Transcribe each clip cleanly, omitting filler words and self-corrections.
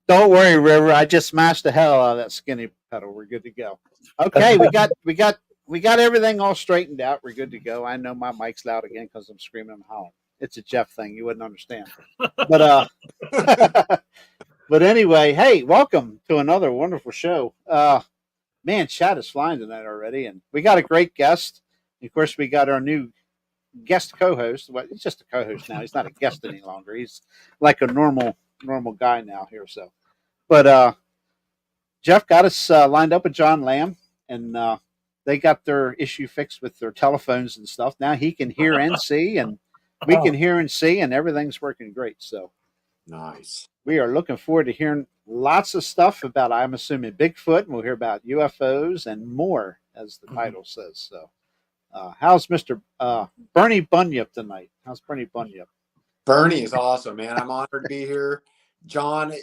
Don't worry, River. I just smashed the hell out of that skinny pedal. We're good to go. Okay, we got everything all straightened out. We're good to go. I know my mic's loud again because I'm screaming and hollering. It's a Jeff thing. You wouldn't understand. But but anyway, hey, welcome to another wonderful show. Man, chat is flying tonight already, and we got a great guest. Of course, we got our new guest co-host. Well, he's just a co-host now. He's not a guest any longer. He's like a normal guy now here. So, but Jeff got us lined up with John Lamb, and they got their issue fixed with their telephones and stuff. Now he can hear and see, and we can hear and see, and everything's working great. So nice. We are looking forward to hearing lots of stuff about, I'm assuming, Bigfoot, and we'll hear about UFOs and more, as the title says. So, how's Mr. Bernie Bunyip tonight? How's Bernie Bunyip? Bernie is awesome, man. I'm honored to be here. John,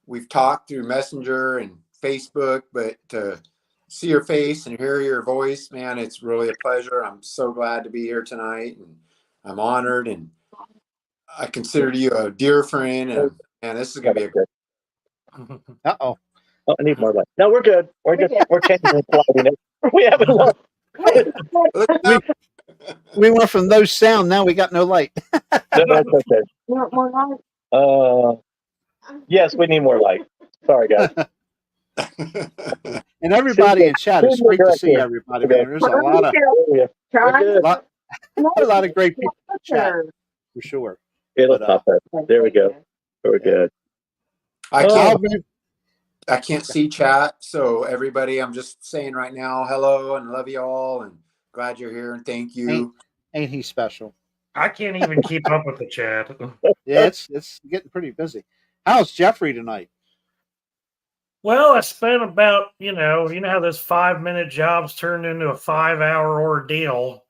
we've talked through Messenger and Facebook, but to see your face and hear your voice, man, it's really a pleasure. I'm so glad to be here tonight, and I'm honored, and I consider you a dear friend, and this is going to be a good. Uh-oh. Oh, I need more light. No, we're good. We're changing the lighting. We haven't lost. We went from no sound, now we got no light. No, that's okay. You want more light? Yes, we need more light. Sorry, guys. And everybody in chat, it's great to see everybody, man. There's a lot of great people in chat, for sure. It'll pop up. There we go. We're good. I can't see chat, so everybody, I'm just saying right now, hello and love you all, and glad you're here, and thank you. Ain't he special? I can't even keep up with the chat. Yeah, it's getting pretty busy. How's Jeffrey tonight? Well, I spent about, you know how those 5-minute jobs turned into a 5-hour ordeal.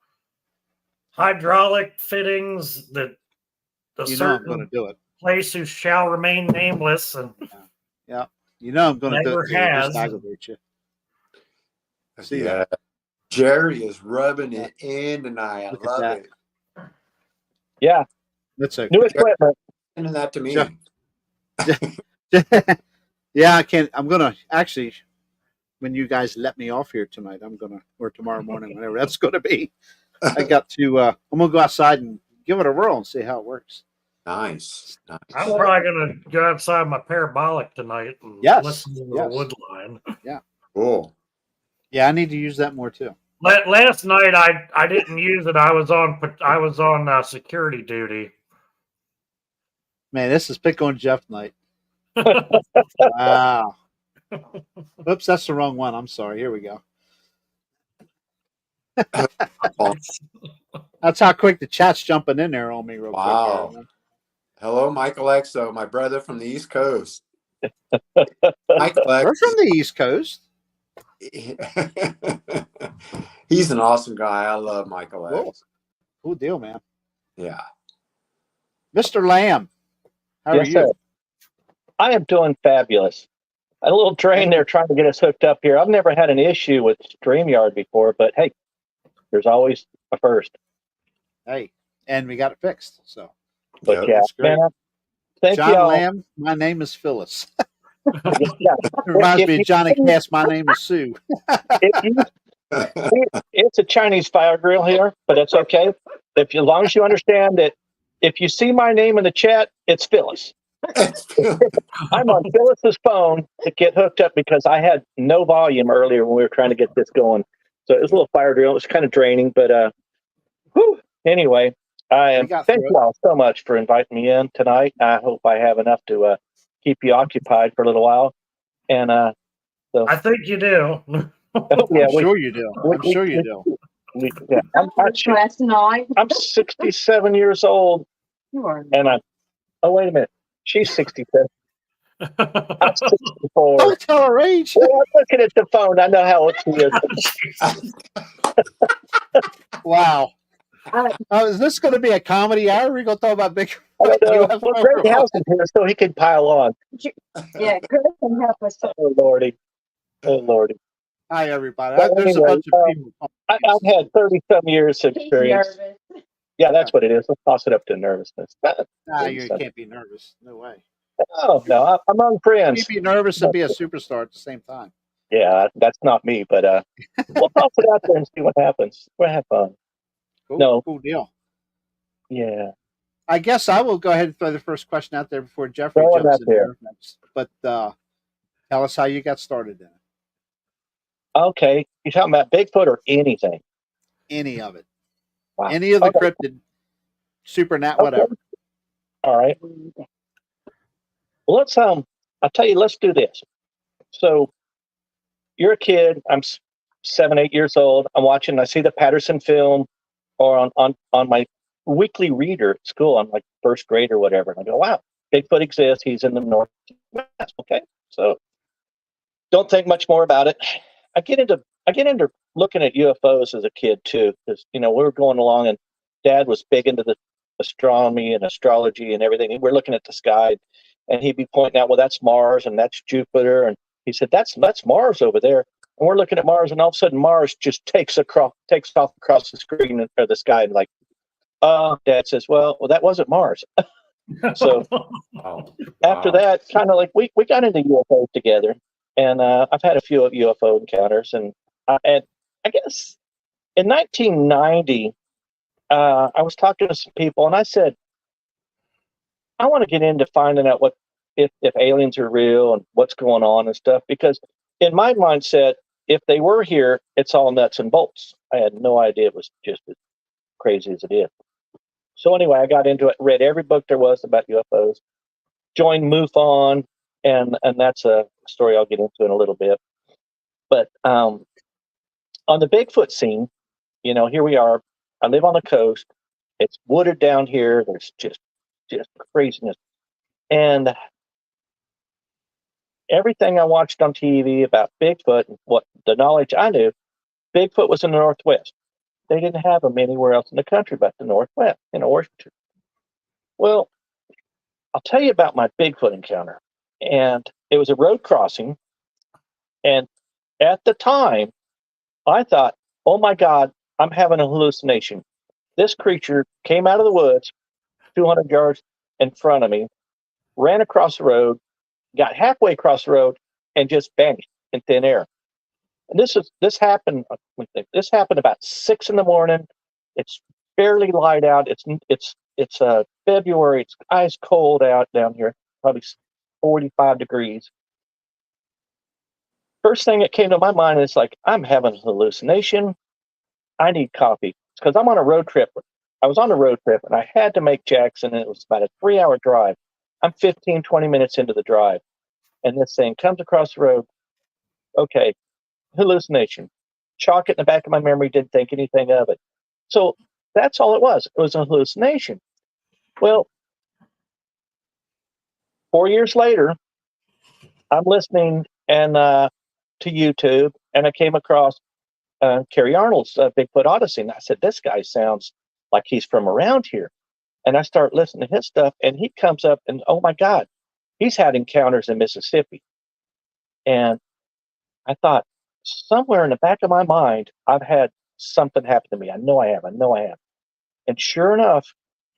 Hydraulic fittings that a certain I'm going to do it. Place who shall remain nameless, and yeah, I'm going to do it. Has. Just aggravate you. See that? Jerry is rubbing it in tonight. I love it. Yeah, that's okay. New equipment. Sending that to me. Yeah, I can't. I'm gonna actually, when you guys let me off here tonight, or tomorrow morning, whenever that's going to be. I got to. I'm gonna go outside and give it a whirl and see how it works. Nice. I'm probably gonna go outside my parabolic tonight and listen to the wood line. Yeah. Cool. Yeah, I need to use that more too. Last night I didn't use it. I was on security duty. Man, this is pick on Jeff night. Wow. Oops, that's the wrong one. I'm sorry. Here we go. That's how quick the chat's jumping in there on me real quick. Wow. Hello, Michael Exo, my brother from the East Coast. Michael Exo. We're from the East Coast. He's an awesome guy. I love Michael Exo. Cool deal, man. Yeah. Mr. Lamb, how are you? Sir. I am doing fabulous. A little drain there trying to get us hooked up here. I've never had an issue with StreamYard before, but hey, there's always a first. Hey, and we got it fixed. So, but yeah, man, thank John you. Lamb, my name is Phyllis. It reminds me of Johnny Cash. My name is Sue. It's a Chinese fire grill here, but it's okay. As long as you understand that if you see my name in the chat, it's Phyllis. I'm on Phyllis's phone to get hooked up because I had no volume earlier when we were trying to get this going. So it was a little fire drill. It was kind of draining, but anyway, thank you all so much for inviting me in tonight. I hope I have enough to keep you occupied for a little while. And so I think you do. I'm sure you do. I'm 67 years old. And oh, wait a minute. She's 67. I'm 64. Don't tell her age. Well, I'm looking at the phone. I know how old she is. Wow. Is this going to be a comedy hour? We're going to talk about big. Well, Greg Housen's here so he can pile on. Yeah, Greg can help us. Oh, Lordy. Oh, Lordy. Hi, everybody. Well, There's anyway, a bunch of people. I've had 30-some years of experience. Yeah, that's what it is. Let's toss it up to nervousness. You can't be nervous. No way. Oh no, I'm among You'd friends. be nervous and be a superstar at the same time. Yeah, that's not me, but we'll toss it out there and see what happens. We'll have fun. Cool, No. cool deal. Yeah. I guess I will go ahead and throw the first question out there before Jeffrey Throw it jumps out in there. there. But tell us how you got started in it. Okay. You talking about Bigfoot or anything? Any of it. Wow. Any of the Okay. cryptid, supernat, Okay. whatever. All right. Well, let's I'll tell you, let's do this. So you're a kid, I'm 7, 8 years old. I'm watching, I see the Patterson film or on my weekly reader at school. I'm like first grade or whatever. And I go, wow, Bigfoot exists. He's in the Northwest. Okay. So don't think much more about it. I get into looking at UFOs as a kid too, because we were going along and Dad was big into the astronomy and astrology and everything. And we're looking at the sky, and he'd be pointing out, well, that's Mars and that's Jupiter, and he said that's Mars over there. And we're looking at Mars, and all of a sudden Mars just takes off across the screen or the sky, and like, Dad says, well, that wasn't Mars. So after that, kind of like we got into UFOs together, and I've had a few UFO encounters, and I guess in 1990, I was talking to some people, and I said, I want to get into finding out if aliens are real and what's going on and stuff, because in my mindset, if they were here, it's all nuts and bolts. I had no idea it was just as crazy as it is. So anyway, I got into it, read every book there was about UFOs, joined MUFON, and that's a story I'll get into in a little bit. But on the Bigfoot scene, here we are. I live on the coast. It's wooded down here. There's just craziness. And everything I watched on TV about Bigfoot and what the knowledge I knew, Bigfoot was in the Northwest. They didn't have them anywhere else in the country but the Northwest, Washington. Well, I'll tell you about my Bigfoot encounter. And it was a road crossing. And at the time, I thought, oh my God, I'm having a hallucination. This creature came out of the woods 200 yards in front of me, ran across the road, got halfway across the road, and just vanished in thin air. And this happened about 6 a.m. It's barely light out. It's February. It's ice cold out down here, probably 45 degrees. First thing that came to my mind is like, I'm having a hallucination. I need coffee because I'm on a road trip. I was on a road trip and I had to make Jackson, and it was about a 3-hour drive. I'm 15, 20 minutes into the drive, and this thing comes across the road. Okay, hallucination. Chalk it in the back of my memory, didn't think anything of it. So that's all it was. It was a hallucination. Well, 4 years later, I'm listening to YouTube, and I came across Kerry Arnold's Bigfoot Odyssey. And I said, this guy sounds like he's from around here. And I start listening to his stuff, and he comes up and, oh my God, he's had encounters in Mississippi. And I thought, somewhere in the back of my mind, I've had something happen to me. I know I have. And sure enough,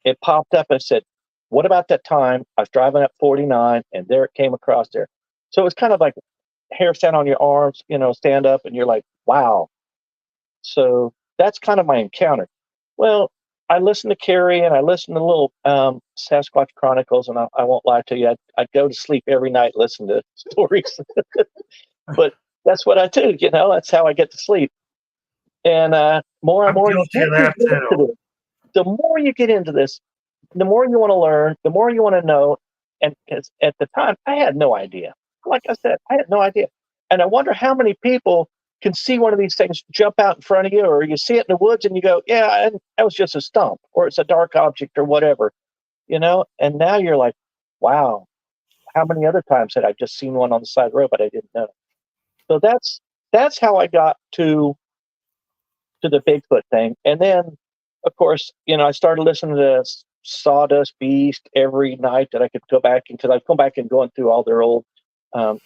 it popped up and said, what about that time I was driving up 49 and there it came across there? So it's kind of like hair stand on your arms, stand up, and you're like, wow. So that's kind of my encounter. Well, I listened to Carrie and I listened to little Sasquatch Chronicles, and I won't lie to you, I'd go to sleep every night listening to stories. But that's what I do, that's how I get to sleep. And more and more you guilty of that too. the more you get into this, the more you want to learn, the more you want to know. And because at the time, I had no idea. Like I said, I had no idea. And I wonder how many people can see one of these things jump out in front of you, or you see it in the woods and you go, yeah, and that was just a stump, or it's a dark object or whatever, And now you're like, wow, how many other times had I just seen one on the side of the road, but I didn't know? So that's how I got to the Bigfoot thing. And then, of course, I started listening to Sawdust Beast every night that I could go back, because I've come back and going through all their old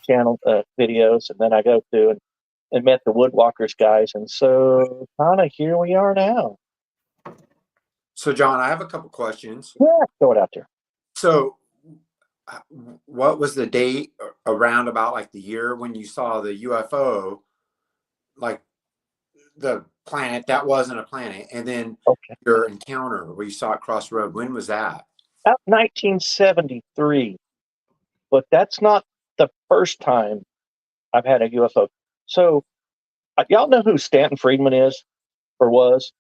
channel videos, and then I go through and met the Woodwalkers guys, and so kind of here we are now. So, John, I have a couple questions. Yeah, throw it out there. So, what was the date around about like the year when you saw the UFO, like the planet that wasn't a planet, and then Okay. your encounter where you saw it cross the road? When was that? About 1973, but that's not the first time I've had a UFO. So, y'all know who Stanton Friedman is or was?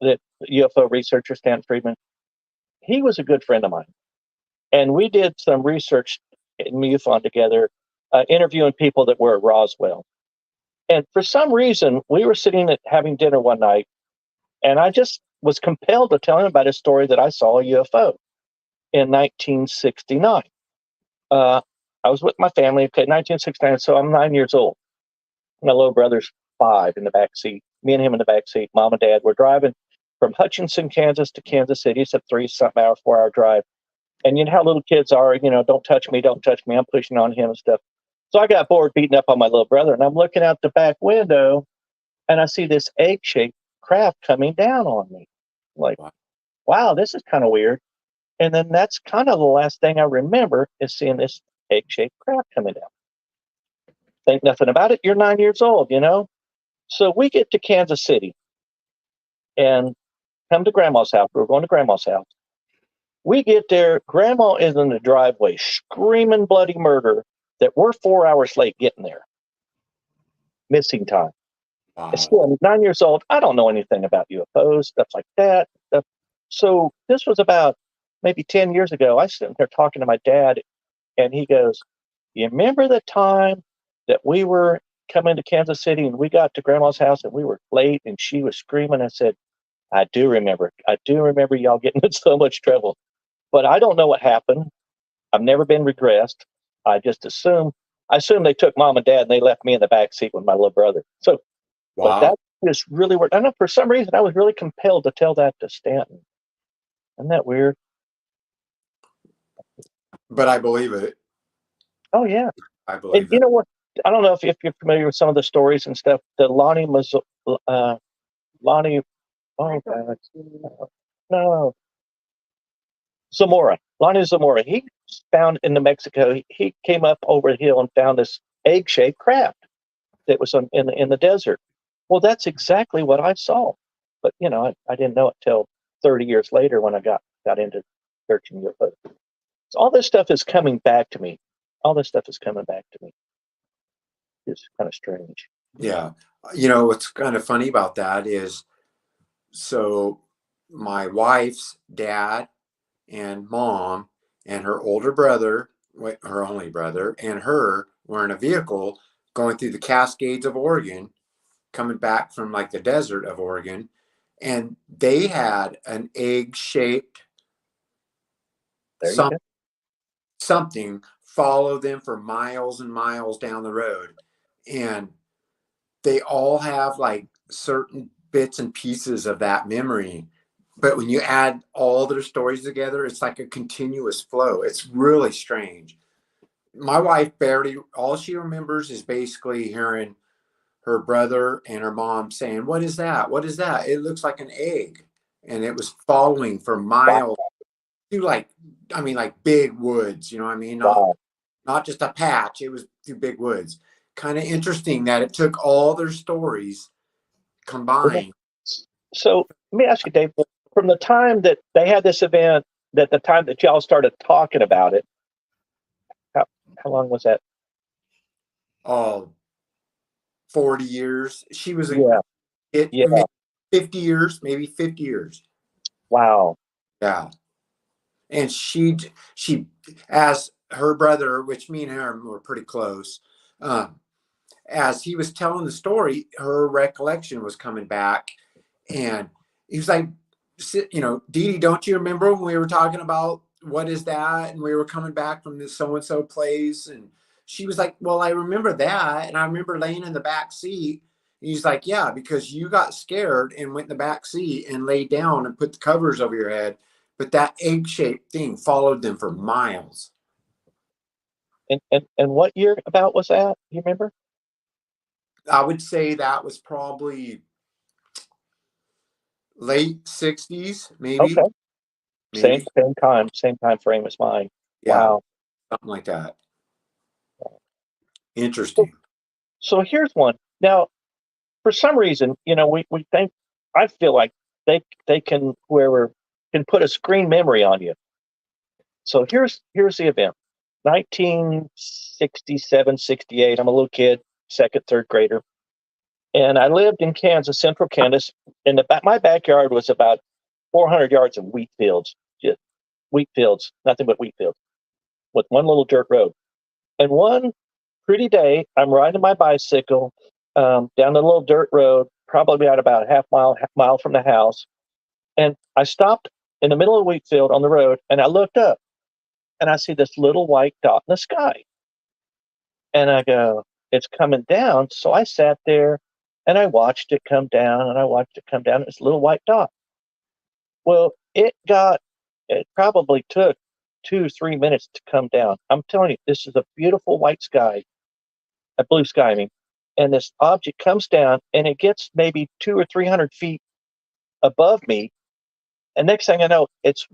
The UFO researcher, Stanton Friedman. He was a good friend of mine. And we did some research in MUFON together, interviewing people that were at Roswell. And for some reason, we were sitting at having dinner one night, and I just was compelled to tell him about a story that I saw a UFO in 1969. I was with my family, okay, 1969, so I'm 9 years old. My little brother's 5 in the back seat. Me and him in the back seat. Mom and Dad were driving from Hutchinson, Kansas to Kansas City. It's a 3-something hour, 4-hour drive. And you know how little kids are, don't touch me, don't touch me. I'm pushing on him and stuff. So I got bored beating up on my little brother, and I'm looking out the back window, and I see this egg-shaped craft coming down on me. Like, wow, this is kind of weird. And then that's kind of the last thing I remember is seeing this egg-shaped craft coming down. Think nothing about it. You're 9 years old, So we get to Kansas City and come to Grandma's house. We're going to Grandma's house. We get there. Grandma is in the driveway screaming bloody murder that we're 4 hours late getting there. Missing time. Wow. Still, I'm 9 years old. I don't know anything about UFOs, stuff like that. So this was about maybe 10 years ago. I was sitting there talking to my dad, and he goes, "You remember the time that we were coming to Kansas City and we got to Grandma's house and we were late and she was screaming?" I said, I do remember. I do remember y'all getting in so much trouble. But I don't know what happened. I've never been regressed. I assume they took Mom and Dad and they left me in the back seat with my little brother. So, Wow. but that just really worked. I know for some reason I was really compelled to tell that to Stanton. Isn't that weird? But I believe it. Oh yeah. I believe And you know what? I don't know if you're familiar with some of the stories and stuff. The Lonnie, oh God, no, Zamora, Lonnie Zamora. He found in New Mexico. He came up over the hill and found this egg-shaped craft that was in the desert. Well, that's exactly what I saw, but I didn't know it till 30 years later when I got into searching UFOs. So all this stuff is coming back to me. All this stuff is coming back to me. It's kind of strange. Yeah. What's kind of funny about that is, so my wife's dad and mom and her older brother, her only brother, and her were in a vehicle going through the Cascades of Oregon, coming back from like the desert of Oregon. And they had an egg-shaped something follow them for miles and miles down the road. And they all have like certain bits and pieces of that memory. But when you add all their stories together, it's like a continuous flow. It's really strange. My wife all she remembers is basically hearing her brother and her mom saying, "What is that? What is that? It looks like an egg." And it was following for miles through like big woods, you know what I mean? Not just a patch. It was through big woods. Kind of interesting that it took all their stories combined. So let me ask you, Dave, from the time that they had this event, that the time that y'all started talking about it, how long was that? Oh, 40 years. She was 50 years, maybe 50 years. Wow. Yeah. And she, as her brother, which me and him were pretty close, as he was telling the story, her recollection was coming back. And he was like, Dee Dee, don't you remember when we were talking about what is that? And we were coming back from this so-and-so place. And she was like, well, I remember that. And I remember laying in the back seat. And he's like, yeah, because you got scared and went in the back seat and laid down and put the covers over your head. But that egg-shaped thing followed them for miles. And what year about was that? You remember? I would say that was probably late 60s, maybe. Okay. Same time frame as mine. Yeah. Wow. something like that. Interesting. So here's one. Now, for some reason, we think, I feel like they can, whoever can put a screen memory on you. So here's the event. 1967, 68. I'm a little kid, second, third grader. And I lived in Kansas, central Kansas. And my backyard was about 400 yards of wheat fields, just wheat fields, nothing but wheat fields, with one little dirt road. And one pretty day, I'm riding my bicycle down the little dirt road, probably about a half mile from the house. And I stopped in the middle of the wheat field on the road, and I looked up, and I see this little white dot in the sky. And I go, it's coming down. So I sat there, and I watched it come down, and I watched it come down. It's a little white dot. Well, it probably took 2-3 minutes to come down. I'm telling you, this is a beautiful white sky, a blue sky, I mean. And this object comes down, and it gets maybe 200 or 300 feet above me. And next thing I know, it's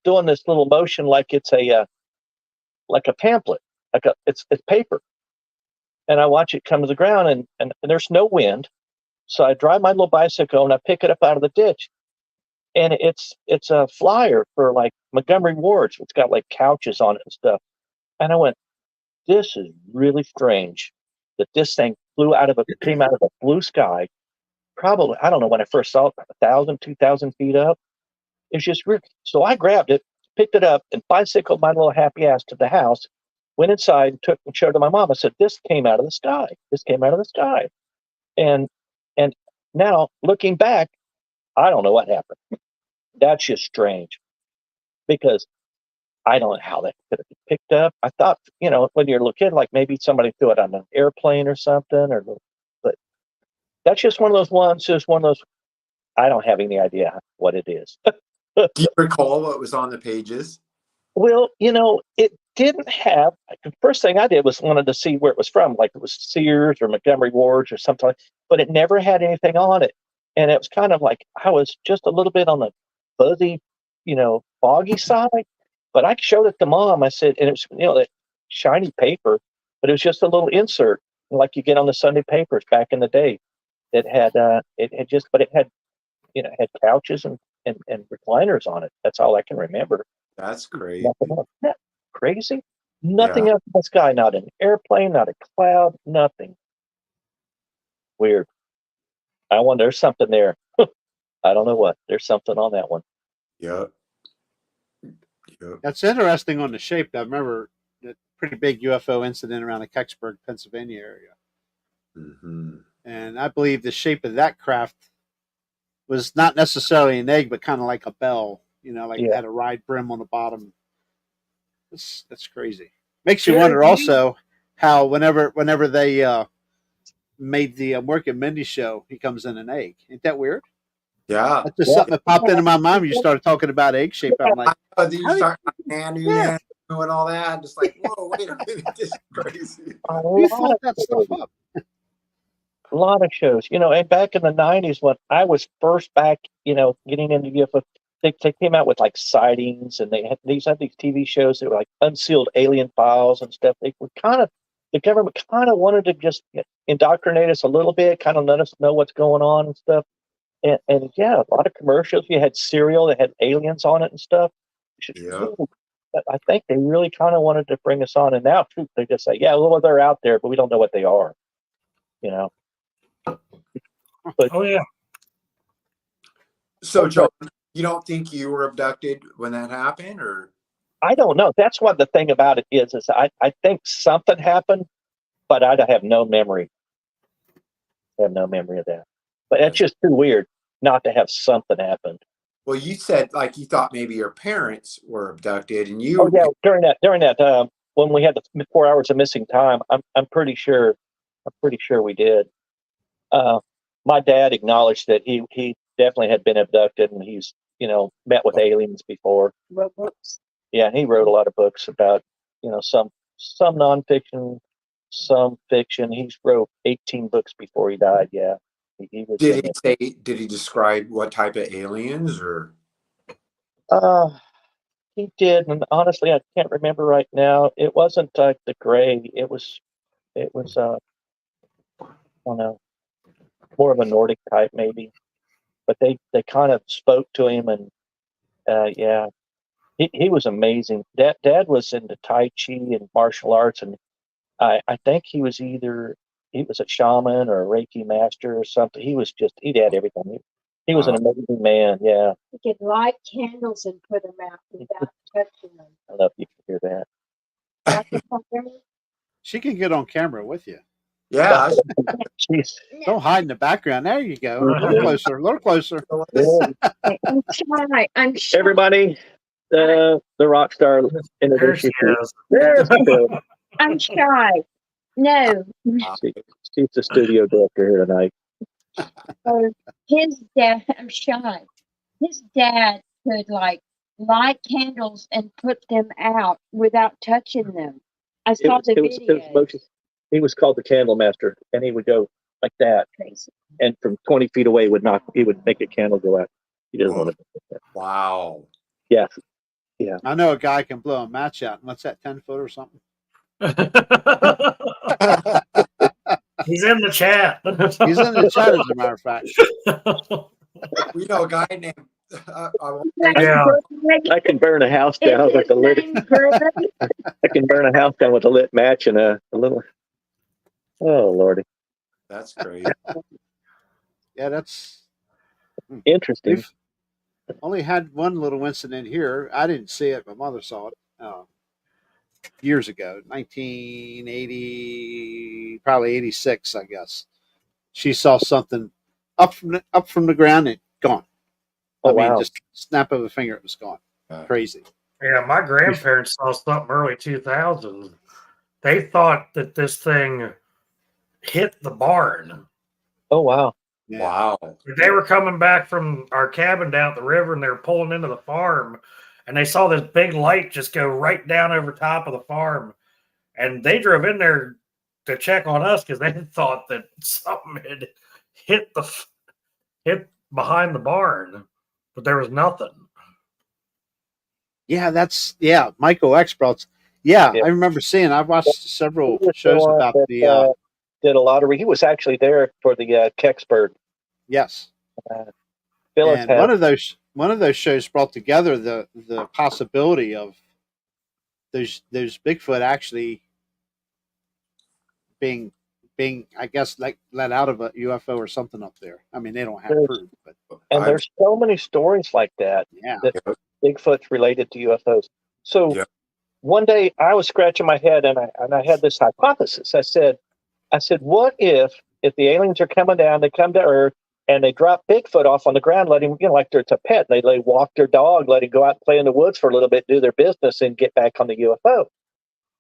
doing this little motion like it's a pamphlet, it's paper. And I watch it come to the ground, and there's no wind. So I drive my little bicycle and I pick it up out of the ditch. And it's a flyer for like Montgomery Ward's. It's got like couches on it and stuff. And I went, this is really strange that this thing came out of a blue sky. Probably, I don't know when I first saw it, 1,000, 2,000 feet up. It's just weird. So I grabbed it, picked it up, and bicycled my little happy ass to the house, went inside, and showed it to my mom. I said, this came out of the sky. This came out of the sky. And now, looking back, I don't know what happened. That's just strange. Because I don't know how that could have been picked up. I thought, when you're a little kid, like maybe somebody threw it on an airplane or something. But that's just one of those ones, I don't have any idea what it is. Do you recall what was on the pages? Well, it didn't have. The first thing I did was wanted to see where it was from, like it was Sears or Montgomery Ward's or something. But it never had anything on it, and it was kind of like I was just a little bit on the fuzzy, foggy side. But I showed it to Mom. I said, and it was that shiny paper, but it was just a little insert like you get on the Sunday papers back in the day. It had it had couches and recliners on it. That's all I can remember. That's crazy. Nothing else. Isn't that crazy? Nothing else in the sky, not an airplane, not a cloud, nothing. Weird. I wonder, there's something there. I don't know what. There's something on that one. Yep. That's interesting on the shape. I remember that pretty big UFO incident around the Kecksburg, Pennsylvania area. Mm-hmm. And I believe the shape of that craft was not necessarily an egg, but kind of like a bell. It had a wide brim on the bottom. That's crazy. Makes you wonder also how whenever they made the Mork and Mindy show, he comes in an egg. Ain't that weird? Yeah. That's just something that popped into my mind when you started talking about egg shape. I'm like, you start doing all that. I'm just like, whoa, wait a minute, this is crazy. Who thought that stuff up? A lot of shows, and back in the 90s when I was first back, getting into UFO, they came out with like sightings, and they had these TV shows that were like Unsealed Alien Files and stuff. They were the government kind of wanted to just indoctrinate us a little bit, kind of let us know what's going on and stuff. And yeah, a lot of commercials. You had cereal that had aliens on it and stuff. Yeah. I think they really kind of wanted to bring us on, and now they just say, yeah, well, they're out there, but we don't know what they are. But, oh yeah. So, John, you don't think you were abducted when that happened, or? I don't know. That's what the thing about it is I think something happened, but I have no memory. I have no memory of that. But it's just too weird not to have something happen. Well, you said like you thought maybe your parents were abducted, and you. Oh yeah, during that when we had the 4 hours of missing time, I'm pretty sure we did. My dad acknowledged that he definitely had been abducted, and he's met with aliens before. Wrote books. Yeah, he wrote a lot of books about some nonfiction, some fiction. He's wrote 18 books before he died. Yeah, he was. Did he describe what type of aliens or? he did, and honestly, I can't remember right now. It wasn't like the gray. It was I don't know, more of a Nordic type maybe. But they kind of spoke to him, and yeah, he was amazing. Dad was into Tai Chi and martial arts, and I think he was a shaman or a Reiki master or something. He'd had everything. He was an amazing man. Yeah. You could light candles and put them out without touching them. I don't know if you can hear that. Dr. Parker? She can get on camera with you. Yeah. Jeez. Don't hide in the background. There you go. A little closer. A little closer. Yeah. I'm shy. I'm shy. Everybody, the rock star There introduced she you. is. There's Phil. I'm shy. No. She's the studio director here tonight. His dad, I'm shy. His dad could like light candles and put them out without touching them. I saw the video. He was called the Candle Master, and he would go like that, Crazy. and from 20 feet away he would make a candle go out. He doesn't want to do that. Wow. Yeah. I know a guy can blow a match out. What's that, 10 foot or something? He's in the chat. He's in the chat, as a matter of fact. We know a guy named. Yeah. I can burn a house down with a lit. I can burn a house down with a lit match and a little. Oh Lordy, That's great. Yeah, that's interesting. we've only had one little incident here. I didn't see it. My mother saw it years ago, 1980, probably 86, I guess. She saw something up from the ground and gone. Oh, I mean, wow. just snap of a finger, it was gone. Crazy. Yeah, my grandparents saw something early 2000s. They thought that this thing hit the barn. Oh wow. Yeah. Wow. They were coming back from our cabin down the river, and they were pulling into the farm, and they saw this big light just go right down over top of the farm. And they drove in there to check on us because they thought that something had hit behind the barn, but there was nothing. Yeah, Michael X brought. Yeah, I remember seeing. I've watched several shows about the. Did a lottery. He was actually there for the Kecksburg. Yes. Phyllis And one of those shows brought together the possibility of those Bigfoot actually being I guess like let out of a UFO or something up there. I mean, they don't have proof, but there's so many stories like that. Yeah. That Bigfoot's related to UFOs. So one day I was scratching my head and I had this hypothesis. I said, what if the aliens are coming down, they come to Earth and they drop Bigfoot off on the ground, let him, like it's a pet. They walk their dog, let him go out and play in the woods for a little bit, do their business, and get back on the UFO.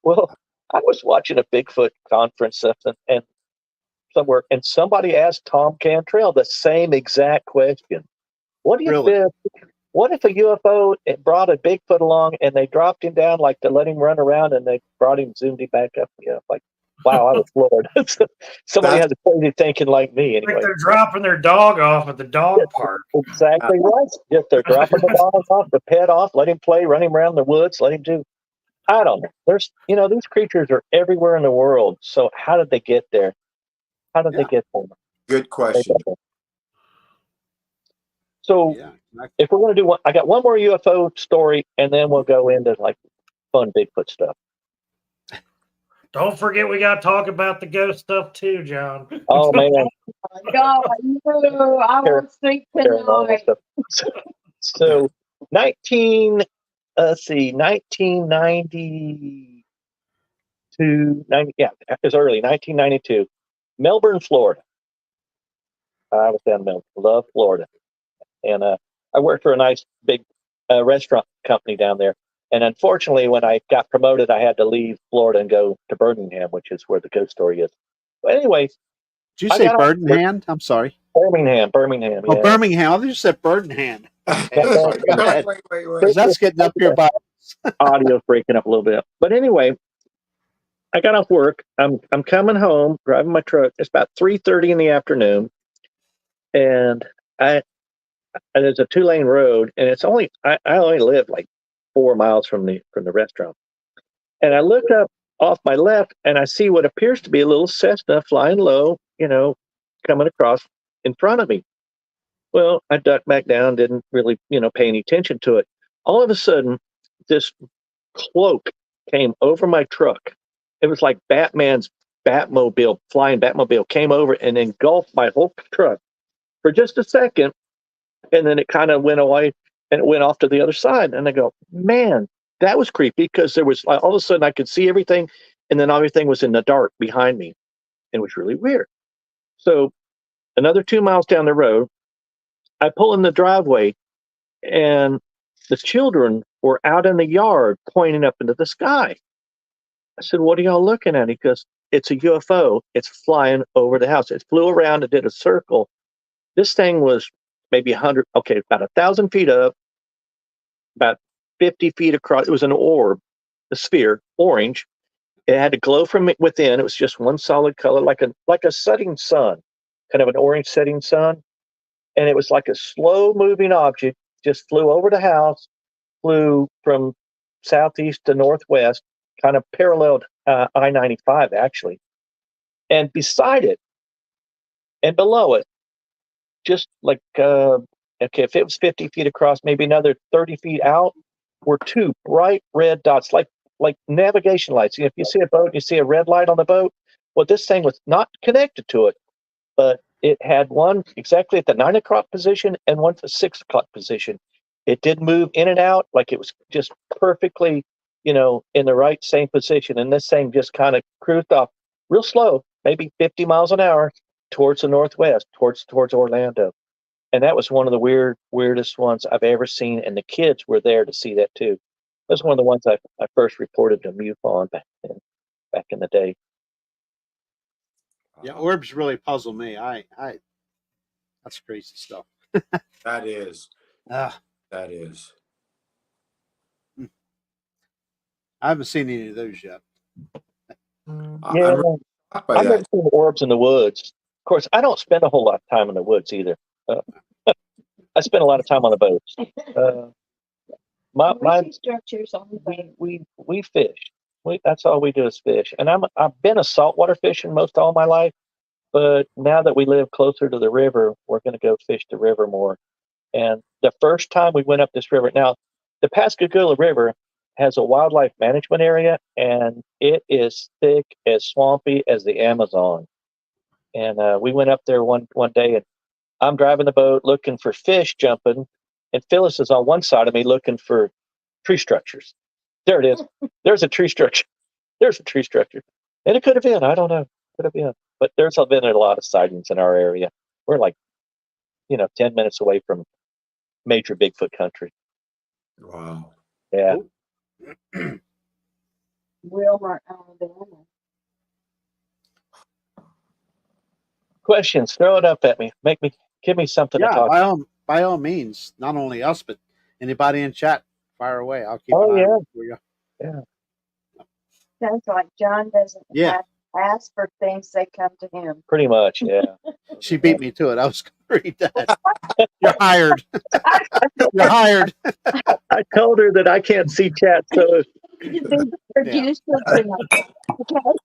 Well, I was watching a Bigfoot conference and somewhere, and somebody asked Tom Cantrell the same exact question. What do you think? What if a UFO brought a Bigfoot along and they dropped him down like to let him run around and they zoomed him back up? Like, wow, I was floored. Somebody has a crazy thinking like me. Anyway, like they're dropping their dog off at the dog park. Exactly right. Yes, they're dropping the dog off, the pet off, let him play, run him around the woods, let him do. I don't know. There's, these creatures are everywhere in the world. So how did they get there? How did they get there? Good question. So if we're going to do one, I got one more UFO story, and then we'll go into like fun Bigfoot stuff. Don't forget, we got to talk about the ghost stuff too, John. Oh man! God, no, I won't sleep tonight. So 1992, it was early 1992, Melbourne, Florida. I was down in Melbourne, love Florida, and I worked for a nice big restaurant company down there. And unfortunately, when I got promoted, I had to leave Florida and go to Birmingham, which is where the ghost story is. But anyway. Did you say Birmingham? I'm sorry. Birmingham. Oh, Yeah. Birmingham. I thought you said Birmingham. Wait. That's getting up here by audio's breaking up a little bit. But anyway, I got off work. I'm coming home, driving my truck. It's about 3:30 in the afternoon. And there's a 2-lane road, and it's only I only live like 4 miles from the restaurant. And I look up off my left, and I see what appears to be a little Cessna flying low, coming across in front of me. Well, I ducked back down, didn't really, pay any attention to it. All of a sudden, this cloak came over my truck. It was like Batman's flying Batmobile came over and engulfed my whole truck for just a second. And then it kind of went away and it went off to the other side. And I go, man, that was creepy, because there was all of a sudden I could see everything, and then everything was in the dark behind me. It was really weird. So another 2 miles down the road, I pull in the driveway, and the children were out in the yard pointing up into the sky. I said, what are y'all looking at? He goes, it's a UFO. It's flying over the house. It flew around and did a circle. This thing was maybe about 1,000 feet up, about 50 feet across. It was an orb, a sphere, orange. It had to glow from within. It was just one solid color, like a setting sun, kind of an orange setting sun. And it was like a slow moving object, just flew over the house, flew from southeast to northwest, kind of paralleled I-95 actually. And beside it and below it, just like, if it was 50 feet across, maybe another 30 feet out, were two bright red dots, like navigation lights. If you see a boat and you see a red light on the boat, well, this thing was not connected to it, but it had one exactly at the 9 o'clock position and one at the 6 o'clock position. It didn't move in and out, like it was just perfectly, in the right same position. And this thing just kind of cruised off real slow, maybe 50 miles an hour towards the northwest, towards Orlando. And that was one of the weirdest ones I've ever seen. And the kids were there to see that too. That's one of the ones I first reported to MUFON back in the day. Yeah, orbs really puzzle me. That's crazy stuff. That is. Ah, That is. I haven't seen any of those yet. Yeah, I'm really shocked by I've never that. seen orbs in the woods. Of course, I don't spend a whole lot of time in the woods either. I spend a lot of time on the boats. We see structures on the boat. We fish. That's all we do is fish. And I've been a saltwater fisherman most all my life, but now that we live closer to the river, we're going to go fish the river more. And the first time we went up this river, now the Pascagoula River has a wildlife management area, and it is thick as swampy as the Amazon. And we went up there one day, and I'm driving the boat looking for fish jumping, and Phyllis is on one side of me looking for tree structures. There it is. There's a tree structure. There's a tree structure. And it could have been. I don't know. Could have been. But there's been a lot of sightings in our area. We're like, 10 minutes away from major Bigfoot country. Wow. Yeah. Wilmer, Alabama. Questions. Throw it up at me. Give me something to Yeah, talk about. by all means. Not only us, but anybody in chat, fire away. I'll keep Oh, an eye yeah. on it for you. Yeah. Sounds like John doesn't Yeah. have to ask for things, they come to him. Pretty much, yeah. She beat me to it. I was going to read that. You're hired. You're hired. I told her that I can't see chat, so Produce something like that.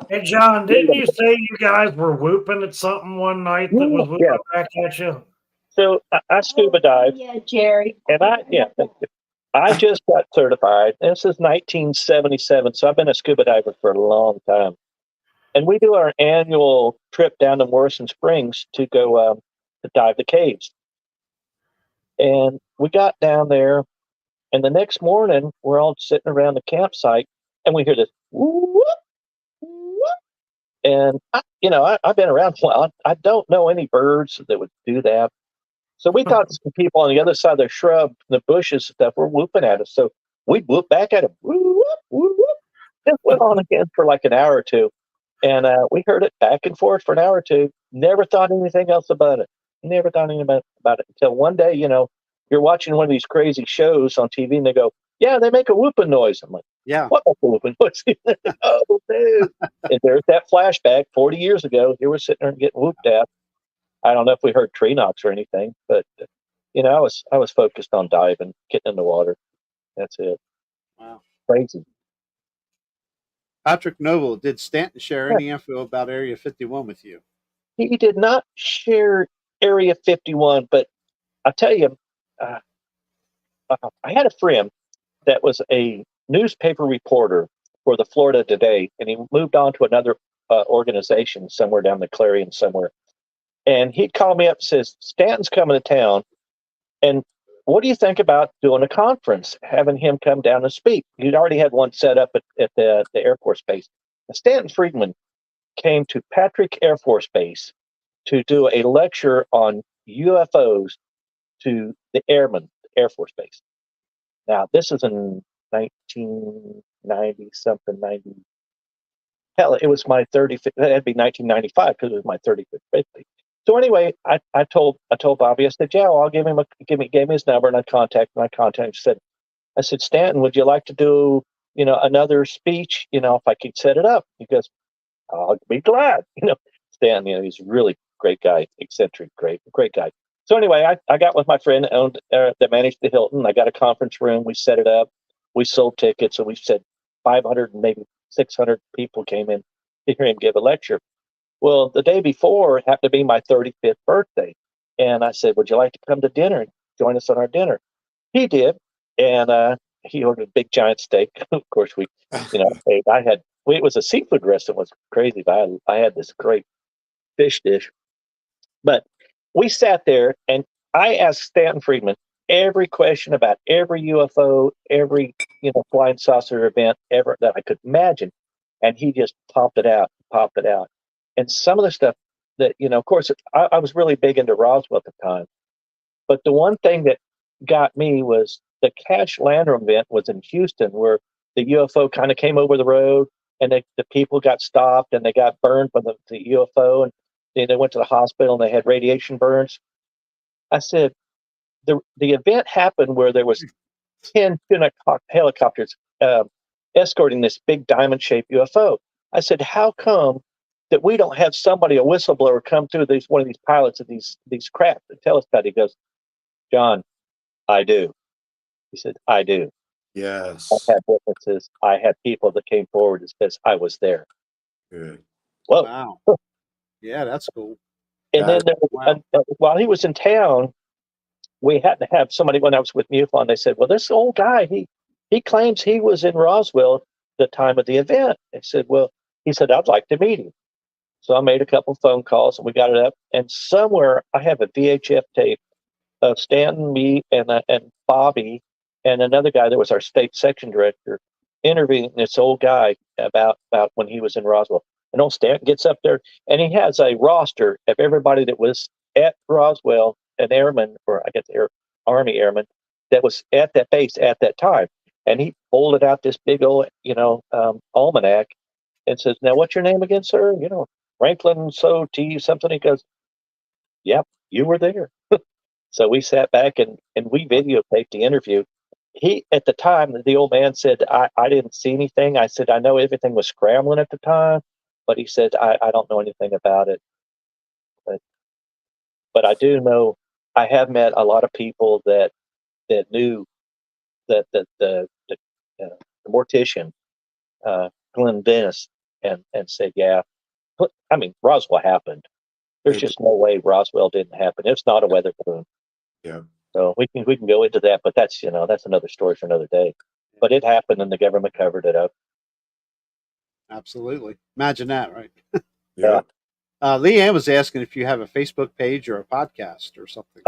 Hey, John, didn't you say you guys were whooping at something one night that was whooping Yeah. back at you? So I scuba dive, Yeah, Jerry. and I just got certified. This is 1977, so I've been a scuba diver for a long time. And we do our annual trip down to Morrison Springs to go to dive the caves. And we got down there, and the next morning we're all sitting around the campsite, and we hear this whoop, whoop. And I've been around a while. I don't know any birds that would do that. So we thought some people on the other side of the shrub, the bushes and stuff, were whooping at us. So we'd whoop back at them. Whoop, whoop, whoop. It went on again for like an hour or two. And we heard it back and forth for an hour or two. Never thought anything else about it. Never thought anything about it until one day, you're watching one of these crazy shows on TV and they go, yeah, they make a whooping noise. I'm like, Yeah. what a whooping noise? Oh, dude. And there's that flashback 40 years ago. Here we're sitting there and getting whooped at. I don't know if we heard tree knocks or anything, but I was focused on diving, getting in the water. That's it. Wow. Crazy. Patrick Noble, did Stanton share Yeah. any info about Area 51 with you? He did not share Area 51, but I tell you, I had a friend that was a newspaper reporter for the Florida Today, and he moved on to another organization somewhere down the Clarion somewhere. And he'd call me up and says, Stanton's coming to town, and what do you think about doing a conference, having him come down and speak? He'd already had one set up at the Air Force Base. Stanton Friedman came to Patrick Air Force Base to do a lecture on UFOs to the airmen, Air Force Base. Now, this is in 1990 something, 90. Hell, it was my 35th. That'd be 1995 because it was my 35th birthday. So anyway, I told Bobby, I said, yeah, I'll give me his number, and I contacted him. I said, Stanton, would you like to do, another speech? If I could set it up. He goes, I'll be glad. Stanton, he's a really great guy, eccentric, great guy. So anyway, I got with my friend that managed the Hilton. I got a conference room. We set it up. We sold tickets, and we said 500 and maybe 600 people came in to hear him give a lecture. Well, the day before it happened to be my 35th birthday, and I said, "Would you like to come to dinner and join us on our dinner?" He did, and he ordered a big giant steak. Of course, it was a seafood restaurant. It was crazy, but I had this great fish dish. But we sat there, and I asked Stanton Friedman every question about every UFO, every flying saucer event ever that I could imagine, and he just popped it out. And some of the stuff that of course, I was really big into Roswell at the time, but the one thing that got me was the Cash Lantern event was in Houston, where the UFO kind of came over the road, and the people got stopped and they got burned by the UFO, and they went to the hospital and they had radiation burns. I said, the event happened where there was 10 Chinook helicopters escorting this big diamond-shaped UFO. I said, how come that we don't have somebody, a whistleblower, come through one of these pilots of these craft and tell us that? He goes, John, I do. He said, I do. Yes. I had witnesses. I had people that came forward and says I was there. Good. Whoa. Wow. Yeah, that's cool. And then while he was in town, we had to have somebody, when I was with MUFON, they said, well, this old guy, he claims he was in Roswell at the time of the event. They said, he said, I'd like to meet him. So I made a couple phone calls and we got it up. And somewhere I have a VHF tape of Stanton, me, and Bobby, and another guy that was our state section director interviewing this old guy about when he was in Roswell. And old Stanton gets up there and he has a roster of everybody that was at Roswell, an airman, or I guess Army airman, that was at that base at that time. And he folded out this big old, almanac and says, now, what's your name again, sir? Franklin T something. He goes, yep, you were there. So we sat back and we videotaped the interview. He, at the time, the old man said, I didn't see anything. I said, I know everything was scrambling at the time, but he said, I don't know anything about it. But I do know, I have met a lot of people that knew that the mortician, Glenn Dennis, and said, yeah, I mean, Roswell happened. There's just no way Roswell didn't happen. It's not a weather balloon. Yeah. So we can go into that, but that's that's another story for another day. But it happened, and the government covered it up. Absolutely. Imagine that, right? Yeah. Leanne was asking if you have a Facebook page or a podcast or something.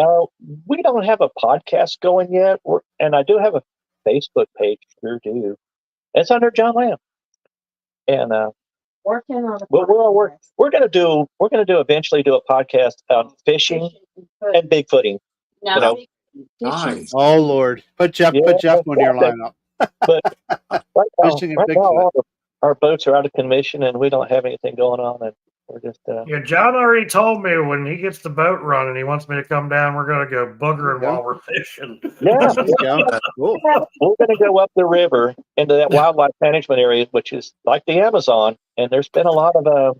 We don't have a podcast going yet, and I do have a Facebook page. Sure do. It's under John Lamb, and Working on a we're gonna do eventually do a podcast on fishing and Bigfooting. No, Nice. Oh Lord, put Jeff on your lineup. But right Fishing and now Bigfoot. our boats are out of commission, and we don't have anything going on, and we're just. Yeah, John already told me when he gets the boat running, he wants me to come down. We're going to go boogering while we're fishing. Yeah, Cool. we're going to go up the river into that wildlife management area, which is like the Amazon, and there's been a lot of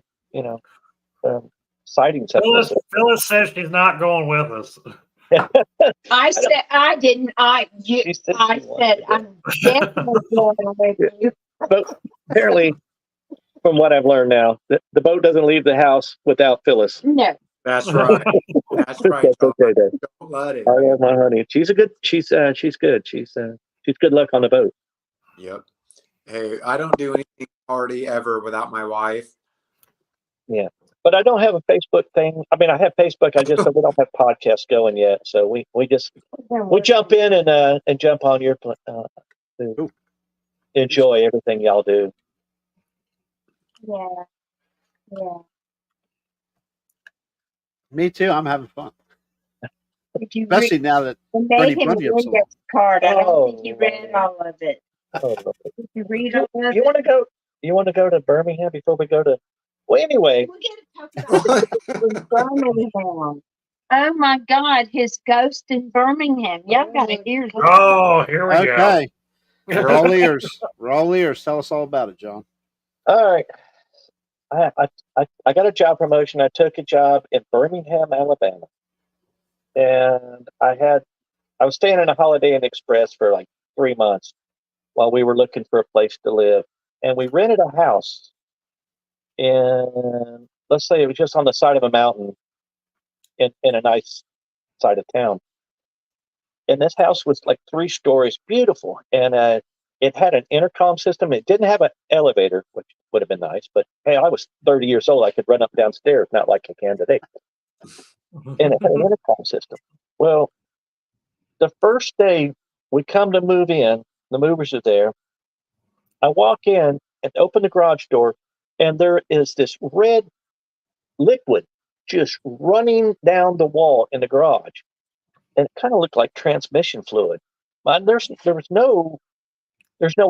sightings. Phyllis says she's not going with us. I said I didn't. She said I she wanted said to go. I'm definitely going with you. But apparently, from what I've learned now, the boat doesn't leave the house without Phyllis. No, That's right. That's right. That's okay then. Don't let it. I love my honey. She's good. She's good. She's good luck on the boat. Yep. Hey, I don't do anything party ever without my wife. Yeah. But I don't have a Facebook thing. I mean, I have Facebook. I just we don't have podcasts going yet. So we just jump in and jump on your to enjoy everything y'all do. yeah, yeah. Me too. I'm having fun, Did you especially now that the Bunny Mayhem Bundy episode. Index card? I don't think you Oh, read all of it. Oh, Did you read all of you it? want to go? You want to go to Birmingham before we go to? Well, anyway, We gotta talk about Birmingham. Oh my God, his ghost in Birmingham. Y'all gotta hear that. Oh, here we Okay, go. we're all ears. We're all ears. Tell us all about it, John. all right. I got a job promotion. I took a job in Birmingham, Alabama, and I was staying in a Holiday Inn Express for like 3 months while we were looking for a place to live, and we rented a house in, let's say it was just on the side of a mountain in a nice side of town. And this house was like 3 stories, beautiful, and it had an intercom system. It didn't have an elevator, which would have been nice, but hey, I was 30 years old. I could run up and downstairs, not like I can today. And it had an intercom system. Well, the first day we come to move in, the movers are there. I walk in and open the garage door, and there is this red liquid just running down the wall in the garage. And it kind of looked like transmission fluid. But there's no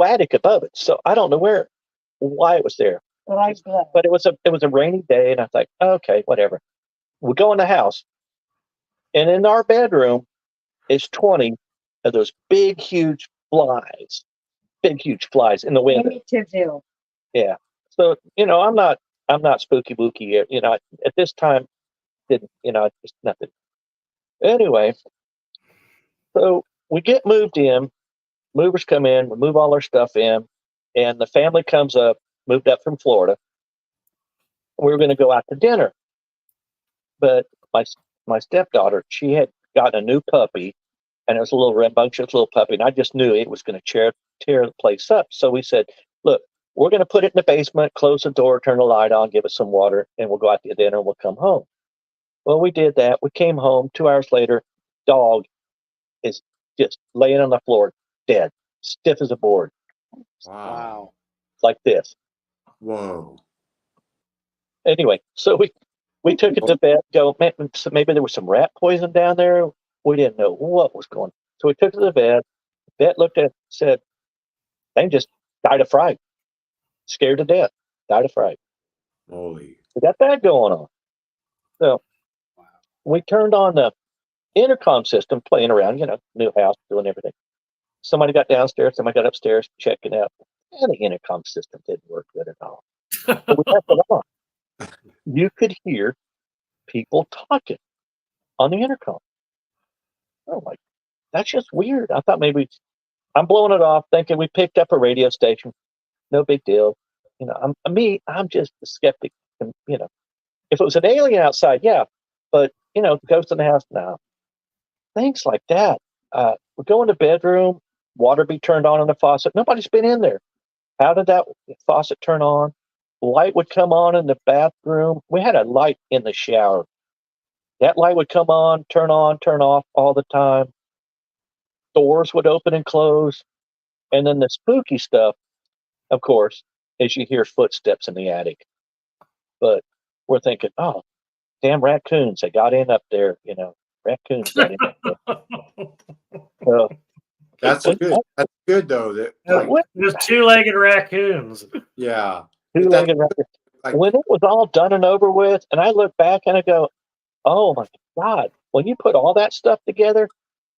attic above it, so I don't know why it was there. Like blood. But it was a rainy day, and I thought, okay, whatever. We go in the house, and in our bedroom is 20 of those big, huge flies in the window. Amityville. Yeah. So I'm not spooky booky. At this time, didn't just nothing. Anyway, so we get moved in. Movers come in. We move all our stuff in, and the family comes up, moved up from Florida. We were going to go out to dinner, but my stepdaughter, she had gotten a new puppy, and it was a little rambunctious little puppy, and I just knew it was going to tear the place up. So we said, look, we're going to put it in the basement, close the door, turn the light on, give it some water, and we'll go out to dinner, and we'll come home. Well, we did that. We came home. 2 hours later, dog is just laying on the floor, dead, stiff as a board, Wow. like this. Whoa. Anyway, so we took it to bed. So maybe there was some rat poison down there. We didn't know what was going on. So we took it to the vet. The vet looked at it, said, they just died of fright. Scared to death. Died of fright. Holy. We got that going on. So we turned on the intercom system, playing around, new house, doing everything. Somebody got downstairs, somebody got upstairs, checking out. And the intercom system didn't work good at all. So we left it on. You could hear people talking on the intercom. Oh, like, that's just weird. I thought maybe I'm blowing it off, thinking we picked up a radio station. No big deal. I'm just a skeptic. And, if it was an alien outside, yeah. But, ghost in the house, no. Things like that. We go in the bedroom, water be turned on in the faucet. Nobody's been in there. How did that faucet turn on? Light would come on in the bathroom. We had a light in the shower. That light would come on, turn off all the time. Doors would open and close. And then the spooky stuff, of course, is you hear footsteps in the attic. But we're thinking, oh, damn raccoons. They got in up there, Raccoons got in up there. That's good though. That Just 2-legged raccoons. yeah. Two-legged raccoons. Like, when it was all done and over with, and I look back and I go, oh my God, when you put all that stuff together,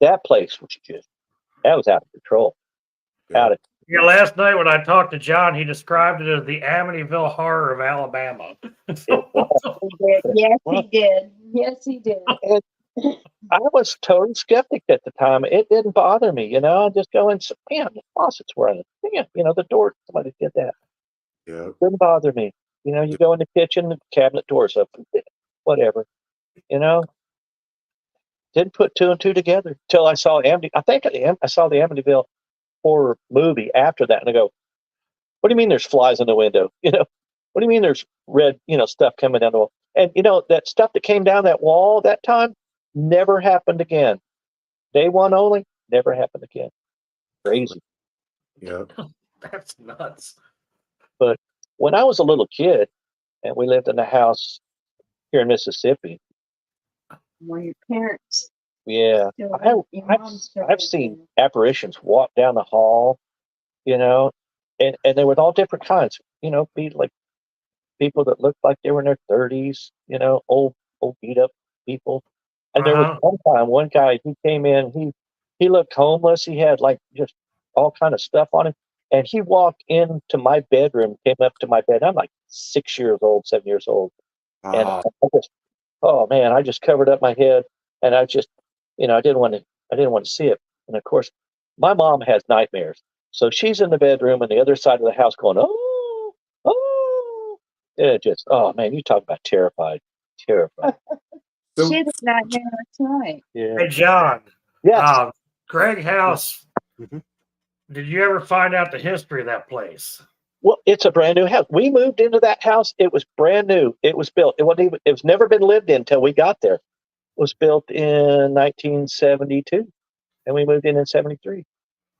that place was that was out of control. yeah. Yeah, last night when I talked to John, he described it as the Amityville horror of Alabama. Yes, he did. Yes, he did. I was totally skeptic at the time. It didn't bother me, you know. Just going, man, the faucet's running. Damn, you know, the door. Somebody did that. Yeah. Didn't bother me. You know, you go in the kitchen, the cabinet door's open, whatever. You know, didn't put two and two together till I saw Amity. I think I saw the Amityville horror movie after that, and I go, "What do you mean there's flies in the window? You know, what do you mean there's red, you know, stuff coming down the wall?" And you know, that stuff that came down that wall that time never happened again. Day one only, never happened again. Crazy. Yeah. That's nuts. But when I was a little kid, and we lived in a house here in Mississippi, Were your parents yeah, still I, your I've, mom still I've lived seen there? apparitions walk down the hall, you know, and they were all different kinds, you know, be like people that looked like they were in their 30s, you know, old beat up people. And there was Uh-huh. one guy, he came in, he looked homeless. He had like just all kind of stuff on him. And he walked into my bedroom, came up to my bed. I'm like 6 years old, 7 years old. And Wow. I just, oh man, I just covered up my head, and I just, you know, I didn't want to see it. And of course, my mom has nightmares. So she's in the bedroom on the other side of the house going, oh, oh. It just, oh man, you talk about terrified. Terrified. So, She had a nightmare last night. Yeah. Hey, John. Yes. Greg House. Mhm. Did you ever find out the history of that place? Well, it's a brand new house. We moved into that house. It was brand new. It was built. It wasn't even, it was never been lived in until we got there. It was built in 1972, and we moved in 73.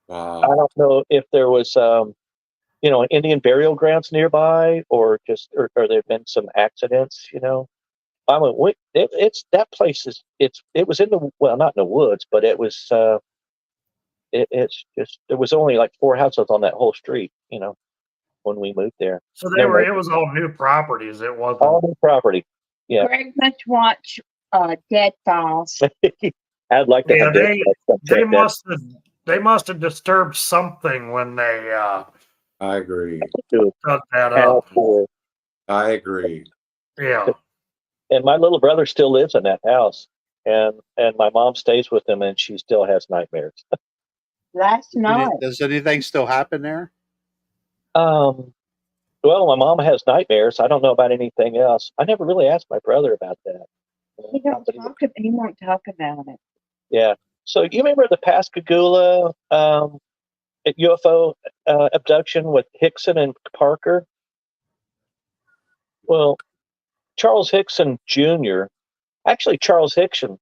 I wow. don't know if there was, you know, Indian burial grounds nearby, or just, or there have been some accidents, you know. I mean, it's that place is, it was in the, well, not in the woods, but it was, it's just, there was only like 4 houses on that whole street, you know, when we moved there. So No, it was all new properties. It wasn't. all new property. Yeah. Greg must watch Dead Files. I'd like to Yeah, have this. they must have disturbed something when they I agree. dug that up. I agree. Yeah. And my little brother still lives in that house, and my mom stays with him, and she still has nightmares. Last night. Does anything still happen there? Well, my mom has nightmares. I don't know about anything else. I never really asked my brother about that. He won't talk about it. Yeah. So you remember the Pascagoula UFO abduction with Hickson and Parker? Well, Charles Hickson Jr., actually Charles Hickson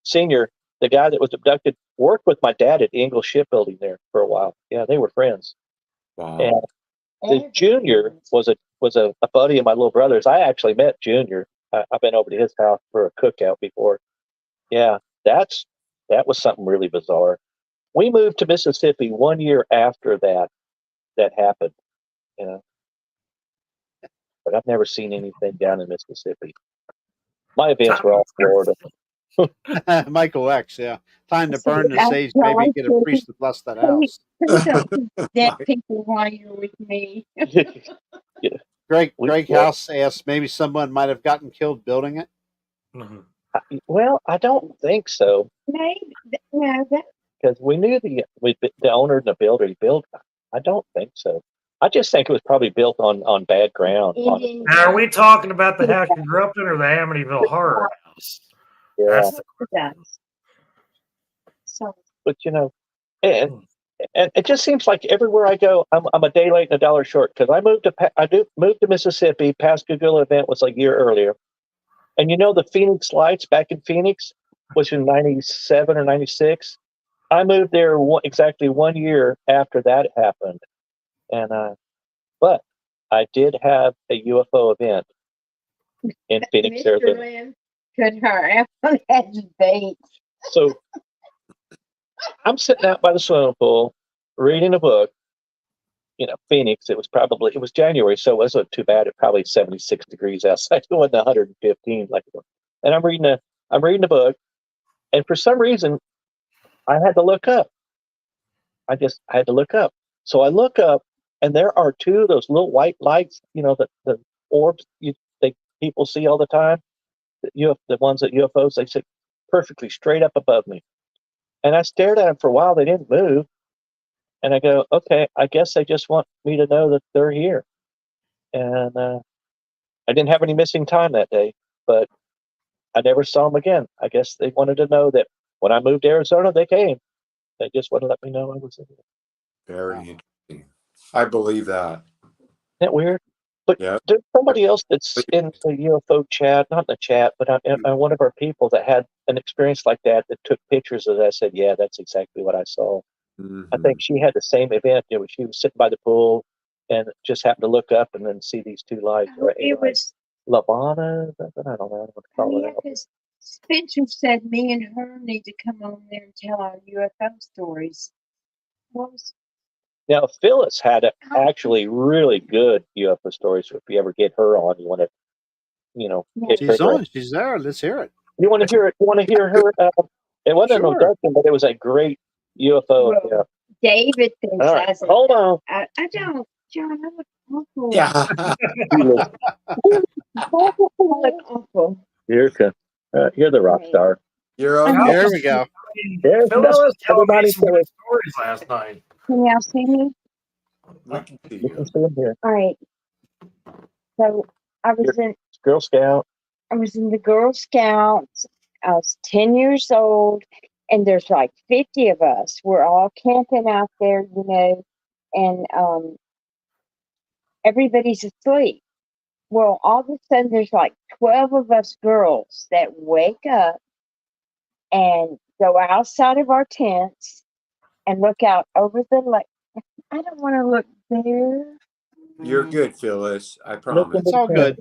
Sr., the guy that was abducted, worked with my dad at Ingle Shipbuilding there for a while. Yeah, they were friends. Wow. And the Junior was a buddy of my little brother's. I actually met Junior. I've been over to his house for a cookout before. Yeah, that was something really bizarre. We moved to Mississippi 1 year after that happened. You know, but I've never seen anything down in Mississippi. My events were all Florida. Michael X, yeah. Time to burn the sage, maybe get a priest to bless that house. Dead people while you're with me. Yeah. Greg House asked maybe someone might have gotten killed building it. Mm-hmm. Well, I don't think so. Maybe. No, Because we knew the owner and the builder. He built. I don't think so. I just think it was probably built on bad ground. Now, are we talking about the house you grew up in or the Amityville horror house? Yeah. That's the question. So, But you know, and it just seems like everywhere I go, I'm a day late and a dollar short. Because I moved to Mississippi. Pascagoula event was a year earlier, and you know the Phoenix Lights back in Phoenix was in '97 or '96. I moved there exactly 1 year after that happened, and but I did have a UFO event in Phoenix, Mr. Arizona. Lynn could hurry on his bait. So I'm sitting out by the swimming pool reading a book. You know, Phoenix. It was January, so it wasn't too bad. It probably 76 degrees outside. It wasn't 115 like it was. And I'm reading a book, and for some reason, I had to look up. I had to look up. So I look up, and there are two of those little white lights. You know, the orbs people see all the time. The ones that UFOs they say perfectly straight up above me. And I stared at them for a while. They didn't move. And I go, okay, I guess they just want me to know that they're here. And I didn't have any missing time that day, but I never saw them again. I guess they wanted to know that when I moved to Arizona, they came. They just wanted to let me know I was in there. Very interesting. I believe that. Isn't that weird? But Yeah. there's somebody else that's in the UFO chat, not in the chat, but one of our people that had an experience like that took pictures of that. Said, yeah, that's exactly what I saw. I think she had the same event. She was sitting by the pool and just happened to look up and then see these two lights. It was Lavana. I don't know. I don't want to call it out. because Spencer said me and her need to come on there and tell our UFO stories. What was Now, Phyllis had actually really good UFO stories. So if you ever get her on, you want to, Yeah. get her. She's on. She's there. Let's hear it. You want to hear it? You want to hear her? It wasn't Sure. an abduction, but it was a great UFO. Well, Yeah. David thinks All right, as a, hold on. I don't, John, I look awful. Yeah. I look awful. You're the rock star. You're I okay. know. There we go. There's Phyllis Phyllis. was telling me Everybody some good Phyllis. stories last night. Can y'all see me? We can see You can you. see him here. All right. So I was in Girl Scout. the Girl Scouts. I was 10 years old, and there's like 50 of us. We're all camping out there, and everybody's asleep. Well, all of a sudden, there's like 12 of us girls that wake up and go outside of our tents and look out over the lake. I don't want to look there. You're good, Phyllis. I Look promise. It's all good.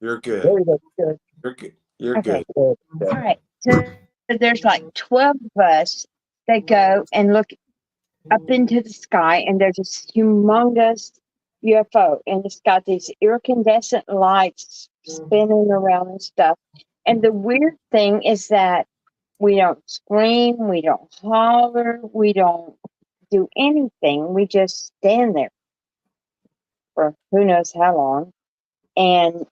You're good. Very good. You're good. You're Okay. good. Good. All right. So there's like 12 of us that go and look up into the sky, and there's this humongous UFO, and it's got these iridescent lights spinning around and stuff. And the weird thing is that we don't scream, we don't holler, we don't do anything. We just stand there for who knows how long. And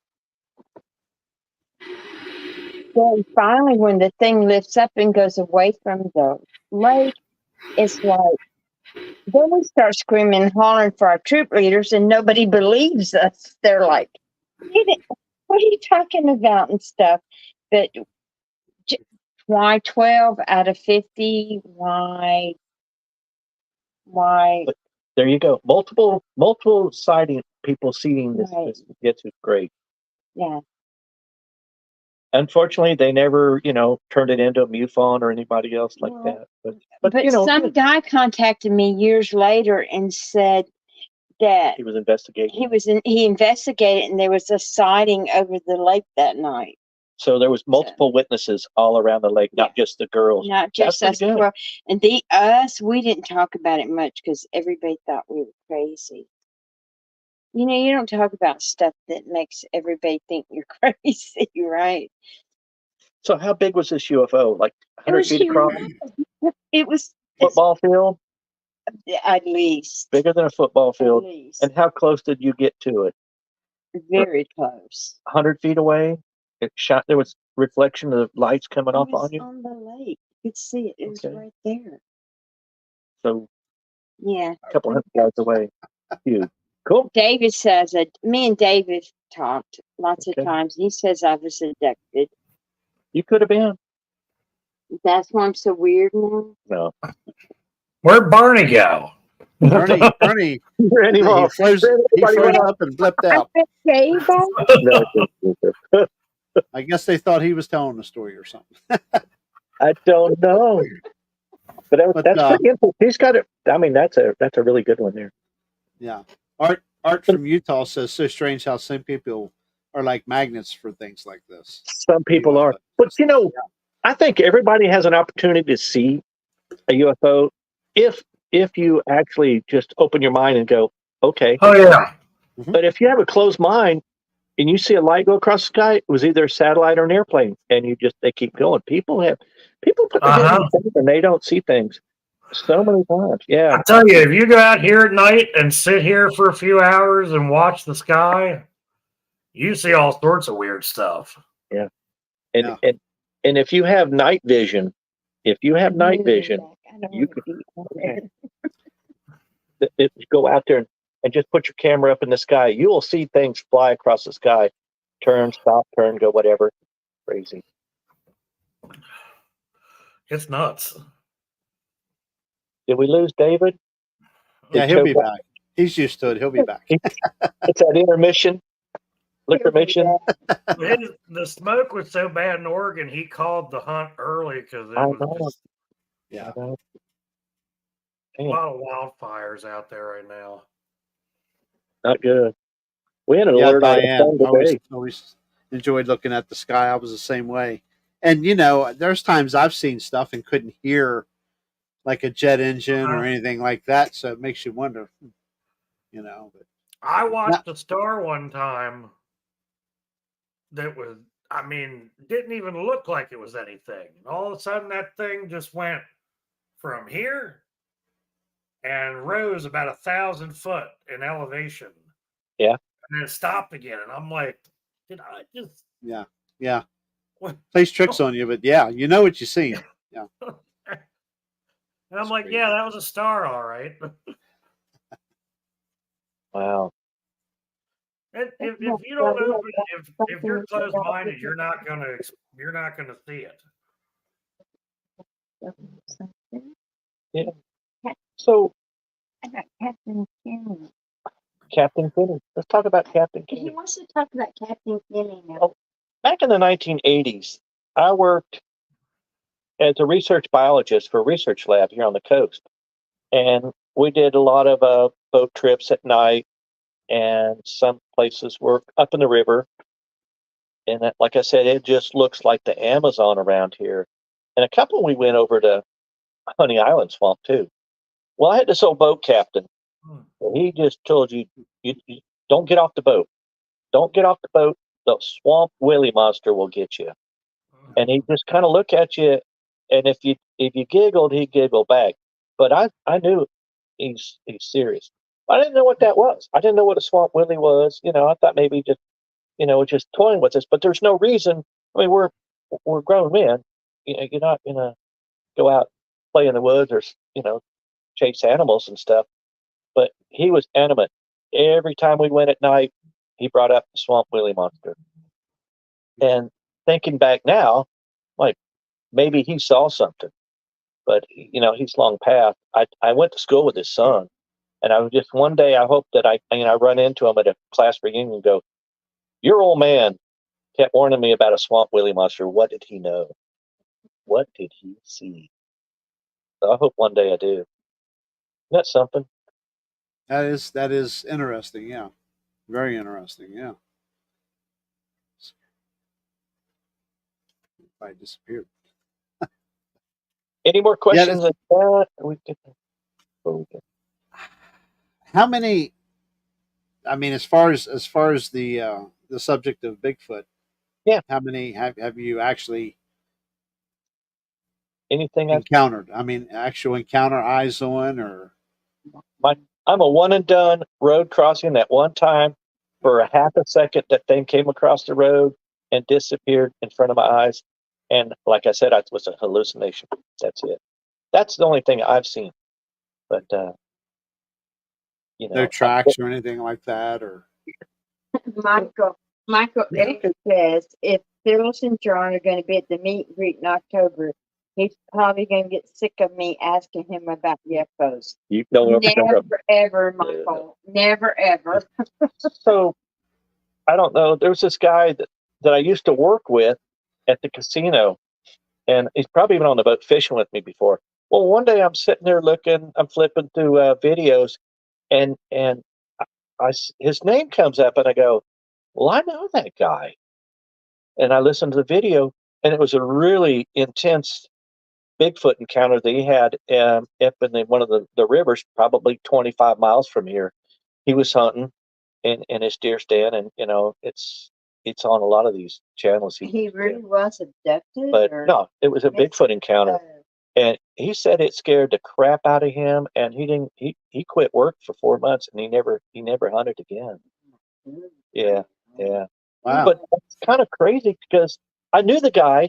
then finally, when the thing lifts up and goes away from the lake, it's like, then we start screaming and hollering for our troop leaders, and nobody believes us. They're like, what are you talking about and stuff? But why 12 out of 50? Why? There you go. Multiple sighting, people seeing this. Right. This is great. Yeah. Unfortunately, they never, turned it into a MUFON or anybody else like Well, that. But some guy contacted me years later and said that he was investigating. he investigated, and there was a sighting over the lake that night. So there was multiple witnesses all around the lake, not just the girls. Not just That's us. pretty good. Well, and we didn't talk about it much because everybody thought we were crazy. You don't talk about stuff that makes everybody think you're crazy, right? So how big was this UFO? Like 100 feet across? It was Football field? at least Bigger than a football field. At least. And how close did you get to it? Very close. 100 feet away? It shot. There was reflection of lights coming It off was on you? on the lake. You could see it. It was Okay. right there. So Yeah. a couple hundred yards away. Huge. Cool. David says that me and David talked lots of Okay. times. He says I was abducted. You could have been. That's why I'm so weird now. No. Where'd Barney go? Bernie, he froze up and blipped out. I No, I guess they thought he was telling the story or something. I don't know. But that's pretty interesting. He's got it. I mean, that's a really good one there. Yeah. Art from Utah says, so strange how some people are like magnets for things like this. Some people are. But, I think everybody has an opportunity to see a UFO if you actually just open your mind and go, okay. Oh, yeah. But if you have a closed mind and you see a light go across the sky, it was either a satellite or an airplane, and they keep going. People put their head in the sand and they don't see things so many times. Yeah. I tell you, if you go out here at night and sit here for a few hours and watch the sky, you see all sorts of weird stuff. Yeah. And if you have night vision, you I don't don't could- wanna be on there. go out there and just put your camera up in the sky. You will see things fly across the sky, turn, stop, turn, go, whatever. Crazy. It's nuts. Did we lose David? Yeah, he'll be back. He's used to it. He'll be back. It's that intermission, liquor mission. The smoke was so bad in Oregon, he called the hunt early because it I was know. just Yeah. a lot of wildfires out there right now. Not good. We had an Yeah, alert out of Diane. sun today. Always enjoyed looking at the sky. I was the same way. And you know, there's times I've seen stuff and couldn't hear like a jet engine or anything like that. So it makes you wonder, you know. But I watched a star one time that was, didn't even look like it was anything. And all of a sudden, that thing just went from here and rose about 1,000 foot in elevation. Yeah. And then stopped again. And I'm like, did I just. yeah. What? Plays tricks on you, but yeah, you know what you see. Yeah. And I'm like, yeah, that was a star, all right. Wow. And if you don't know, if you're closed minded, you're not gonna see it. Yeah. So, About Captain Kenny. Captain Finney. Let's talk about Captain He Finney. wants to talk about Captain Kenny now. Oh. Back in the 1980s, I worked as a research biologist for a research lab here on the coast. And we did a lot of boat trips at night, and some places were up in the river. And that, like I said, it just looks like the Amazon around here. And a couple we went over to Honey Island Swamp too. Well, I had this old boat captain. And he just told you don't get off the boat. Don't get off the boat. The swamp Willie monster will get you. And he just kind of look at you, and if you giggled, he'd giggle back. But I knew he's serious. I didn't know what that was. I didn't know what a swamp Willie was. You know, I thought maybe just toying with us. But there's no reason. I mean, we're grown men. You know, you're not gonna go out play in the woods or chase animals and stuff. But he was animate. Every time we went at night, he brought up the swamp Willie monster. And thinking back now, like maybe he saw something, but he's long past. I went to school with his son, and I was just one day I hope that I run into him at a class reunion and go, your old man kept warning me about a swamp Willie monster. What did he know? What did he see? So I hope one day I do. Isn't that something? That is interesting. Yeah. Very interesting. Yeah. I disappeared. Any more questions? How many? I mean, as far as the subject of Bigfoot, yeah. How many have you actually anything encountered? I mean, actual encounter, eyes on, or I'm a one and done road crossing. That one time, for a half a second, that thing came across the road and disappeared in front of my eyes. And like I said, it was a hallucination. That's it. That's the only thing I've seen. But no tracks or anything like that, or Michael X says if Phyllis and John are going to be at the meet and greet in October, he's probably going to get sick of me asking him about UFOs. Never ever, Michael. Never ever. So I don't know. There was this guy that I used to work with at the casino, and he's probably been on the boat fishing with me before. Well, one day I'm sitting there I'm flipping through videos, and his name comes up, and I go, well, I know that guy. And I listened to the video, and it was a really intense Bigfoot encounter that he had up in one of the rivers, probably 25 miles from here. He was hunting in his deer stand, and it's on a lot of these channels. He really was abducted? But no, it was a Bigfoot encounter. And he said it scared the crap out of him, and he quit work for 4 months, and he never hunted again. Yeah. Wow. But it's kind of crazy because I knew the guy,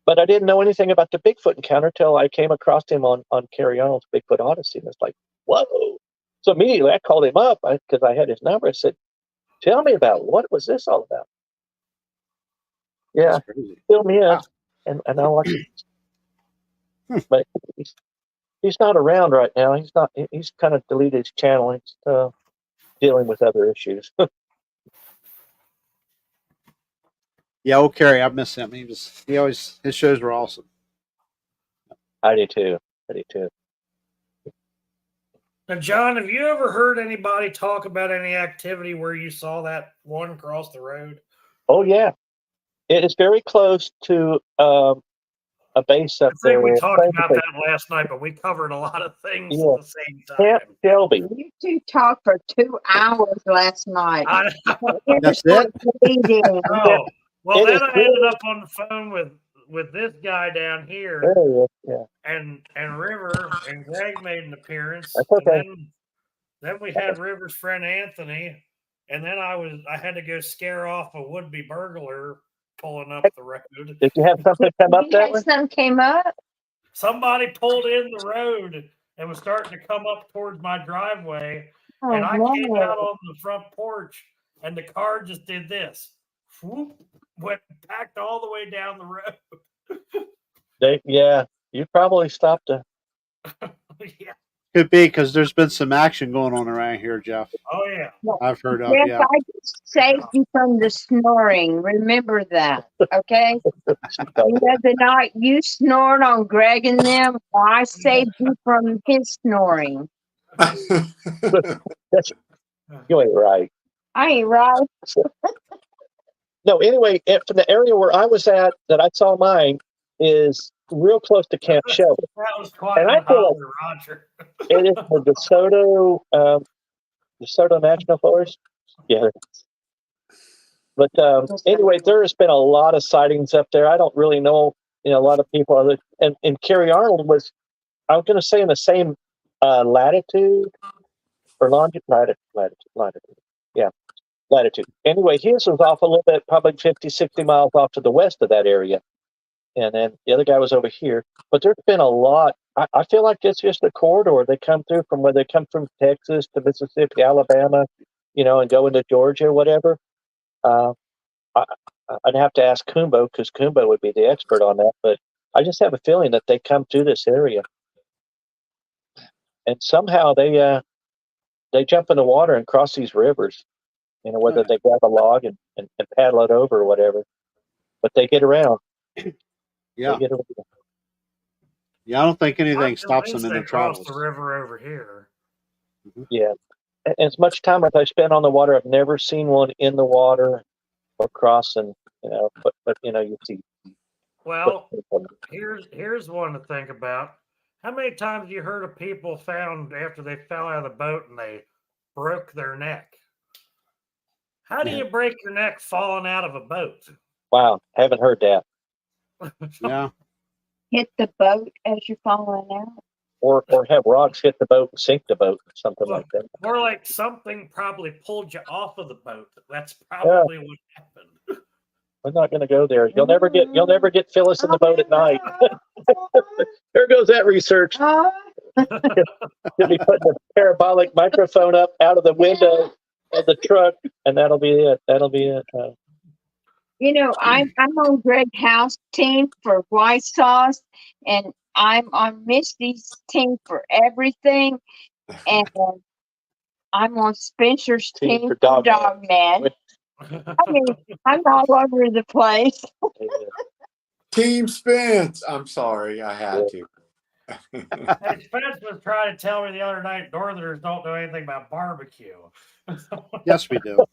But I didn't know anything about the Bigfoot encounter till I came across him on Kerry Arnold's Bigfoot Odyssey. And it's like, whoa. So immediately I called him up because I had his number. I said, tell me about what was this all about? Yeah, That's crazy. fill me in. Wow. And I like it. But he's not around right now. He's kind of deleted his channel. He's dealing with other issues. Yeah, old Kerry, I miss him. His shows were awesome. I do too. Now, John, have you ever heard anybody talk about any activity where you saw that one across the road? Oh yeah, it is very close to a base up I think there. we talked about that last night, but we covered a lot of things at the same time. Camp Shelby. You two talked for 2 hours last night. That's it? Oh, well, It then is I ended up on the phone with this guy down here, There he is, yeah. and River and Greg made an appearance. That's okay. And then we had River's friend Anthony, and then I had to go scare off a would-be burglar pulling up the road. Did you have something come up that way? Something came up. Somebody pulled in the road and was starting to come up towards my driveway, Oh, and I came no. out on the front porch, and the car just did this. Whoop, went packed all the way down the road. You probably stopped a. Yeah. Could be because there's been some action going on around here, Jeff. Oh yeah. I've heard of. Yes, Yeah. I just saved you from the snoring. Remember that, okay? The night you snored on Greg and them, I saved you from his snoring. You ain't right. I ain't right. No, anyway, from the area where I was at, that I saw mine, is real close to Camp Shelby. That was quite And I an feel like Roger. it is the DeSoto National Forest. Yeah. But anyway, there has been a lot of sightings up there. I don't really know, a lot of people. And Kerry Arnold was, I was going to say, in the same latitude or longitude. Yeah, latitude. Anyway, his was off a little bit, probably 50, 60 miles off to the west of that area. And then the other guy was over here. But there's been a lot. I feel like it's just a corridor. They come through from where they come from Texas to Mississippi, Alabama, and go into Georgia or whatever. I'd have to ask Kumbo because Kumbo would be the expert on that. But I just have a feeling that they come through this area. And somehow they jump in the water and cross these rivers, whether they grab a log and paddle it over or whatever. But they get around. Yeah. Yeah, I don't think anything stops them in their travels. The river over here. Yeah. And as much time as I spent on the water, I've never seen one in the water or crossing, but you see. Well, here's one to think about. How many times have you heard of people found after they fell out of the boat and they broke their neck? How do you break your neck falling out of a boat? Wow, haven't heard that. Yeah. Hit the boat as you're falling out. Or have rocks hit the boat and sink the boat, or something like that. More like something probably pulled you off of the boat. That's probably what happened. We're not going to go there. You'll never get Phyllis in the boat at night. There goes that research. You'll be putting a parabolic microphone up out of the window of the truck, and that'll be it. I'm on Greg House team for White Sauce, and I'm on Misty's team for everything, and I'm on Spencer's team for Dog Man. I mean, I'm all over the place. Team Spence. I'm sorry, I had to. Hey, Spence was trying to tell me the other night Northerners don't know anything about barbecue. Yes, we do.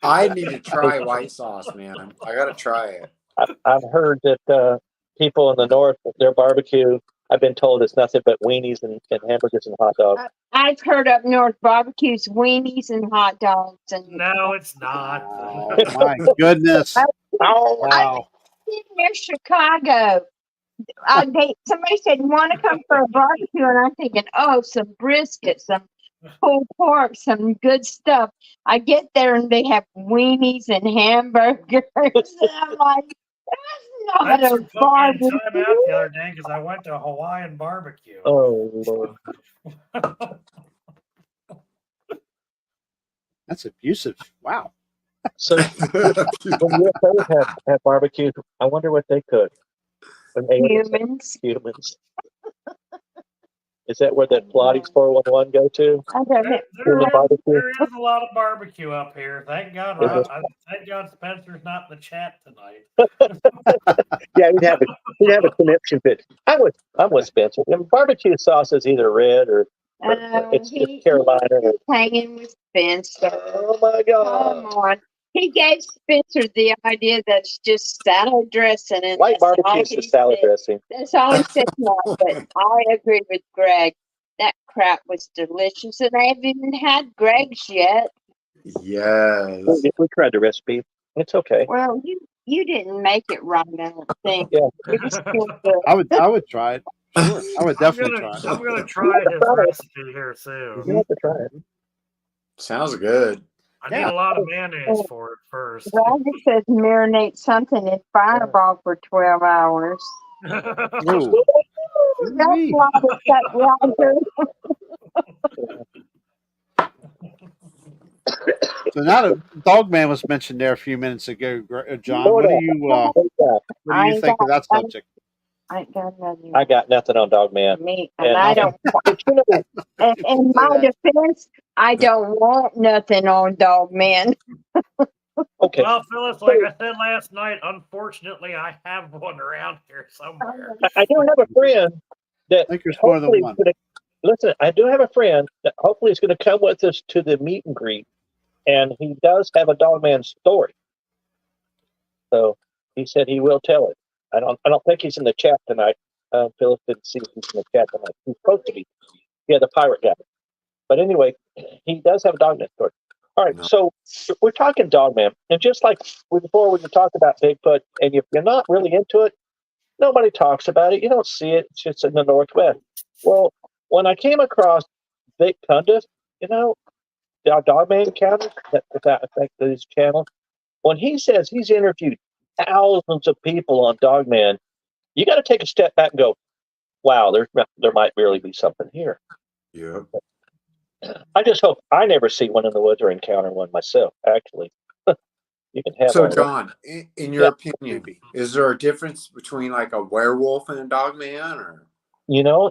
I need to try white sauce, man. I got to try it. I've heard that people in the north, their barbecue, I've been told it's nothing but weenies and hamburgers and hot dogs. I've heard up north barbecues, weenies, and hot dogs. And no, it's not. Oh, my goodness. Wow. Near Chicago, somebody said, "Want to come for a barbecue?" And I'm thinking, "Oh, some brisket, some pulled pork, some good stuff." I get there and they have weenies and hamburgers. And I'm like, "That's Not Thanks a for putting me in time barbecue. out the other day because I went to a Hawaiian barbecue. Oh, Lord. That's abusive. Wow. So when UFOs have barbecues, I wonder what they cook. When aliens have Humans. humans. Is that where that Pilates 411 go to? I don't know. Human barbecue? There is a lot of barbecue up here. Thank God. Thank God Spencer's not in the chat tonight. Yeah, he'd have a connection fit. I'm with Spencer. And barbecue sauce is either red or it's Carolina. He's hanging with Spencer. Oh my God! Come on. He gave Spencer the idea that's just salad dressing. And White that's all barbecue is he salad said. dressing. That's all he said tonight. But I agree with Greg. That crap was delicious. And I haven't even had Greg's yet. Yes. We tried the recipe. It's okay. Well, you didn't make it right, I don't think. Yeah. It was still good. I would try it. Sure. I would definitely try it. I'm gonna try his recipe here soon. You have to try it. Sounds good. I need a lot of mayonnaise for it first. Roger says marinate something in Fireball for 12 hours. Ooh. That's why it's got Roger. So now that Dogman was mentioned there a few minutes ago, John, what do you think of that subject? I ain't got nothing. I got nothing on Dogman. Me, and I don't. In my defense, I don't want nothing on Dogman. Okay. Well, Phyllis, like I said last night, unfortunately, I have one around here somewhere. I do have a friend that I think there's more than one. Listen, I do have a friend that hopefully is going to come with us to the meet and greet, and he does have a Dogman story. So he said he will tell it. I don't think he's in the chat tonight. Phyllis didn't see if he's in the chat tonight. He's supposed to be. Yeah, the pirate guy. But anyway, he does have a Dogman story. All right, so we're talking Dogman, and just like before we talked about Bigfoot, and if you're not really into it, nobody talks about it. You don't see it. It's just in the Northwest. Well, when I came across Vic Cundiff, our Dogman encounter, I think these channels, when he says he's interviewed thousands of people on Dogman, you got to take a step back and go, wow, there might really be something here. Yeah. I just hope I never see one in the woods or encounter one myself, actually. You can have So, all John, in your opinion, is there a difference between like a werewolf and a Dogman, or?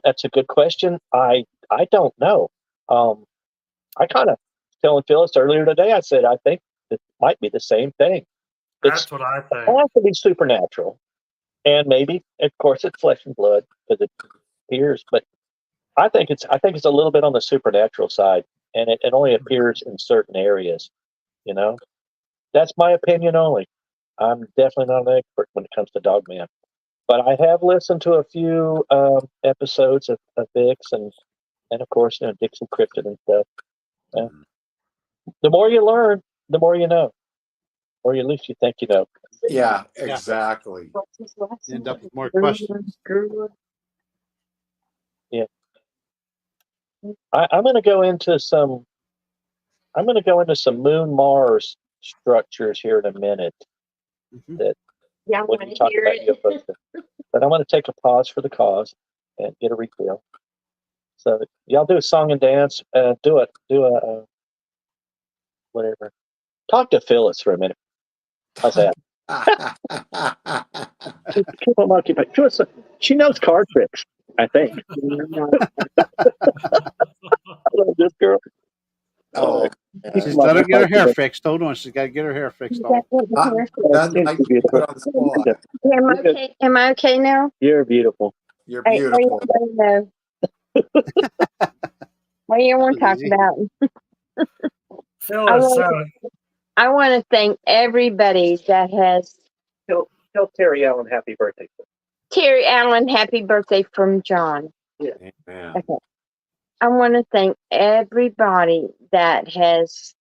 That's a good question. I don't know. I kind of telling Phyllis earlier today, I said I think it might be the same thing. That's what I think. It has to be supernatural, and maybe, of course, it's flesh and blood because it appears. But I think it's a little bit on the supernatural side, and it only appears in certain areas. That's my opinion only. I'm definitely not an expert when it comes to Dogman, but I have listened to a few episodes of Vic's and of course, Dixon Cryptid and stuff. The more you learn, the more you know, or at least you think you know. Yeah, exactly. You end up with more questions. Yeah, I'm going to go into some. I'm going to go into some Moon Mars structures here in a minute. That when you talk about UFOs, but I'm going to take a pause for the cause and get a refill. So y'all do a song and dance. Do a whatever. Talk to Phyllis for a minute. How's that? Keep them occupied. She knows card tricks, I think. I love this girl. Oh, she's got to get her hair fixed. Hold on, she's got to get her hair fixed. That's like you put on the spot. Am I okay now? You're beautiful. You're beautiful. What do you want to talk about? Phyllis, I want to thank everybody that has. Tell Terry Allen happy birthday. Terry Allen, happy birthday from John. Yeah. Okay. I want to thank everybody that has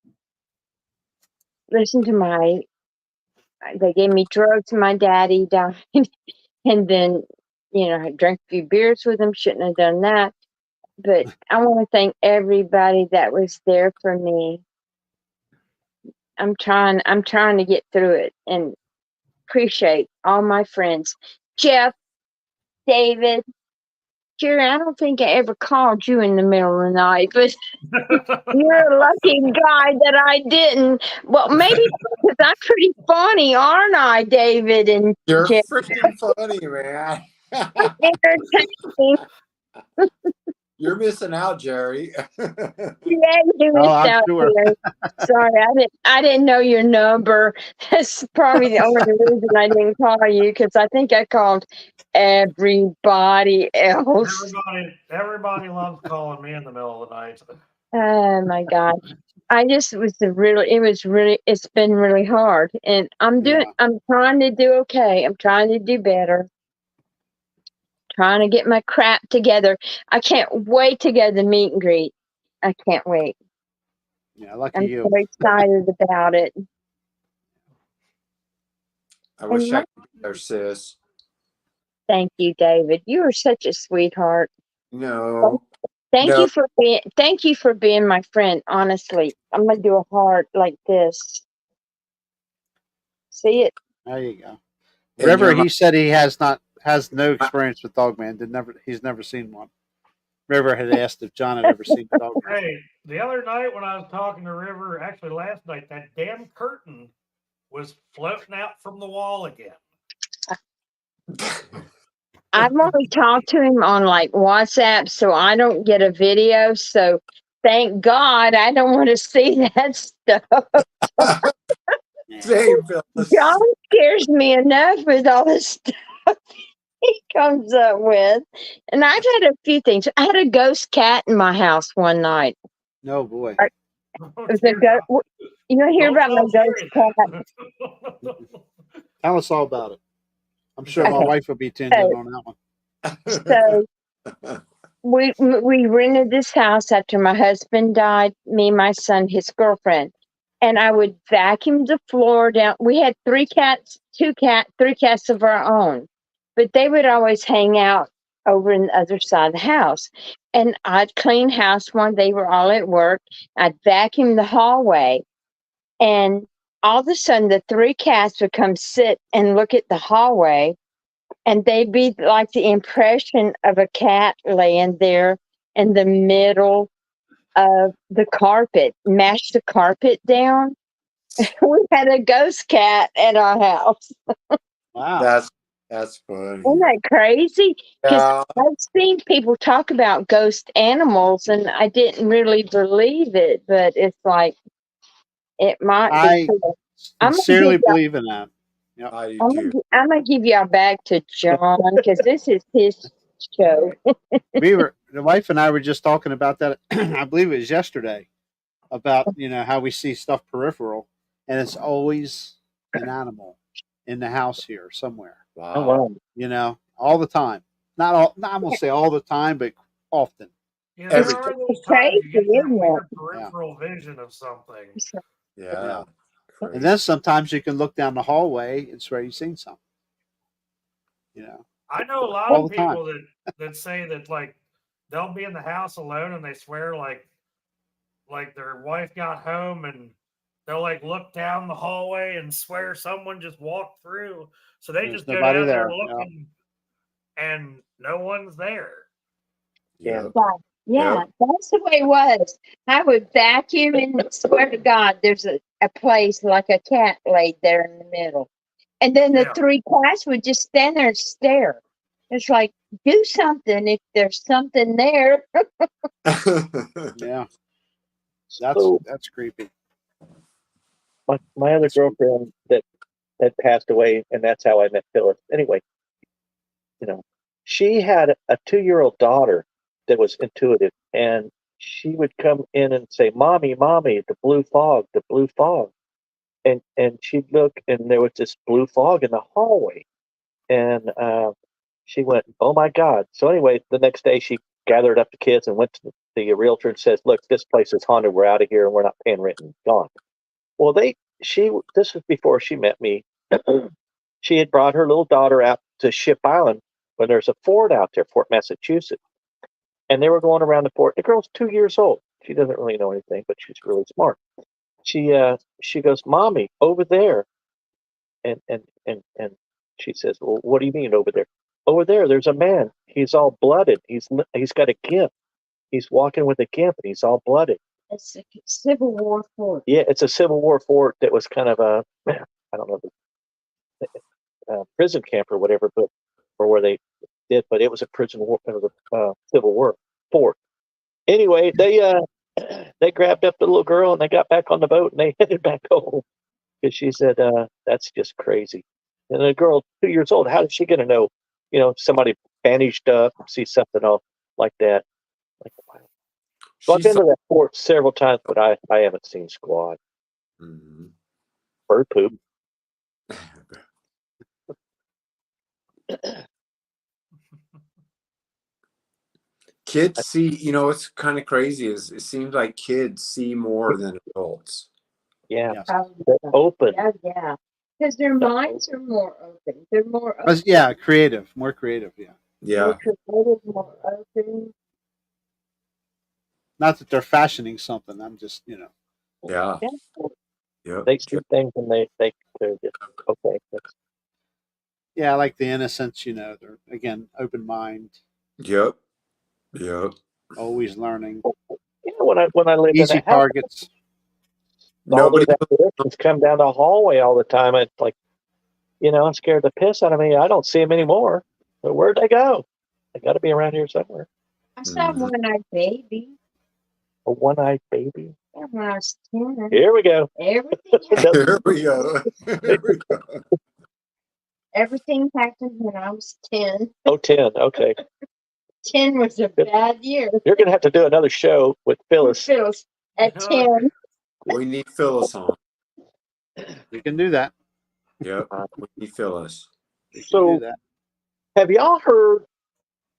listened to they gave me drugs. My daddy died. And then, I drank a few beers with him. Shouldn't have done that. But I want to thank everybody that was there for me. I'm trying to get through it. And appreciate all my friends. Jeff, David, Jerry, I don't think I ever called you in the middle of the night, but you're a lucky guy that I didn't. Well, maybe because I'm pretty funny, aren't I, David and You're Jeff? freaking funny, man. Entertaining. You're missing out, Jerry. Yeah, you Oh, missed I'm out sure. here. Sorry, I didn't know your number. That's probably the only reason I didn't call you, because I think I called everybody else. Everybody loves calling me in the middle of the night. Oh my God. It's been really hard, and I'm trying to do okay. I'm trying to do better. Trying to get my crap together. I can't wait to go to the meet and greet. I can't wait. Yeah, lucky I'm you. so excited about it. I wish I could be there, sis. Thank you, David. You are such a sweetheart. No. Thank No. you for being my friend. Honestly, I'm gonna do a heart like this. See it? There you go. And River, you're he said he has no experience with Dogman. He's never seen one. River had asked if John had ever seen Dogman. Hey, the other night when I was talking to River, actually last night, that damn curtain was floating out from the wall again. I've only talked to him on like WhatsApp, so I don't get a video. So thank God I don't want to see that stuff. Same, Phyllis. John scares me enough with all the stuff he comes up with. And I've had a few things. I had a ghost cat in my house one night. No boy. It was a ghost. You don't hear about my ghost cat? Tell us all about it. I'm sure my wife will be tuned in on that one. So we rented this house after my husband died, me, my son, his girlfriend. And I would vacuum the floor down. We had three cats of our own, but they would always hang out over in the other side of the house. And I'd clean house one. They were all at work. I'd vacuum the hallway, and all of a sudden the three cats would come sit and look at the hallway, and they'd be like the impression of a cat laying there in the middle of the carpet, mash the carpet down. We had a ghost cat at our house. Wow. That's funny. Isn't that crazy? Because Yeah. I've seen people talk about ghost animals, and I didn't really believe it, but it's like it might be. I sincerely believe in that. Yep. I do too. I'm gonna give y'all back to John, because this is his show. The wife and I were just talking about that. I believe it was yesterday, about how we see stuff peripheral, and it's always an animal in the house here somewhere. Wow. Oh, wow. All the time. Not I won't say all the time, but often. Yeah, there are those times you get that weird peripheral vision of something. Yeah. And then sometimes you can look down the hallway and swear you've seen something. I know a lot of people that say that, like, they'll be in the house alone and they swear like their wife got home, and they'll like look down the hallway and swear someone just walked through. So they just go down there looking, and no one's there. Yeah. Yeah, that's the way it was. I would vacuum and swear to God, there's a place like a cat laid there in the middle. And then the three cats would just stand there and stare. It's like, do something if there's something there. Yeah. That's creepy. My other girlfriend that passed away, and that's how I met Phyllis. Anyway, she had a 2-year-old daughter that was intuitive, and she would come in and say, "Mommy, mommy, the blue fog, the blue fog," and she'd look, and there was this blue fog in the hallway, and she went, "Oh my God!" So anyway, the next day she gathered up the kids and went to the realtor and says, "Look, this place is haunted. We're out of here, and we're not paying rent. And gone." Well, this was before she met me. She had brought her little daughter out to Ship Island when there's a fort out there, Fort Massachusetts. And they were going around the fort. The girl's 2 years old. She doesn't really know anything, but she's really smart. She goes, "Mommy, over there." And she says, well, what do you mean over there? Over there, there's a man. He's all blooded. He's got a gimp. He's walking with a gimp, and he's all blooded. It's a Civil War fort. Yeah, it's a Civil War fort that was kind of a, I don't know, prison camp or whatever, but or where they did, but it was a prison war, it was a Civil War fort. Anyway, they grabbed up the little girl and they got back on the boat and they headed back home because she said, "That's just crazy." And the girl, 2 years old, how is she going to know? Somebody bandaged up, see something else like that. Like, wow. So I've been to that fort several times, but I haven't seen squat. Mhm. Bird poop. Kids see, it's kind of crazy is it seems like kids see more than adults. Yeah, Yes. they're open. Yeah. Because their minds are more open. They're more open. Yeah, creative, more creative. Yeah. Yeah. More creative, more open. Not that they're fashioning something. I'm just, Yeah. Yep. They see things and they're just okay. yeah, I like the innocence. They're again open mind, Yep. always learning, When I lived in easy that house, targets. all those Nobody. apparitions come down the hallway all the time. It's like, I'm scared the piss out of me. I don't see them anymore. But where'd they go? They got to be around here somewhere. I saw Mhm. one-eyed baby. A one-eyed baby. Yeah, when I was 10. Here we go. Everything, Here we go. Here we go. everything happened when I was 10. Oh, 10. Okay. 10 was a bad year. You're going to have to do another show with Phyllis. Phyllis, at Oh, 10. We need Phyllis on. We can do that. Yep. We need Phyllis. We can So- do that. Have y'all heard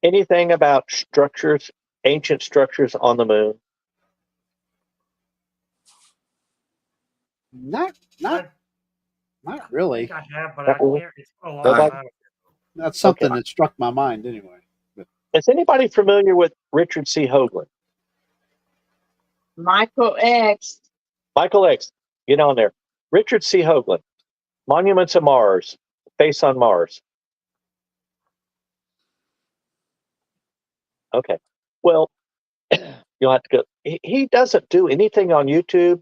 anything about structures, ancient structures on the moon? Not I really. think I have, but I can't. It's been a long Nobody? time. That's something that struck my mind anyway. Is anybody familiar with Richard C. Hoagland? Michael X. Michael X. Get on there. Richard C. Hoagland. Monuments of Mars. Face on Mars. Okay. Well, you'll have to go. He doesn't do anything on YouTube,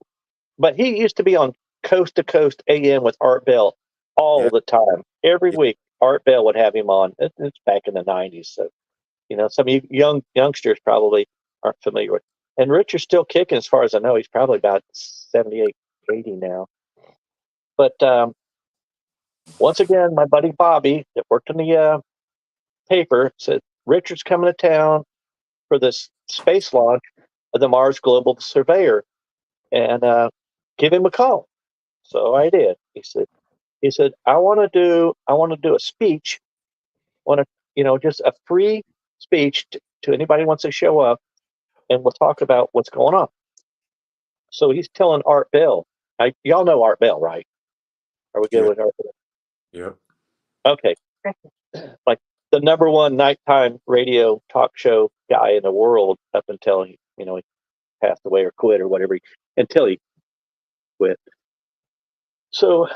but he used to be on Coast to Coast AM with Art Bell all the time. Every week, Art Bell would have him on. It's back in the 90s. So, some of you youngsters probably aren't familiar with. And Richard's still kicking as far as I know. He's probably about 78, 80 now. But once again, my buddy Bobby that worked in the paper said, Richard's coming to town for this space launch of the Mars Global Surveyor, and give him a call. So I did. He said, I want to do a speech, just a free speech to anybody who wants to show up, and we'll talk about what's going on. So he's telling Art Bell. Y'all know Art Bell, right? Are we good with Art Bell? Yep. Okay. Like the number one nighttime radio talk show guy in the world up until he passed away or quit or whatever, until he quit. So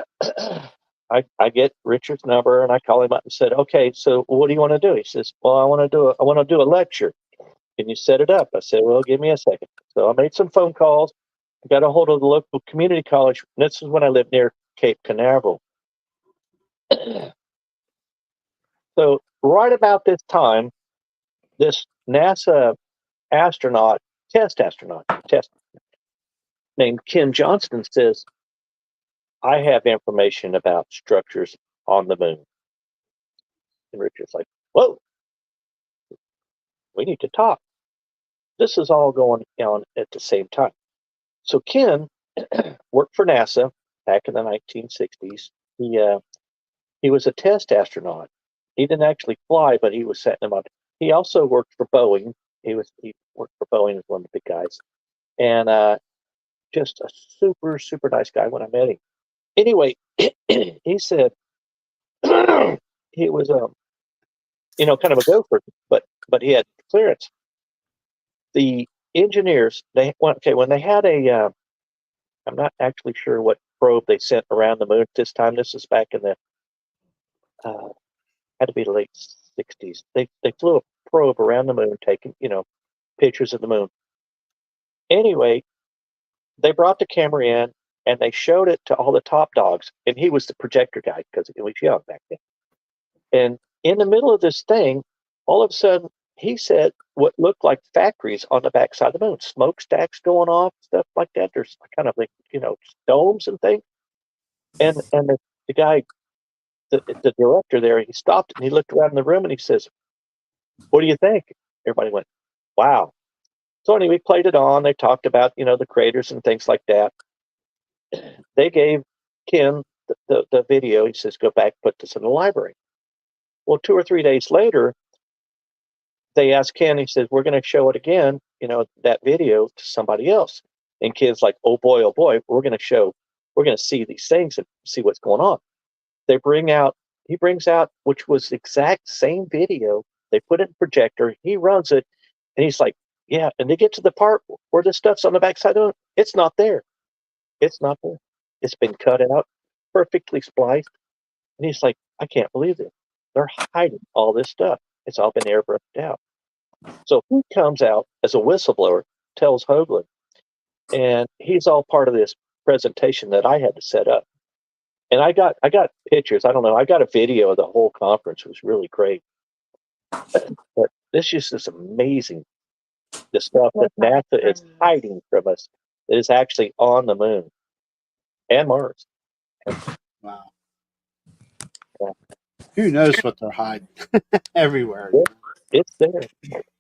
I get Richard's number and I call him up and said, okay, so what do you want to do? He says, well, I want to do a lecture. Can you set it up? I said, well, give me a second. So I made some phone calls. I got a hold of the local community college. And this is when I lived near Cape Canaveral. So right about this time, this NASA test astronaut named Ken Johnston says, I have information about structures on the moon. And Richard's like, whoa, we need to talk. This is all going on at the same time. So Ken worked for NASA back in the 1960s. He was a test astronaut. He didn't actually fly, but he was setting them up. He also worked for Boeing. He worked for Boeing as one of the big guys, and just a super, super nice guy when I met him. Anyway, he said he was kind of a gopher, but he had clearance. The engineers when they had I'm not actually sure what probe they sent around the moon this time. This is back in the had to be the late 60s. They flew a probe around the moon, taking pictures of the moon. Anyway, they brought the camera in and they showed it to all the top dogs, and he was the projector guy because he was young back then. And in the middle of this thing, all of a sudden, he said what looked like factories on the backside of the moon, smokestacks going off, stuff like that. There's kind of like domes and things. And the guy, the director there, he stopped and he looked around the room and he says, "What do you think?" Everybody went, "Wow." So anyway, we played it on. They talked about the craters and things like that. They gave Ken the video. He says, "Go back, put this in the library." Well, 2 or 3 days later, they asked Ken. He says, "We're going to show it again, that video to somebody else." And Ken's like, oh boy, we're going to see these things and see what's going on. He brings out, which was the exact same video. They put it in projector. He runs it, and he's like, yeah. And they get to the part where the stuff's on the backside of it. It's not there. It's not there. It's been cut out, perfectly spliced. And he's like, I can't believe it. They're hiding all this stuff. It's all been airbrushed out. So he comes out as a whistleblower, tells Hoagland, and he's all part of this presentation that I had to set up. And I got pictures. I don't know. I got a video of the whole conference. It was really great. But this just is amazing. The stuff that NASA is hiding from us that is actually on the moon and Mars. Wow. Yeah. Who knows what they're hiding everywhere? It's there.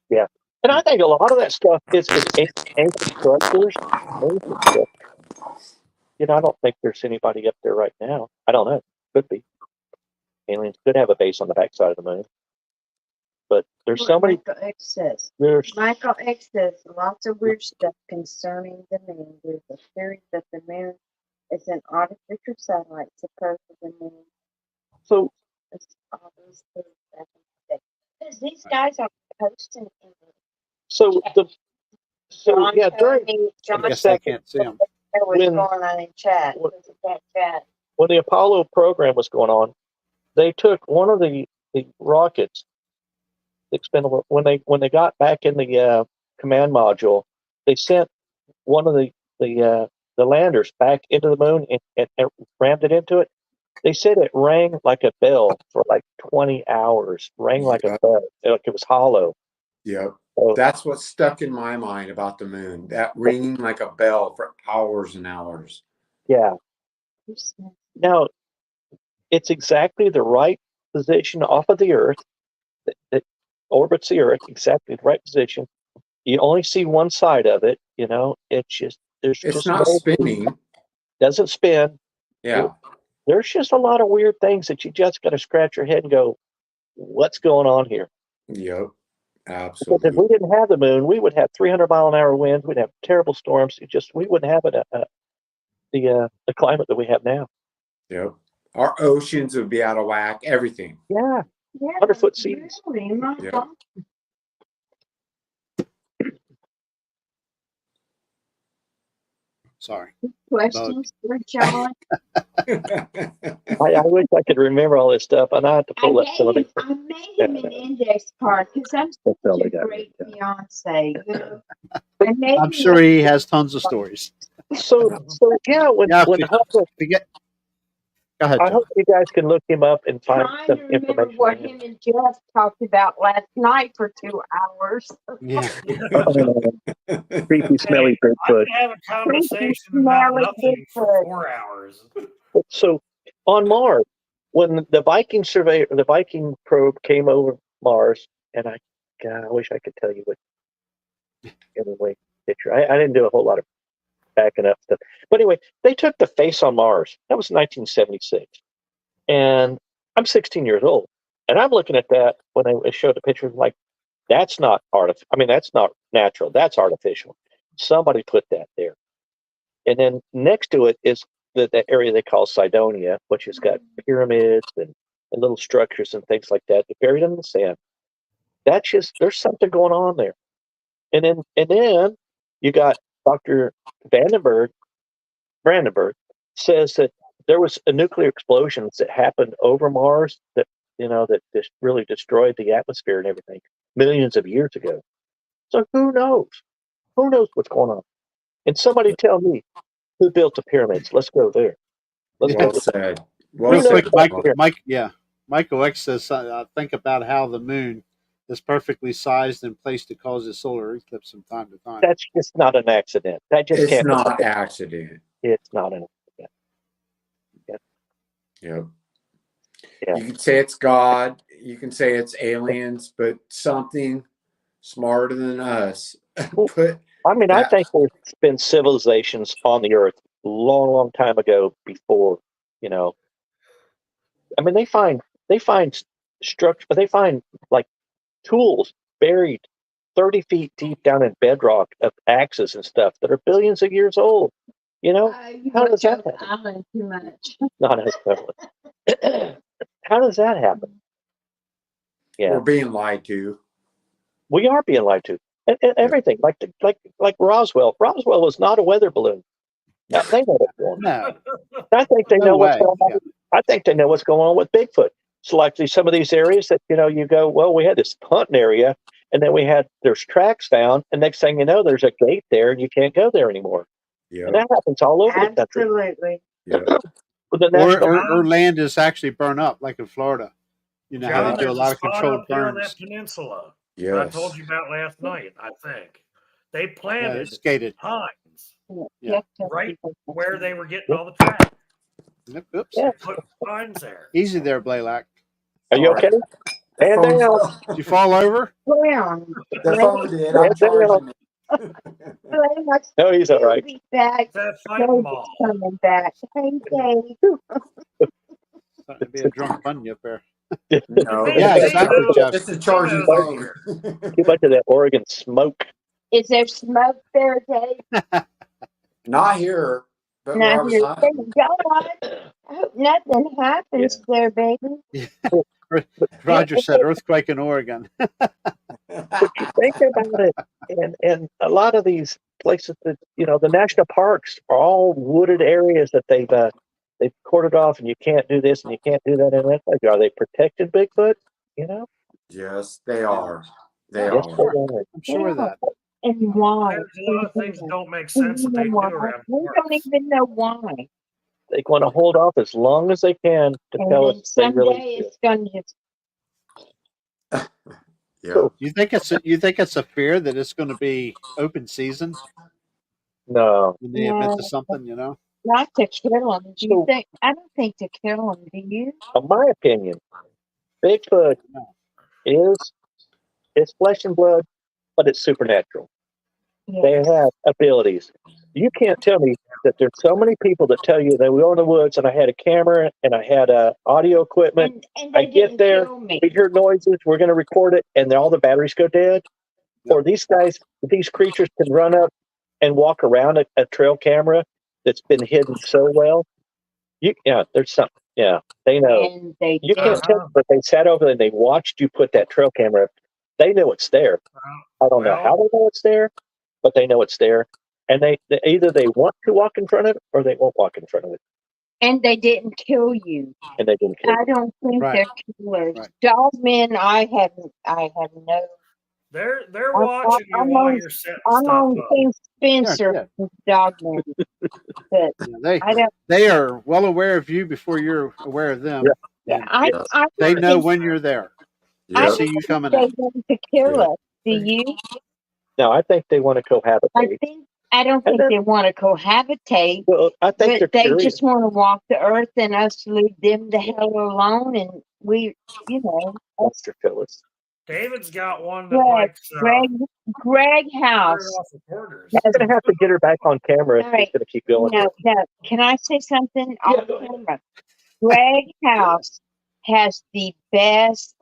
Yeah. And I think a lot of that stuff is ancient structures. Ancient stuff. I don't think there's anybody up there right now. I don't know. Could be. Aliens could have a base on the backside of the moon. But there's somebody. Michael X says lots of weird stuff concerning the moon. There's a theory that the moon is an artificial satellite supposed to the moon. So all those things back in the day. Because these guys are posting in I guess I can't see them. what's going on in chat. When the Apollo program was going on, they took one of the rockets, expendable, when they got back in the command module, they sent one of the landers back into the moon and rammed it into it. They said it rang like a bell for like 20 hours. Rang like a bell, like it was hollow. Yep. That's what stuck in my mind about the moon. That ringing like a bell for hours and hours. Yeah. Now, it's exactly the right position off of the Earth that orbits the Earth, exactly the right position. You only see one side of it, It's just it's not spinning. Doesn't spin. Yeah. There's just a lot of weird things that you just got to scratch your head and go, what's going on here? Yep. Absolutely. Because if we didn't have the moon, we would have 300-mile-an-hour winds. We'd have terrible storms. We wouldn't have the climate that we have now. Yep. Our oceans would be out of whack. Everything. Yeah. 100-foot seas. Really? Yep. Sorry. Questions for John? I wish I could remember all this stuff, and I have to pull up some of it. I made him an index card because I'm such a great fiance. I'm sure he has tons of stories. So yeah, when Go ahead, I hope you guys can look him up and find trying some to remember information. what him and Jeff talked about last night for 2 hours. Yeah. Creepy, smelly I Bigfoot. can have a conversation about nothing for 4 hours. So on Mars, when the Viking probe came over Mars, and I wish I could tell you what anyway picture. I didn't do a whole lot of backing up stuff. But anyway, they took the face on Mars. That was 1976. And I'm 16 years old. And I'm looking at that when I showed the picture, like, that's not that's not natural. That's artificial. Somebody put that there. And then next to it is the area they call Cydonia, which has got pyramids and little structures and things like that. They're buried in the sand. That's just, there's something going on there. And then you got Dr. Brandenburg says that there was a nuclear explosions that happened over Mars that that just really destroyed the atmosphere and everything millions of years ago. So who knows? Who knows what's going on? And somebody tell me who built the pyramids. Let's go there. Let's Well go there. said. Well Real quick, said. Michael X says, think about how the moon is perfectly sized and placed to cause a solar eclipse from time to time. That's just not an accident. That just It's can't not happen. accident. It's not an accident. Yep. Yeah. You can say it's God. You can say it's aliens, but something smarter than us put. I mean, I Yeah. think there's been civilizations on the earth long, long time ago before, I mean, they find structure, they find like tools buried 30 feet deep down in bedrock of axes and stuff that are billions of years old. You How does that joke happen? island too much. Not as prevalent. How does that happen? Yeah, We're being lied to. we are being lied to. And everything, like Roswell. Roswell was not a weather balloon. Now, they know what's going on. No, I think they no know what's way. going on. Yeah. I think they know what's going on with Bigfoot. So, like some of these areas that you go, well, we had this hunting area, and then there's tracks found, and next thing you know, there's a gate there, and you can't go there anymore. And Yep. that happens all over the country. Absolutely. Yep. With the national, Or land is actually burned up, like in Florida. You know how John, they do a there's lot of spot controlled up here on burns. that peninsula that Yes. I told you about last night, I think. They Yeah, planted it's gated. pines Yeah. right where they were getting all the traffic. Oops. Yeah. Put pines there. Easy there, Blalack. are you okay? The Stand phone, down. Did you fall over? Brown. the phone did. Stand I'm down. charging it. No, he's all right. Be back. That fighting Dave's ball. coming back. Hey, Dave. Starting to be a drunk bunny up there. No. Yeah, exactly, Jeff. It's a charging He knows phone. here. Too much of that Oregon smoke. Is there smoke there, Dave? Not here, but where I Not was here. hunting. Thank God. I hope nothing happens there, baby. Roger said earthquake in Oregon. But you think about it, and a lot of these places that the national parks are all wooded areas that they've cordoned off, and you can't do this and you can't do that. And that's like, are they protected Bigfoot? Yes, they are. They Yes, are. they are. I'm sure of that. And why? There's a lot of things that don't make sense that they do around We parks. don't even know why. They want to hold off as long as they can to And tell then us they someday really do. it's going to just Yeah. You think it's a fear that it's going to be open season No. when they admit to something? not to kill them. Do you So- think? I don't think to kill them. Do you? In my opinion, Bigfoot it's flesh and blood, but it's supernatural. They have abilities. You can't tell me that there's so many people that tell you they were in the woods and I had a camera and I had audio equipment. And they I get didn't there, kill me. we hear noises, we're going to record it, and then all the batteries go dead. Yep. Or these creatures can run up and walk around a trail camera that's been hidden so well. There's something. Yeah, they know. And they You did. can't tell, but they sat over there and they watched you put that trail camera up. They know it's there. I don't know how they know it's there, but they know it's there. And they either they want to walk in front of it or they won't walk in front of it. And they didn't kill you. And they didn't kill I you. don't think Right. they're killers. Right. Dog men, I have no. They're I'm- watching you I'm while on- you're setting I'm stuff on up. Team Spencer Yeah, with dog men, but They I don't. they are well aware of you before you're aware of them. Yeah. And I they don't know think- when you're there. I They Yep. see don't you coming think out. they want to kill Yeah. us. Do you? No, I think they want to cohabitate. I don't think they want to cohabitate, Well, I think but they're they curious. just want to walk the earth and us leave them the hell alone. And we, Mr. Phyllis. David's got one that Greg, likes Greg turn House. off reporters. I'm going to have to get her back on camera if All right. she's going to keep going. No. Can I say something Yeah, on go ahead. camera? Greg House has the best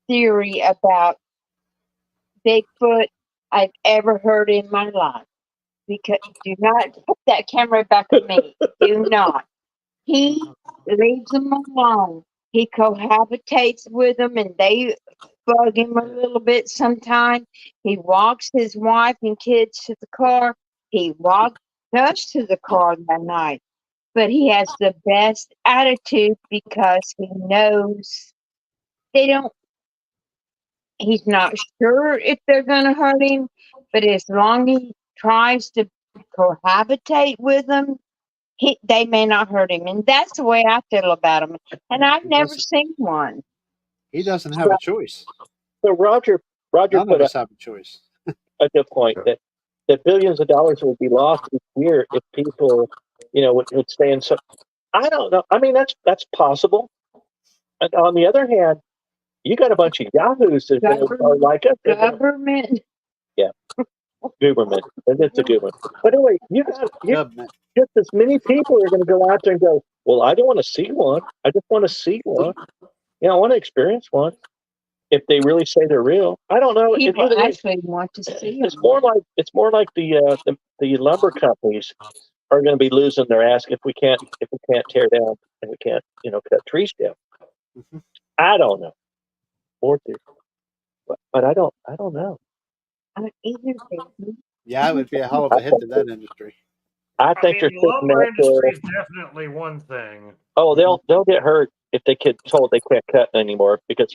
theory about Bigfoot I've ever heard in my life. Because do not put that camera back on me. Do not. He leaves them alone. He cohabitates with them and they bug him a little bit sometimes. He walks his wife and kids to the car. He walked us to the car that night. but he has the best attitude because he knows they don't. He's not sure if they're going to hurt him, but as long as he tries to cohabitate with them, they may not hurt him. And that's the way I feel about him. And I've never seen one. He doesn't have a choice. So Roger None of put us have a choice. a good point that billions of dollars would be lost each year if people, would stay in. So I don't know. I mean, that's possible. And on the other hand, you got a bunch of yahoos that are like us. Government. Yeah, government. It's a government. But anyway, Government. just as many people are going to go out there and go, well, I don't want to see one. I just want to see one. I want to experience one. If they really say they're real, I don't know. People actually want to see it's them. more like the lumber companies are going to be losing their ass if we can't tear down and we can't cut trees down. Mm-hmm. I don't know. But I don't know. Yeah, it would be a hell of a hit to that industry. I think the lumber industry is definitely one thing. Oh, they'll get hurt if they get told they can't cut anymore because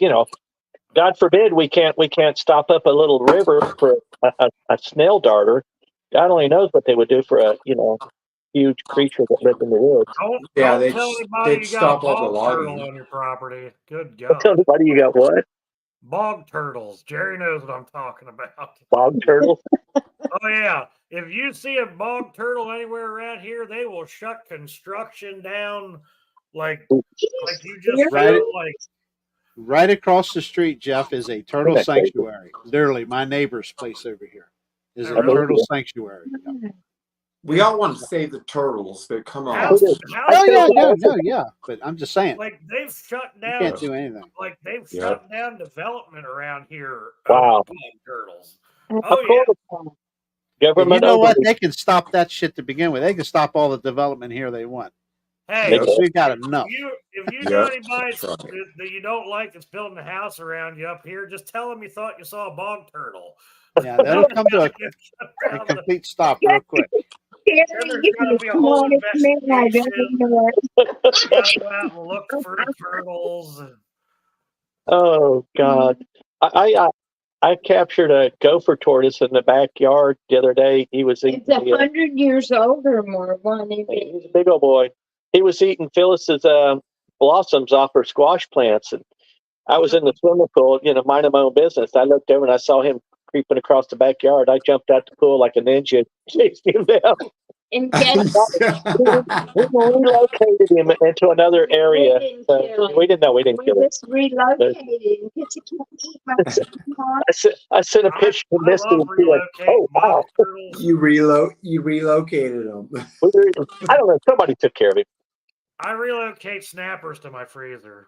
God forbid we can't stop up a little river for a snail darter. God only knows what they would do for a huge creature that lived in the woods. Don't tell anybody you got a bog turtle on your property. Good God. Tell anybody you got what? Bog turtles. Jerry knows what I'm talking about. Bog turtles? Oh yeah. If you see a bog turtle anywhere around here, they will shut construction down like you just feel like. Right across the street, Jeff, is a turtle sanctuary. Literally, my neighbor's place over here is a turtle sanctuary. Yeah. We all want to save the turtles, but come on. Oh yeah. But I'm just saying, like they've shut down. You can't do anything. Like they've shut down development around here. Wow. Bog turtles. Oh yeah. Government. You know what? They can stop that shit to begin with. They can stop all the development here they want. Hey, we've got enough. If you know anybody that you don't like that's building a house around you up here, just tell them you thought you saw a bog turtle. Yeah, that'll come to a complete stop real quick. There's going to be a whole investigation. You got to go out and look for the turtles. Oh God, I captured a gopher tortoise in the backyard the other day. He was eating. It's 100 years old or more. He's a big old boy. He was eating Phyllis's blossoms off her squash plants, and I was in the swimming pool, minding my own business. I looked over and I saw him creeping across the backyard. I jumped out the pool like a ninja, chased him down. And we relocated him into another area. We didn't know. We didn't kill him. Just relocated because you can't eat I sent a picture to Misty and she went, "Oh wow!" You relocated him. I don't know. Somebody took care of him. I relocate snappers to my freezer.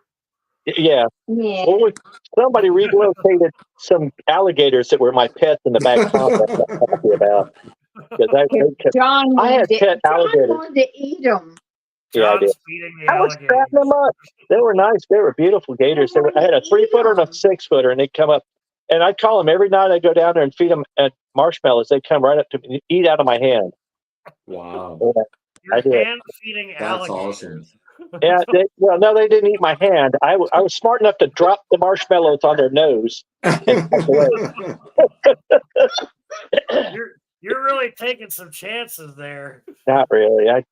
Yeah. Well, somebody relocated some alligators that were my pets in the back pond. That's what I'm happy about. I had pet alligators. John wanted to eat them. Yeah, I did. I was strapping them up. They were nice. They were beautiful gators. I had a 3-footer and a 6-footer, and they'd come up. And I'd call them every night. I'd go down there and feed them marshmallows. They'd come right up to me, eat out of my hand. Wow. I did. Hand feeding That's alligators. awesome. Yeah. No, they didn't eat my hand. I was smart enough to drop the marshmallows on their nose. And You're really taking some chances there. Not really.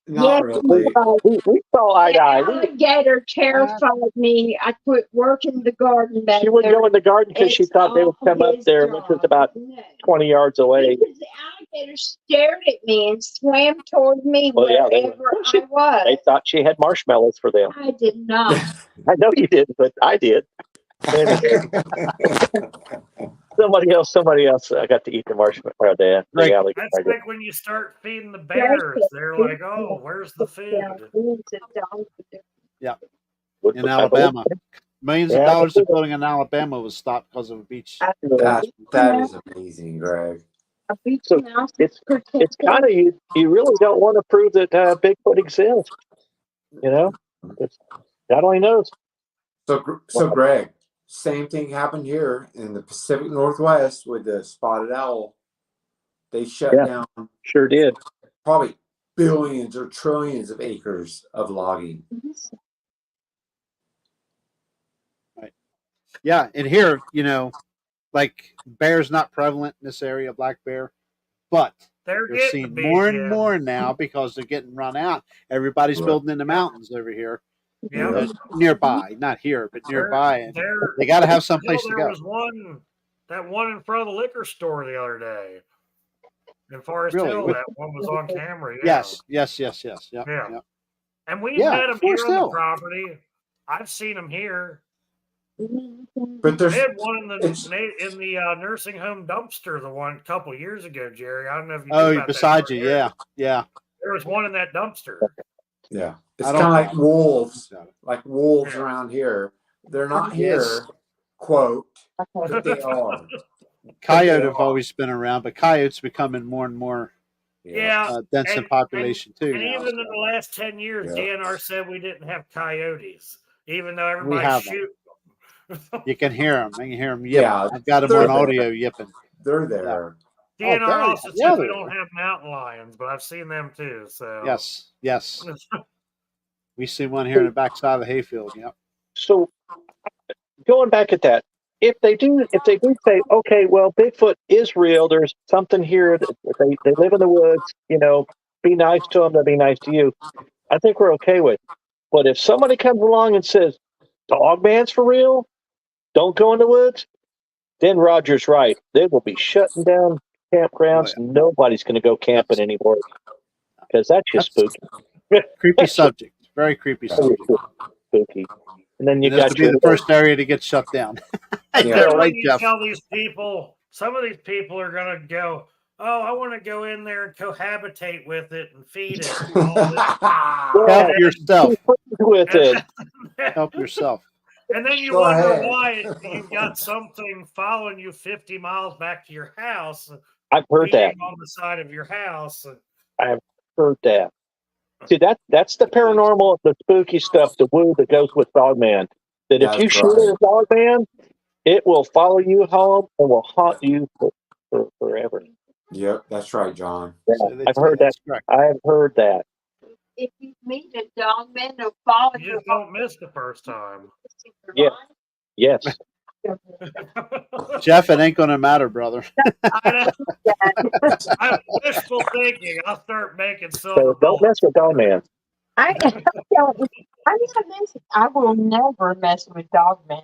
Not really. We saw eye to eye. Alligator terrified me. I quit working the garden back She wouldn't there. go in the garden because she thought they would come up there, which was about 20 yards away. Because the alligator stared at me and swam toward me wherever I was. They thought she had marshmallows for them. I did not. I know you didn't, but I did. Somebody else. I got to eat the marshmallow. That's like when you start feeding the bears. They're like, "Oh, where's the food?" Yeah. In Alabama, millions of dollars of building in Alabama was stopped because of a beach. That is amazing, Greg. So it's kind of you really don't want to prove that Bigfoot exists. God only knows. So Greg, same thing happened here in the Pacific Northwest with the spotted owl. They shut down. Sure did. Probably billions or trillions of acres of logging. Yeah, and here, like bear's not prevalent in this area, black bear, but They're they're getting to seeing be more and again. more now because they're getting run out. Everybody's Right. building in the mountains over here, Yep. nearby, not here, but nearby, and they got to have some place to There go. was that one in front of the liquor store the other day in Forest Really? Hill. That one was on camera. Yes. Yep, Yeah. yep. And we've Yeah, had them here Forest on the Hill. property. I've seen them here. But there's They had one in the nursing home dumpster a couple years ago, Jerry. I don't know if you knew about Beside that. you, yeah. There was one in that dumpster. yeah, it's I kind don't of know. like wolves Yeah. around here. They're not Yes. here, quote, but they are. Coyote have always been around, but coyotes becoming more and more Yeah. dense in population too. And now, even in the last 10 years, Yeah. DNR said we didn't have coyotes, even though We everybody's have them. shooting. You can hear them. You can hear them yipping. Yeah, I've got them they're on there. audio yipping. They're there. DNR there- also yeah, said we they're don't have mountain lions, but I've seen them too. So Yes. We see one here in the backside of the hayfield. Yep. So going back at that, if they do say, okay, well, Bigfoot is real. There's something here that they live in the woods. Be nice to them. They'll be nice to you. I think we're okay with. But if somebody comes along and says, Dogman's for real, don't go in the woods, then Roger's right. They will be shutting down campgrounds. Oh, Nobody's going to go camping anymore because that's just spooky. Creepy subject. Very creepy subject. Spooky. And then you This got would be the first area to get shut down. Yeah. You're When right, you Jeff. tell these people, some of these people are going to go, oh, I want to go in there and cohabitate with it and feed it. And all this. Help yourself. with it. Help yourself. And then you Go wonder ahead. why you've got something following you 50 miles back to your house, I've heard that. feeding on the side of your house. I've heard that. See, that's the paranormal, the spooky stuff, the woo that goes with Dogman. That if you That's shoot right. at a Dogman, it will follow you home and will haunt you for forever. Yep, that's right, John. Yeah, So I've heard that. that's correct. I've heard that. If you meet a dog man, they'll follow You you. just don't miss the first time. Yeah. Yes. Jeff, it ain't gonna matter, brother. I know. Wishful thinking. I'll start making silver So don't mess with Dogman. I will never mess with dog man.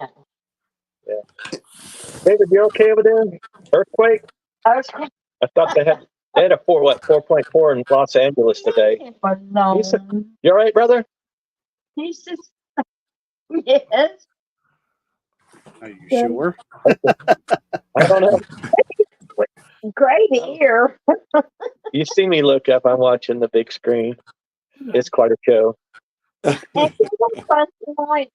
David, you okay over there? Earthquake? I was I thought they had a 4.4 in Los Angeles today. alone. You all right, brother? He's just yes. Are you sure? I don't know. Great ear. You see me look up. I'm watching the big screen. It's quite a show. And it was fun tonight.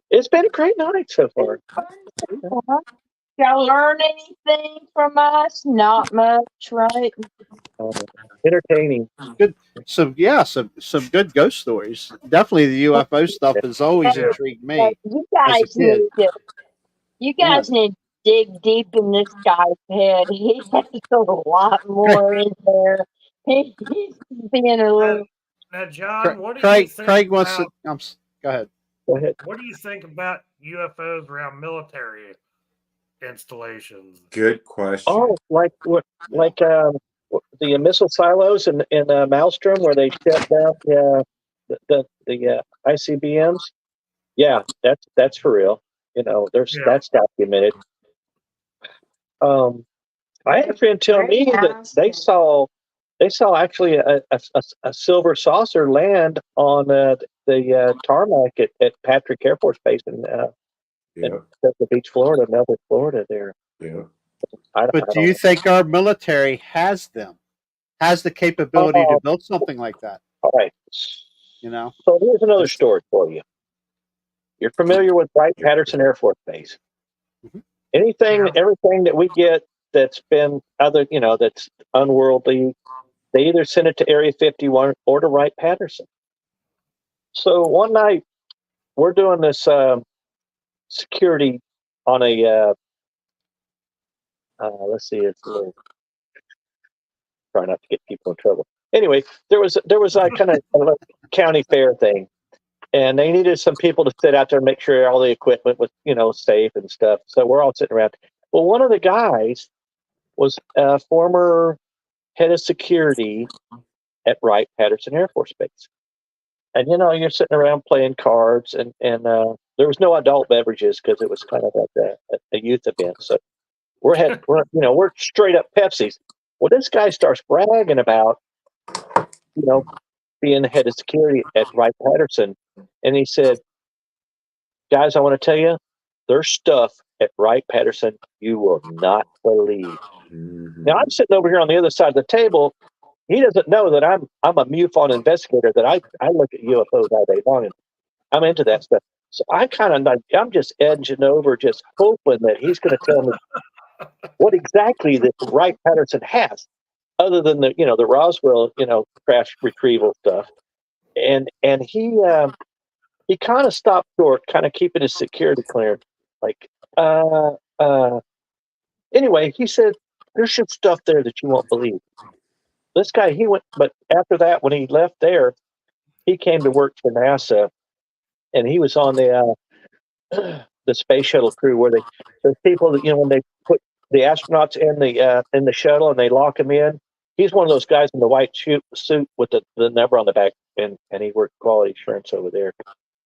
It's been a great night so far. Y'all learn anything from us? Not much, right? Entertaining. Some good ghost stories. Definitely the UFO stuff has always intrigued me. You guys kid. need to dig deep in this guy's head. He has a lot more in there. He's being a little. Now, John, what do you Craig think wants about, to. Go ahead. Go ahead. what do you think about UFOs around military installations? Good question. Oh, like what? Like the missile silos in Maelstrom, where they shut down the ICBMs. Yeah, that's for real. That's documented. I had a friend tell me that they saw actually a silver saucer land on the tarmac at Patrick Air Force Base in Central Beach, Florida, Melbourne, Florida. There. Yeah. But do you think our military has the capability to build something like that? All right. So here's another story for you. You're familiar with Wright-Patterson Air Force Base. Mm-hmm. Everything that we get that's been that's unworldly, they either send it to Area 51 or to Wright-Patterson. So one night we're doing this security on a let's see, it's a little, try not to get people in trouble. Anyway, there was a kind of a county fair thing, and they needed some people to sit out there and make sure all the equipment was, safe and stuff. So we're all sitting around. Well, one of the guys was a former head of security at Wright-Patterson Air Force Base. And, you're sitting around playing cards, and there was no adult beverages because it was kind of like a youth event. So we're straight up Pepsis. Well, this guy starts bragging about, being the head of security at Wright-Patterson. And he said, guys, I want to tell you, there's stuff at Wright-Patterson you will not believe. Mhm. Now, I'm sitting over here on the other side of the table. He doesn't know that I'm a MUFON investigator, that I look at UFOs all day long, and I'm into that stuff. So I'm just edging over, just hoping that he's going to tell me what exactly that Wright-Patterson has, other than the Roswell, crash retrieval stuff. And he kind of stopped short, kind of keeping his security clearance. Like, anyway, he said, there's some stuff there that you won't believe. This guy, he went, but after that, when he left there, he came to work for NASA, and he was on the space shuttle crew where there's people that, when they put the astronauts in the shuttle and they lock them in. He's one of those guys in the white suit with the number on the back, and he worked quality assurance over there,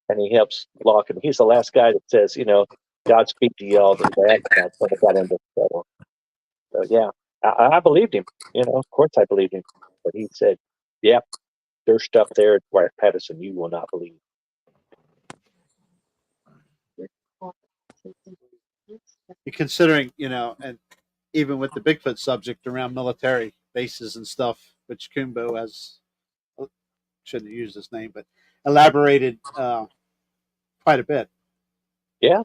and he helps lock him. He's the last guy that says, Godspeed to y'all, the astronauts when they got into the shuttle. So yeah, I believed him. Of course I believed him. But he said, "Yep, there's stuff there at Wright-Patterson you will not believe." Considering, and even with the Bigfoot subject around military bases and stuff, which Kumbo has, shouldn't have used this name, but elaborated quite a bit. Yeah.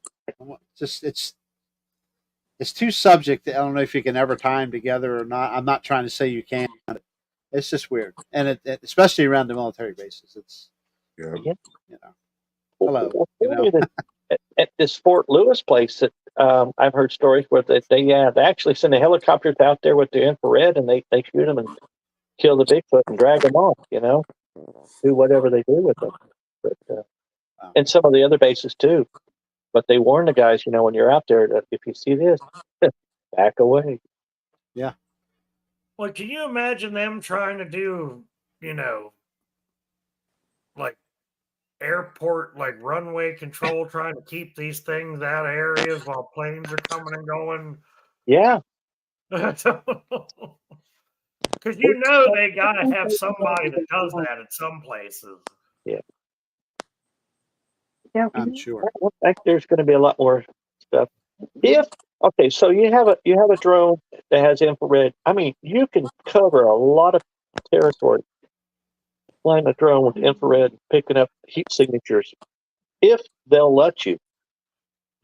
It's two subject that I don't know if you can ever tie them together or not. I'm not trying to say you can. It's just weird, and it especially around the military bases. It's Yeah. hello. At this Fort Lewis place that I've heard stories where they actually send the helicopters out there with the infrared, and they shoot them and kill the Bigfoot and drag them off. Do whatever they do with them. But and some of the other bases too. But they warn the guys, when you're out there, that if you see this, back away. Yeah. Well, can you imagine them trying to do, like airport, like runway control, trying to keep these things out of areas while planes are coming and going? Yeah. Because they got to have somebody that does that at some places. Yeah. I'm sure. I think there's going to be a lot more stuff. So you have a drone that has infrared. I mean, you can cover a lot of territory flying a drone with infrared, picking up heat signatures, if they'll let you.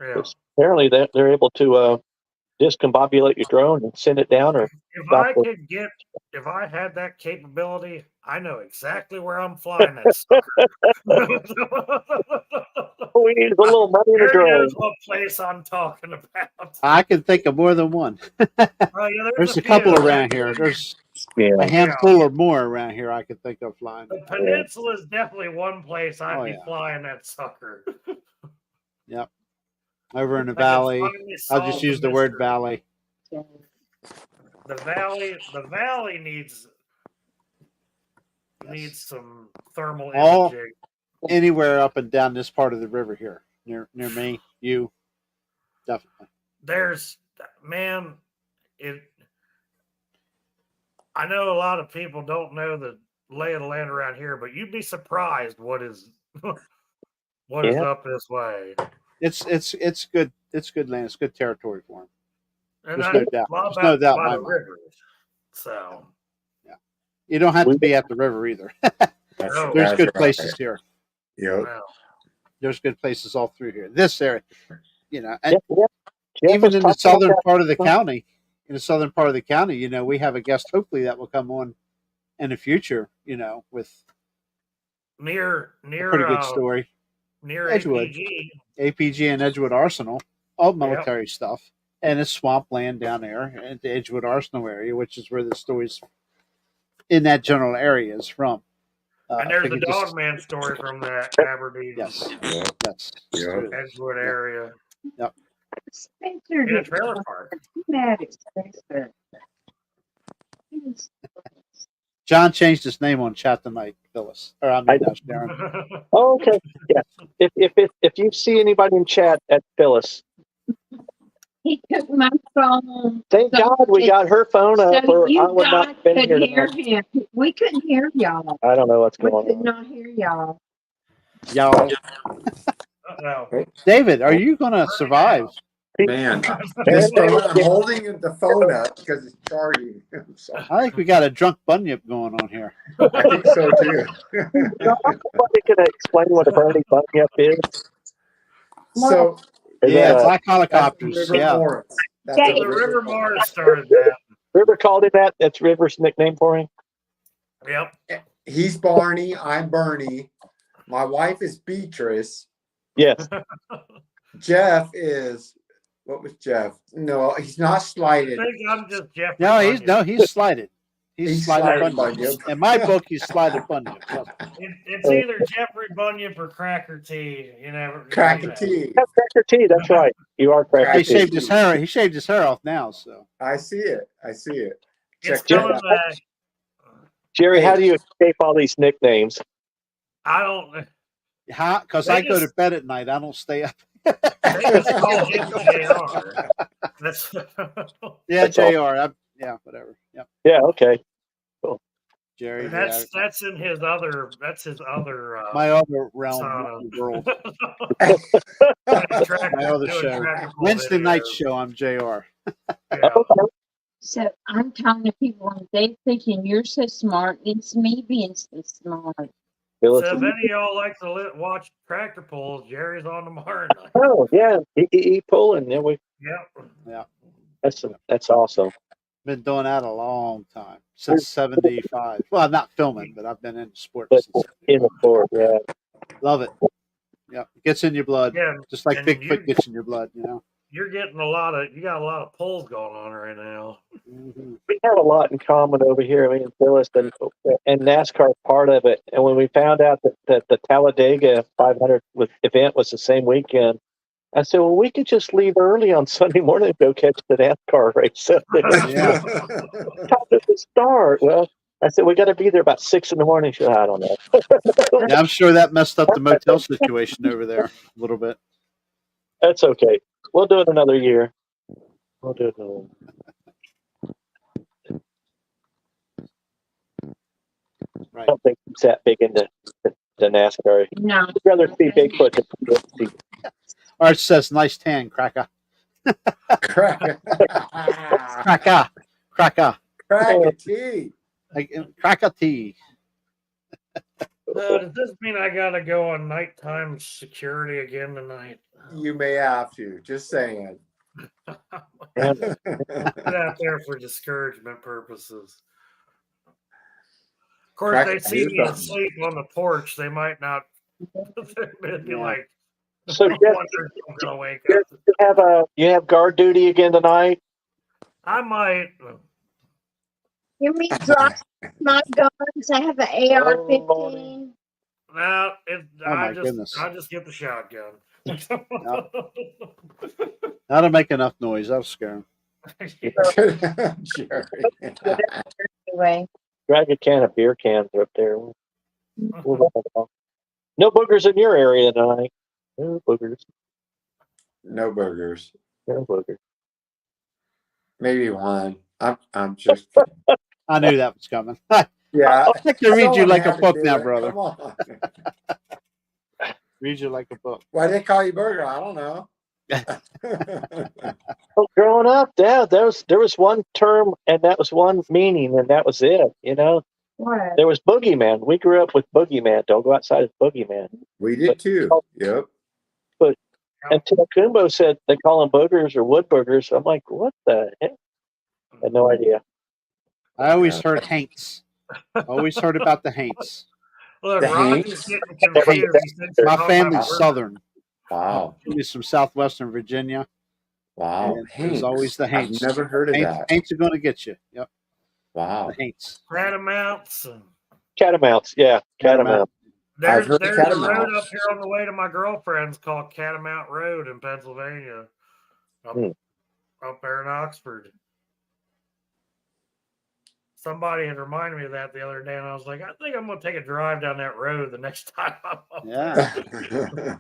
Yeah. Apparently, they're able to discombobulate your drone and send it down. Or if I had that capability, I know exactly where I'm flying that sucker. We need a little money in a drone. Knows what place I'm talking about. I can think of more than one. There's a couple around here. There's a handful or more around here I could think of flying. The peninsula is definitely one place I'd be flying that sucker. Yep. Over in the valley. I'll just use the word valley. The valley needs some thermal imaging. Anywhere up and down this part of the river here. Near me, you. Definitely. I know a lot of people don't know the lay of the land around here, but you'd be surprised what is up this way. It's good. It's good land. It's good territory for them. And There's no doubt. There's no doubt in my mind. Rivers. So yeah, you don't have to be at the river either. There's good places here. Yeah. There's good places all through here. This area, and even in the southern part of the county. In the southern part of the county, we have a guest hopefully that will come on in the future. With near a pretty good story. Near Edgewood, APG and Edgewood Arsenal, all military stuff, and it's swampland down there at the Edgewood Arsenal area, which is where the stories in that general area is from. And there's a figured just- dog man story from that Aberdeen, Yes, Yeah. that's Yeah. true. Edgewood area Spencer in a did trailer not park. mad at Spencer. He was- John changed his name on chat tonight, Phyllis. Or I mean, Sharon. Oh, okay. Yeah. If you see anybody in chat at Phyllis, He took my phone. thank So God we got her phone up, So or I you would guys not have been could here hear tonight. him. We couldn't hear y'all. I don't know what's We going could on. not hear y'all. Y'all, Uh-oh. David, are you going to survive? Man, There this it is. phone, I'm holding the phone up because it's charging. So, I think we got a drunk bunyip going on here. I think so too. Somebody can explain what a Bernie bunyip is? So Is Yeah, that black that's the helicopters. River Yeah. Morris. That's Yeah, a The River Morris. Mars started that. River called him that? That's River's nickname for him? Yep. He's Barney. I'm Bernie. My wife is Beatrice. Yes. Jeff is what was Jeff? No, he's not I slighted. think I'm just Jeff. He's slighted. He's slided Slided bunyip. bunyip. In my book, he's slided bunyip. Yep. It's either Jeffrey Bunyip or Cracker T. You never Crack you a know. tea. That's Cracker T. That's right. You are Cracker He Right. T. shaved his hair. He shaved his hair off now. So I see it. I see it. It's Check coming that out. back. Jerry, how Hey. do you escape all these nicknames? I don't. how? Because They I go to just- bed at night. I don't stay up. They just call him JR. That's Yeah, That's all. Jr. Yeah, whatever. Yep, Yeah, okay. Jerry. that's Yeah, that's in his other. That's his other. my other realm Persona. of the world. My other show. Wednesday night show. I'm Jr. Yeah. Okay. So I'm talking to people and they thinking you're so smart. It's me being so smart. Phyllis. So if any of y'all like to watch tractor pulls, Jerry's on tomorrow night. Oh, yeah. He pulling. Yeah, Yep. that's awesome. Been doing that a long time since '75. Well, I'm not filming, but I've been in sports. But Since in the sport, yeah. Love it. Yeah, gets in your blood, Yeah. just like and Bigfoot gets in your blood. You know. You're getting you got a lot of pulls going on right now. Mm-hmm. We have a lot in common over here, me and Phyllis, and NASCAR is part of it. And when we found out that the Talladega 500 event was the same weekend, I said, well, we could just leave early on Sunday morning and go catch the NASCAR race. Yeah. What time does it start? Well, I said, we got to be there about 6 a.m. She said, I don't know. Yeah, I'm sure that messed up the motel situation over there a little bit. That's okay. We'll do it another year. We'll do it another Right. I don't think he's that big into the NASCAR. No. I'd rather see Bigfoot than see. Art says, "Nice tan, cracker, Crack cracker, cracker, a tea. like cracker tea." Does this mean I gotta go on nighttime security again tonight? You may have to. Just saying. And Put out there for discouragement purposes. Of course, Crack they it, see here's me something. asleep on the porch. They might not. They'd be Yeah. like, so, I Jeff, wonder if I'm gonna wake up. you have guard duty again tonight? I might. Hear me drop my guns. I have an AR-15. No, my goodness. I just get the shotgun. That'll make enough noise. That'll scare him. Jerry. Anyway. Drag a can of beer cans up there. We'll run it off. No boogers in your area tonight. No boogers. No burgers. No boogers. Maybe one. I'm just I knew that was coming. yeah. I can read you Someone like a had to book do now, it. brother. Come on. Read you like a book. Why they call you burger? I don't know. Well, growing up, yeah, there was one term and that was one meaning and that was it. You know, What? there was boogeyman. We grew up with boogeyman. Don't go outside as boogeyman. We did too. Yep. Until Kumbo said they call them boogers or wood boogers. I'm like, what the heck? I had no idea. I always heard haints. Always heard about the haints. Look, The Roger's Hanks? getting confused. He thinks we're My talking family's about southern. Wow. He's from southwestern Virginia. Wow. And there's always the Hanks. I've never heard of Haints, that. Haints are going to get you. Yep. Wow. Saints. Catamounts. And Catamounts, yeah, catamount. I've there's heard a road catamounts. up here on the way to my girlfriend's called Catamount Road in Pennsylvania. Up, Hmm. up there in Oxford. Somebody had reminded me of that the other day, and I was like, I think I'm going to take a drive down that road the next time I'm up there. Yeah,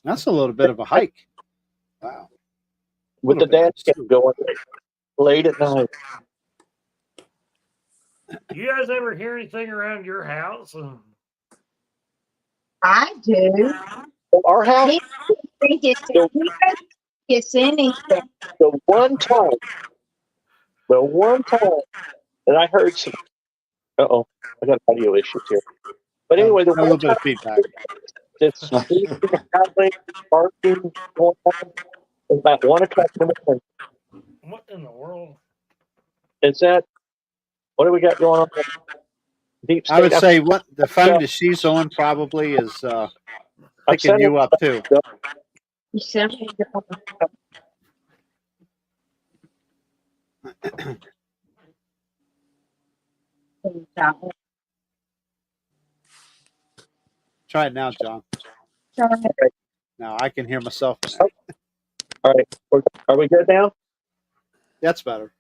that's a little bit of a hike. Wow. With the dance going late at night. You guys ever hear anything around your house? I do. Our house, He think it's anything. the one time that I heard some, I got audio issues here. But anyway, the a little one bit time of feedback. that's squeaking, howling, barking, going on, it's about 1 o'clock in the morning. What in the world? Is that, what do we got going on? Deep state. I would say what the phone that she's on probably is picking you up too. You sent me the Try it now, John. Sorry. Now I can hear myself. All right. Are we good now? That's better.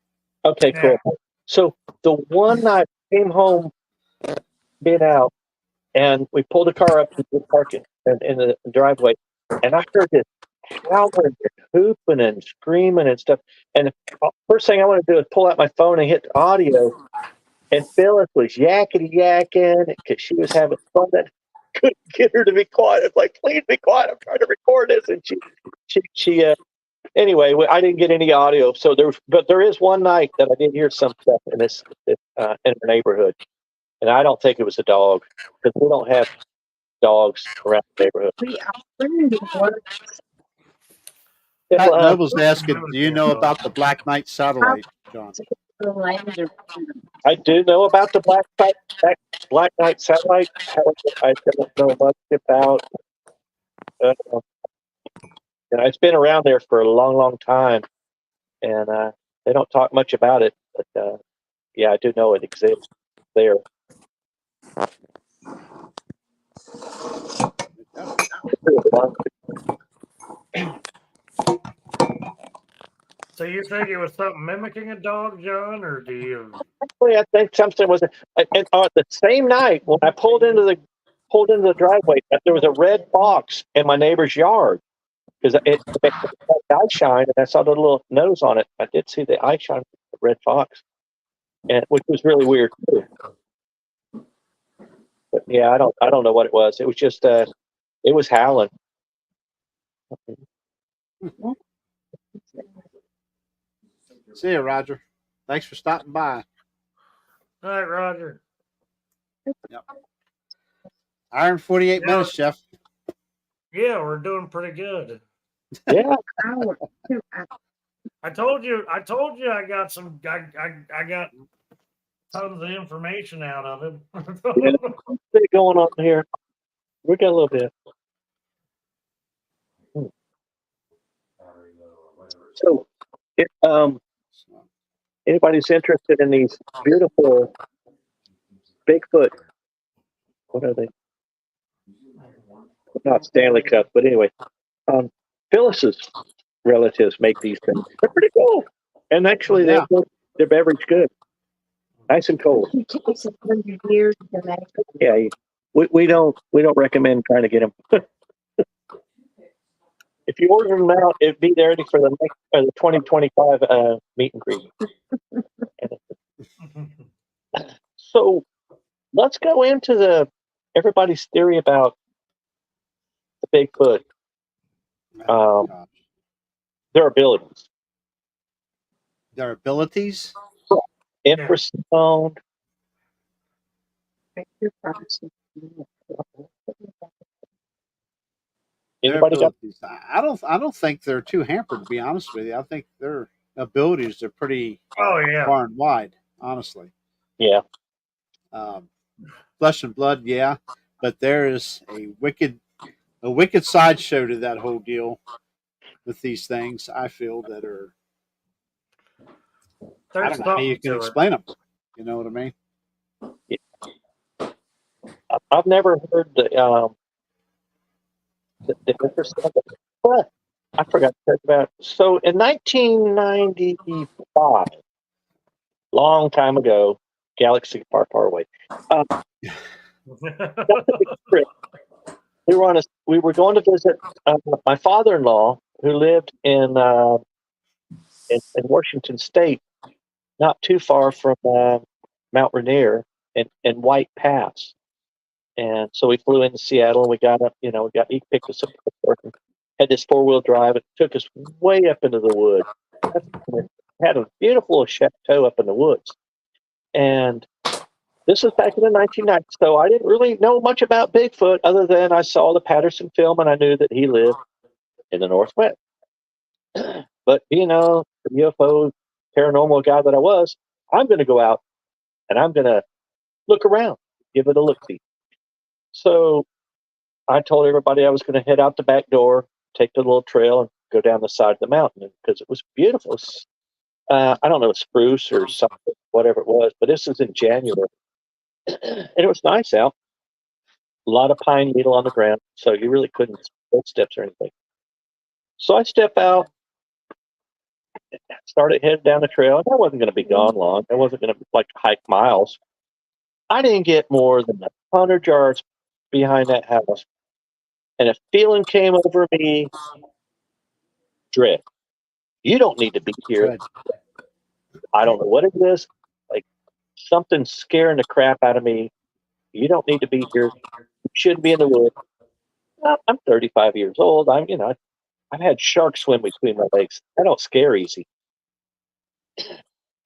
Okay, Yeah. cool. So the one night I came home, being out, and we pulled the car up to the parking in the driveway, and I heard this howling and hooping and screaming and stuff. And the first thing I want to do is pull out my phone and hit the audio. And Phyllis was yakety yakking because she was having fun. That couldn't get her to be quiet. It's like, please be quiet. I'm trying to record this. And she anyway, I didn't get any audio. So there is one night that I did hear some stuff in in our neighborhood, and I don't think it was a dog because we don't have dogs around the neighborhood. We are Pat Well, Noble's asking, do you know about the Black Knight satellite, John? I do know about the Black Knight satellite. However, I don't know much about. It's been around there for a long, long time, and they don't talk much about it. But yeah, I do know it exists there. So you think it was something mimicking a dog, John, or do you? Actually, I think something was. And the same night when I pulled into the driveway, there was a red fox in my neighbor's yard because it had eye shine, and I saw the little nose on it. I did see the eye shine of the red fox, and which was really weird too. But yeah, I don't know what it was. It was just it was howling. See you, Roger. Thanks for stopping by. All right, Roger. Yep. Hour and 48 minutes, Jeff. Yeah, we're doing pretty good. Yeah. I told you I got some I got tons of information out of him. Yeah, what's going on here? We got a little bit. So, if anybody's interested in these beautiful Bigfoot, what are they? Not Stanley Cup, but anyway, Phyllis's relatives make these things. They're pretty cool, and actually, Yeah. they're beverage good, nice and cold. It takes 100 years to make it. Yeah, we don't recommend trying to get them. If you order them out, it'd be ready for the next the 2025 meet and greet. So let's go into everybody's theory about the Bigfoot, their abilities. Their abilities? Infrasound. Their Anybody got? abilities. I don't think they're too hampered, to be honest with you. I think their abilities are pretty far and wide, honestly. Yeah. Flesh and blood, yeah. But there is a wicked sideshow to that whole deal with these things, I feel, that are I don't know how you can explain them. You know what I mean? I've never heard the infrasound, but I forgot to talk about. So in 1995, long time ago, galaxy far, far away. Trip. We were going to visit my father-in-law, who lived in Washington State, not too far from Mount Rainier and White Pass. And so we flew into Seattle, and we got up. He picked us up from the airport and had this 4-wheel drive. It took us way up into the woods. Had a beautiful little chateau up in the woods, and this was back in the 1990s. So I didn't really know much about Bigfoot, other than I saw the Patterson film and I knew that he lived in the Northwest. But the UFO paranormal guy that I was, I'm going to go out and I'm going to look around, give it a look-see. So I told everybody I was going to head out the back door, take the little trail, and go down the side of the mountain because it was beautiful. I don't know, spruce or something, whatever it was, but this is in January. And it was nice out. A lot of pine needle on the ground, so you really couldn't footsteps or anything. So I step out, started heading down the trail, and I wasn't going to be gone long. I wasn't going to hike miles. I didn't get more than 100 yards behind that house, and a feeling came over me. Dread. You don't need to be here. Good. I don't know what it is. Like something scaring the crap out of me. You don't need to be here. You shouldn't be in the woods. Well, I'm 35 years old. I've had sharks swim between my legs. I don't scare easy.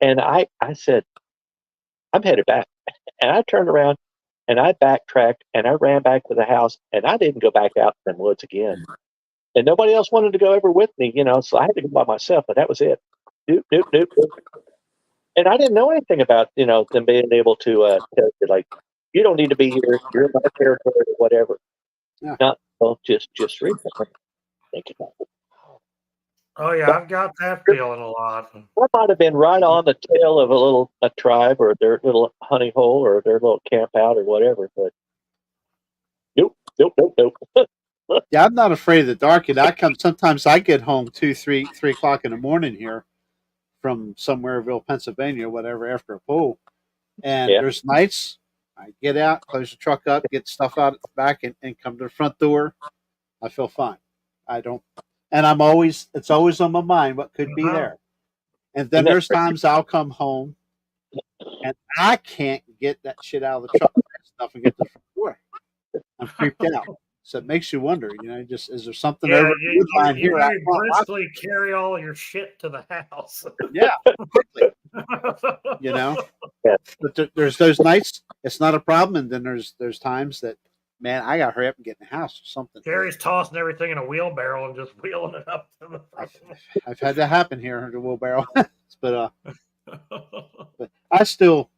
And I said, I'm headed back. And I turned around and I backtracked and I ran back to the house, and I didn't go back out in the woods again. And nobody else wanted to go over with me, so I had to go by myself, but that was it. Doop, doop, doop, doop. And I didn't know anything about, them being able to tell you, you don't need to be here. You're in my territory or whatever. Yeah. Not well, just recently. Think about it. Oh yeah, I've got that feeling a lot. I might have been right on the tail of a tribe or their little honey hole or their little camp out or whatever, but nope. Yeah, I'm not afraid of the dark. And sometimes I get home 3 o'clock in the morning here from somewhereville, Pennsylvania, whatever, after a pool. And there's nights I get out, close the truck up, get stuff out at the back, and come to the front door. I feel fine. I don't, and it's always on my mind what could be there. And then there's times I'll come home and I can't get that shit out of the truck stuff and get to the front door. I'm creeped out. So it makes you wonder, is there something over the line here? You briskly carry all your shit to the house. Yeah, quickly. But there's those nights it's not a problem, and then there's times that, man, I gotta hurry up and get in the house or something. Gary's tossing everything in a wheelbarrow and just wheeling it up to the front. I've had that happen here in the wheelbarrow, but I still,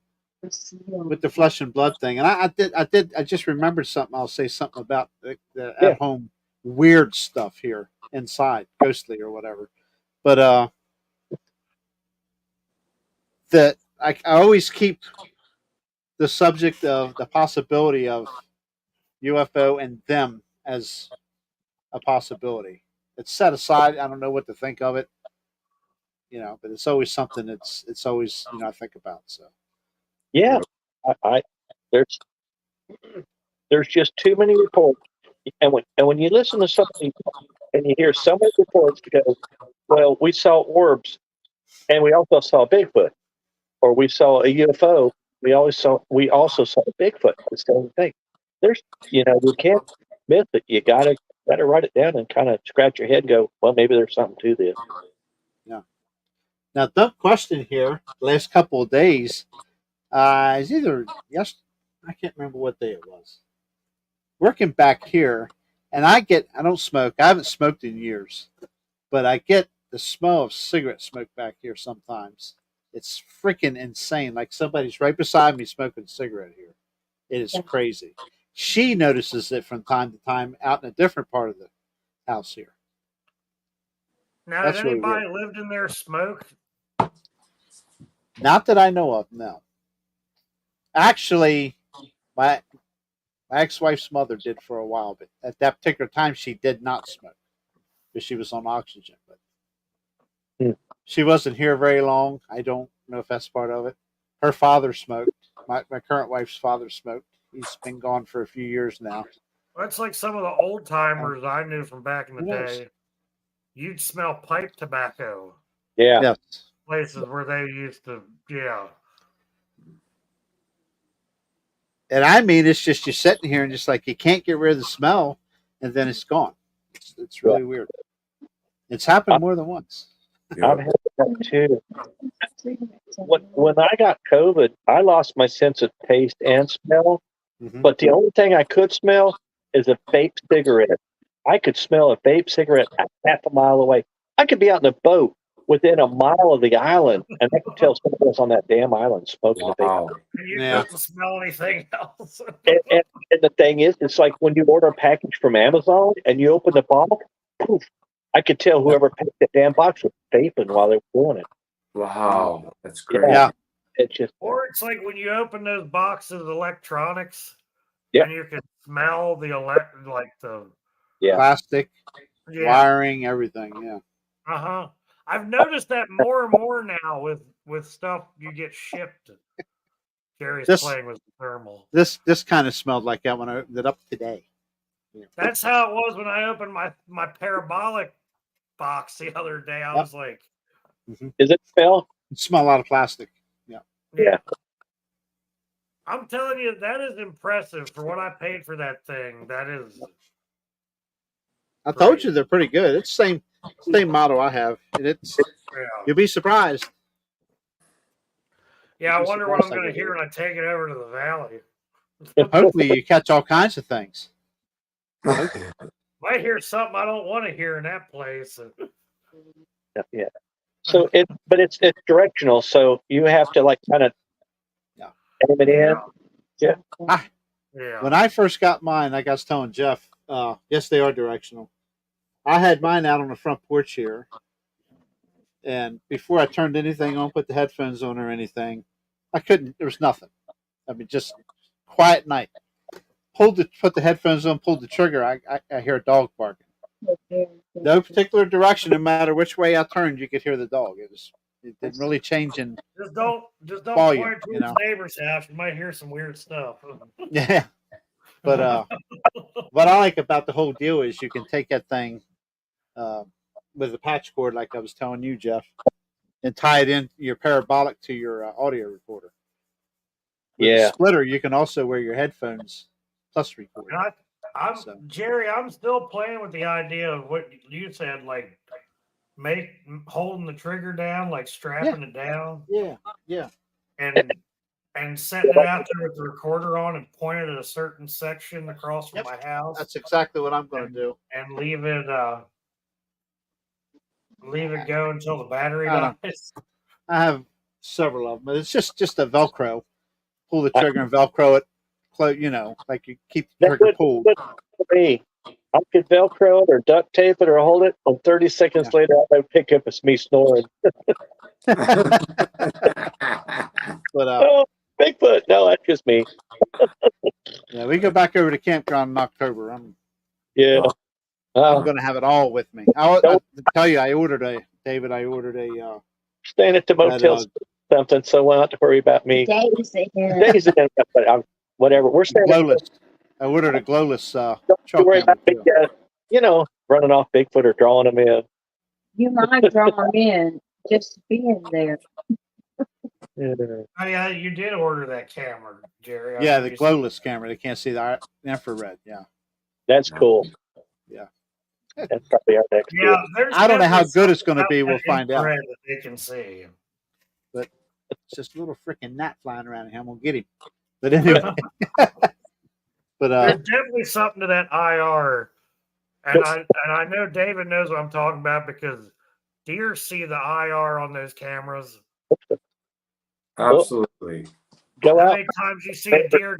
with the flesh and blood thing, and I just remembered something. I'll say something about the at home weird stuff here inside, ghostly or whatever. But that I always keep the subject of the possibility of UFO and them as a possibility. It's set aside. I don't know what to think of it, but it's always something it's always, I think about. So yeah, I there's just too many reports, and when you listen to somebody and you hear so many reports to go, well, we saw orbs and we also saw Bigfoot, or we saw a UFO. We also saw Bigfoot. The same thing. There's, you can't miss it. You gotta write it down and kind of scratch your head and go, well, maybe there's something to this. Yeah. Now, dumb question here. The last couple of days, is either I can't remember what day it was. Working back here, and I don't smoke. I haven't smoked in years, but I get the smell of cigarette smoke back here sometimes. It's freaking insane. Like somebody's right beside me smoking a cigarette here. It is crazy. She notices it from time to time out in a different part of the house here. Now, That's did anybody really lived in there smoke? Not that I know of, no. Actually, my ex-wife's mother did for a while, but at that particular time, she did not smoke because she was on oxygen. But she wasn't here very long. I don't know if that's part of it. Her father smoked. My current wife's father smoked. He's been gone for a few years now. That's like some of the old timers I knew from back in the Yes. day. You'd smell pipe tobacco. Yeah. Yes. Places where they used to, yeah. And I mean, it's just you're sitting here and just like you can't get rid of the smell, and then it's gone. It's really weird. It's happened more than once. I've had that too. When I got COVID, I lost my sense of taste and smell. Mhm. But the only thing I could smell is a vape cigarette. I could smell a vape cigarette a half a mile away. I could be out in a boat within a mile of the island, and I could tell somebody was on that damn island smoking a vape. Wow. And you Yeah. couldn't smell anything else. And the thing is, it's like when you order a package from Amazon and you open the box, poof, I could tell whoever packed that damn box was vaping while they were doing it. Wow. That's great. Yeah. It's just, Or it's like when you open those boxes of electronics, Yep. and you can smell the yeah. Plastic, yeah. wiring, everything. Yeah. Uh-huh. I've noticed that more and more now with stuff you get shipped. Gary's This- playing with the thermal. This kind of smelled like that when I opened it up today. That's how it was when I opened my parabolic box the other day. I Yep. was like, Is it Phil? It smelled a lot of plastic. Yeah. I'm telling you, that is impressive for what I paid for that thing. That is. I told you they're pretty good. It's the same model I have, and it's Yeah. you'll be surprised. Yeah, I Just wonder what I'm surprised going I to hear when I take it over to the valley. Hopefully, you catch all kinds of things. Might hear something I don't want to hear in that place. Yeah. So it's directional. So you have to like kind of Yeah. aim it in. Yeah. When I first got mine, like I was telling Jeff, yes, they are directional. I had mine out on the front porch here, and before I turned anything on, put the headphones on or anything, I couldn't. There was nothing. I mean, just quiet night. Put the headphones on, pulled the trigger. I hear a dog barking. No particular direction, no matter which way I turned, you could hear the dog. It didn't really change in Just don't volume, point to you his know. neighbor's house. You might hear some weird stuff. Yeah. But what I like about the whole deal is you can take that thing with a patch cord, like I was telling you, Jeff, and tie it in your parabolic to your audio recorder. With a splitter, you can also wear your headphones plus record. Jerry, I'm still playing with the idea of what you said, like holding the trigger down, like strapping it down. Yeah. And setting it out there with the recorder on and pointing at a certain section across from my house. That's exactly what I'm going to do. And leave it go until the battery dies. I have several of them, but it's just a Velcro. Pull the trigger and Velcro it. You know, like you keep the trigger pulled. I could Velcro it or duct tape it or hold it. And 30 seconds later, I pick up it's me snoring. But oh, Bigfoot! No, that's just me. Yeah, we go back over to campground in October. I'm going to have it all with me. I tell you, I ordered a staying at the motel something, so I don't have to worry about me. Days in, but whatever. We're staying. I ordered a glowless don't worry about me, running off Bigfoot or drawing them in. You might draw them in just being there. Oh, yeah, you did order that camera, Jerry. Yeah, the glowless camera. They can't see the infrared. Yeah, that's cool. Yeah, that's probably our next. Yeah, I don't know how good it's going to be. We'll find out. That they can see, but it's just a little freaking gnat flying around here. I'm gonna get him. But anyway, but there's definitely something to that IR, and I know David knows what I'm talking about because deer see the IR on those cameras. Absolutely. Go How out. many times you see a deer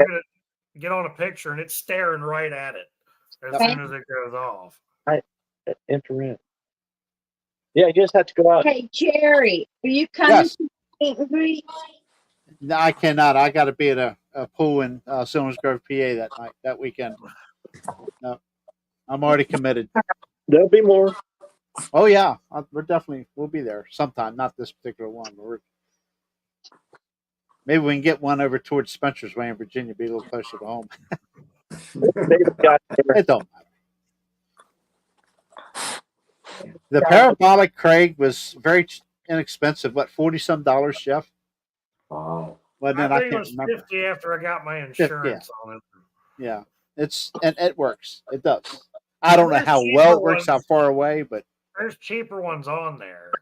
get on a picture and it's staring right at it as soon as it goes off? Infrared. Yeah, you just have to go out. Hey, Jerry, are you coming to meet and greet? No, I cannot. I got to be at a a pool in Silver's Grove, PA that weekend. No, I'm already committed. There'll be more. Oh yeah, we'll be there sometime. Not this particular one. Maybe we can get one over towards Spencer's Way in Virginia, be a little closer to home. They've got there. It don't matter. The parabolic, Craig, was very inexpensive. What, $40-some, Jeff? Wow. Well, then I I think it can't was remember. 50 after I got my insurance on it. Yeah, and it works. It does. I don't know There's how cheaper well it works, how ones. far away, but There's cheaper ones on there.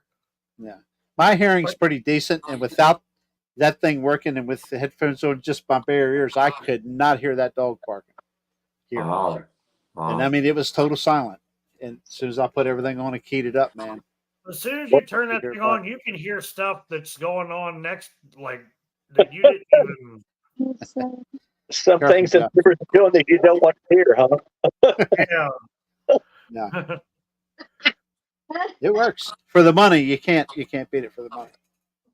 yeah, my hearing's pretty decent, and without that thing working and with the headphones on just my bare ears, I could not hear that dog barking here. Wow. And I mean, it was total silent. And as soon as I put everything on and keyed it up, man. As soon as you turn that thing on, you can hear stuff that's going on next, like that you didn't even. Some Careful, things that Jeff. you're doing that you don't want to hear, huh? Yeah. No, it works for the money. You can't beat it for the money.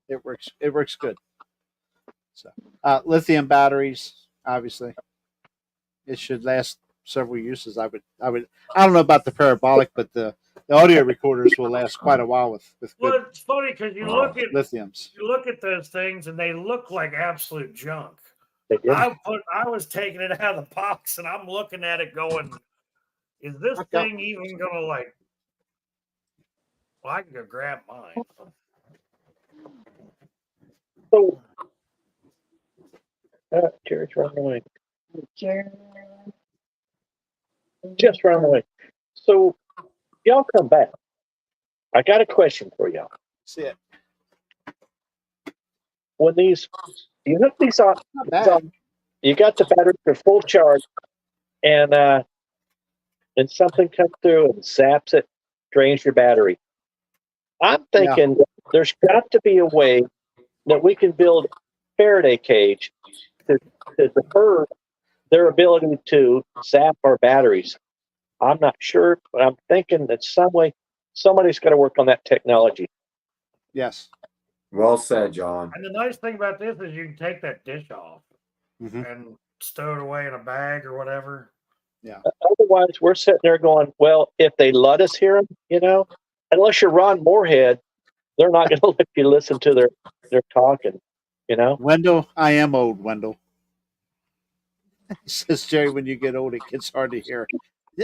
It works. It works good. So, lithium batteries, obviously, it should last several uses. I don't know about the parabolic, but the audio recorders will last quite a while with Well, good it's funny because you look at lithiums. those things and they look like absolute junk. They did. I was taking it out of the box and I'm looking at it going, is this thing even gonna like? Well, I can go grab mine. So, Jerry's running away. Just run away. So, y'all come back. I got a question for y'all. See it. When you hook these on, Not bad. you got the battery for full charge, and something comes through and zaps it, drains your battery. I'm thinking there's got to be a way that we can build a Faraday cage to defer their ability to zap our batteries. I'm not sure, but I'm thinking that some way somebody's got to work on that technology. Yes. Well said, John. And the nice thing about this is you can take that dish off Mm-hmm. and stow it away in a bag or whatever. Yeah. Otherwise, we're sitting there going, well, if they let us hear them, unless you're Ron Moorhead, they're not going to let you listen to their talking, Wendell, I am old, Wendell. Says Jerry, when you get old, it gets hard to hear.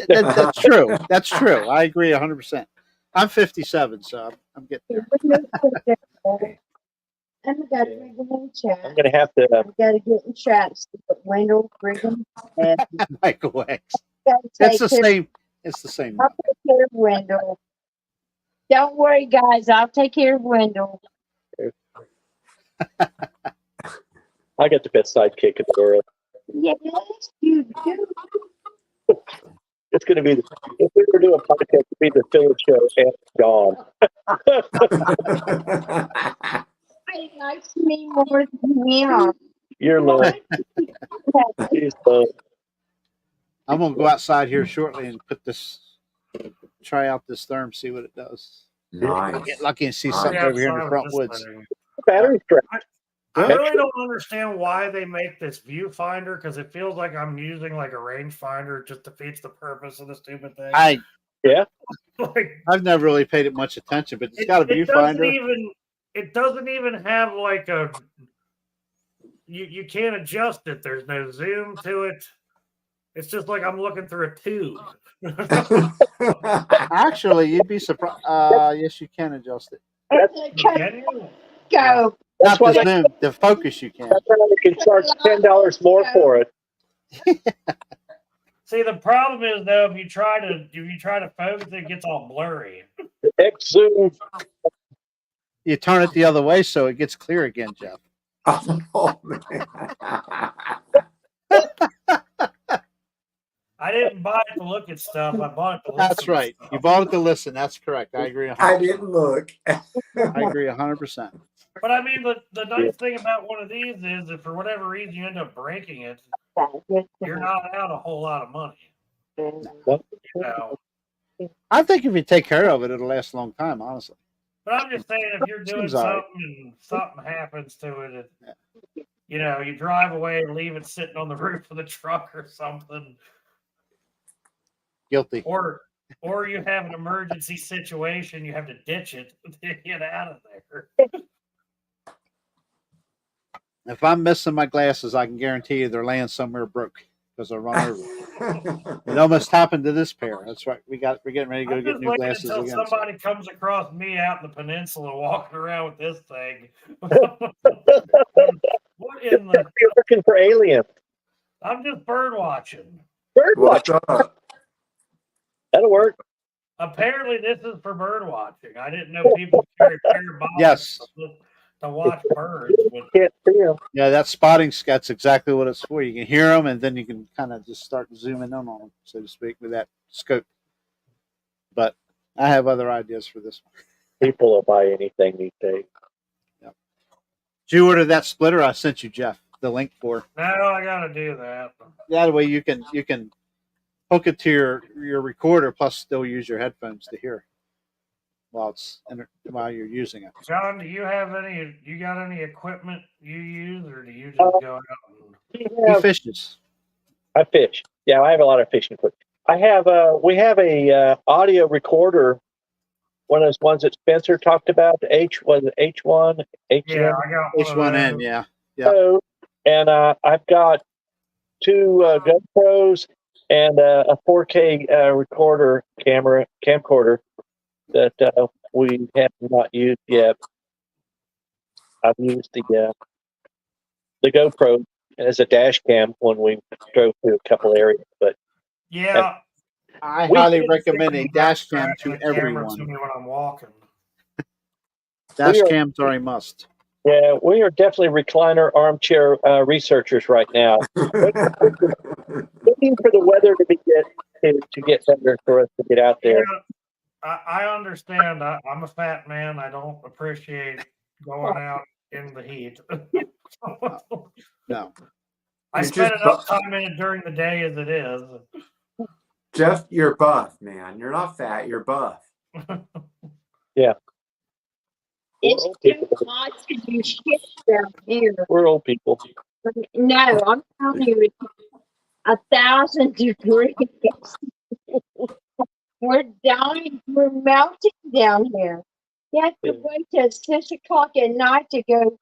That's true. That's true. I agree 100%. I'm 57, so I'm getting there. I'm got to bring them in chat. I'm going to have to. I've got to get in chat. But Wendell, Brigham, and Michael X. got to It's the take care. same. It's the same. I'll take care of Wendell. Don't worry, guys. I'll take care of Wendell. I got the best sidekick in the world. Yes, you do. It's going to be, if we were doing a podcast, it'd be the Phyllis show and gone. He likes me more than him. You're low. He's low. I'm gonna go outside here shortly and try out this therm, see what it does. Nice. Get lucky and see Nice. something Yeah, over here in the outside front of this woods. thing. Battery strap. I really don't understand why they make this viewfinder because it feels like I'm using like a rangefinder. It just defeats the purpose of the stupid thing. Like, I've never really paid it much attention, but it's got a viewfinder. It doesn't even have like a. You can't adjust it. There's no zoom to it. It's just like I'm looking through a tube. Actually, you'd be surprised. Yes, you can adjust it. Can you? Go. That's Not why the zoom, the focus you can. that's why they can charge $10 more for it. See, the problem is though, if you try to focus, it gets all blurry. The X zoom. You turn it the other way so it gets clear again, Jeff. Oh, man. I didn't buy it to look at stuff. I bought it to listen. That's right. You bought it to listen. That's correct. I agree. 100%. I didn't look. I agree 100%. But I mean, the nice thing about one of these is if for whatever reason you end up breaking it, you're not out a whole lot of money. You know. I think if you take care of it, it'll last a long time, honestly. But I'm just saying, if you're doing Seems all right. something and something happens to it, you drive away and leave it sitting on the roof of the truck or something, Guilty. or you have an emergency situation, you have to ditch it to get out of there. If I'm missing my glasses, I can guarantee you they're laying somewhere broke because I run over. It almost happened to this pair. That's right. We're getting ready to go I'm get just new waiting glasses until again. somebody comes across me out in the peninsula walking around with this thing. What in the? You're looking for aliens. I'm just bird watching. Bird What's watching. up? That'll work. Apparently, this is for bird watching. I didn't know people carry parabolics Yes. to watch birds. But Can't see them. Yeah, that spotting that's exactly what it's for. You can hear them, and then you can kind of just start zooming in on them, so to speak, with that scope. But I have other ideas for this one. People will buy anything these days. Did you order that splitter I sent you, Jeff? The link for. no, I gotta do that. That way you can hook it to your recorder, plus still use your headphones to hear while you're using it. John, do you have any? You got any equipment you use, or do you just go out and? He fishes. I fish. Yeah, I have a lot of fishing equipment. I have we have a audio recorder, one of those ones that Spencer talked about. H1, Yeah, I got one of H1N, those. yeah. So, and I've got two GoPros and a 4K camcorder that we have not used yet. I've used the GoPro as a dash cam when we drove through a couple areas, but Yeah, I We highly did recommend a think dash about cam strapping to the camera to everyone. me when I'm walking. Dash We are- cams are a must. yeah, we are definitely recliner armchair researchers right now, looking for the weather to get better for us to get out there. Yeah, I understand. I'm a fat man. I don't appreciate going out in the heat. No. I You're spend just enough time in it during the day as it is. Jeff, you're buff, man. You're not fat. You're buff. It's old too people. hot to do shit down here. We're old people. No, I'm telling you, it's 1,000 degrees. We're dying. We're melting down here. You have to wait till 6 o'clock at night to go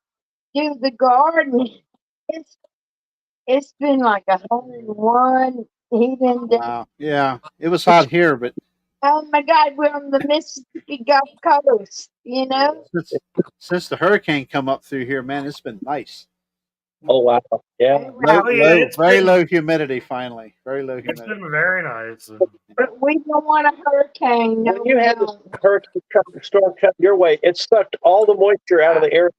do the garden. It's been like 101 heating. Wow. Yeah. It was hot here, but Oh my God, we're on the Mississippi Gulf Coast. since the hurricane come up through here, man, it's been nice. Oh wow, yeah. Low, Oh, yeah, it's very been- low humidity finally. Very low It's humidity. been very nice. But we don't want a hurricane. No, When you we had this don't. hurricane storm come your way, it sucked all the moisture out of the air,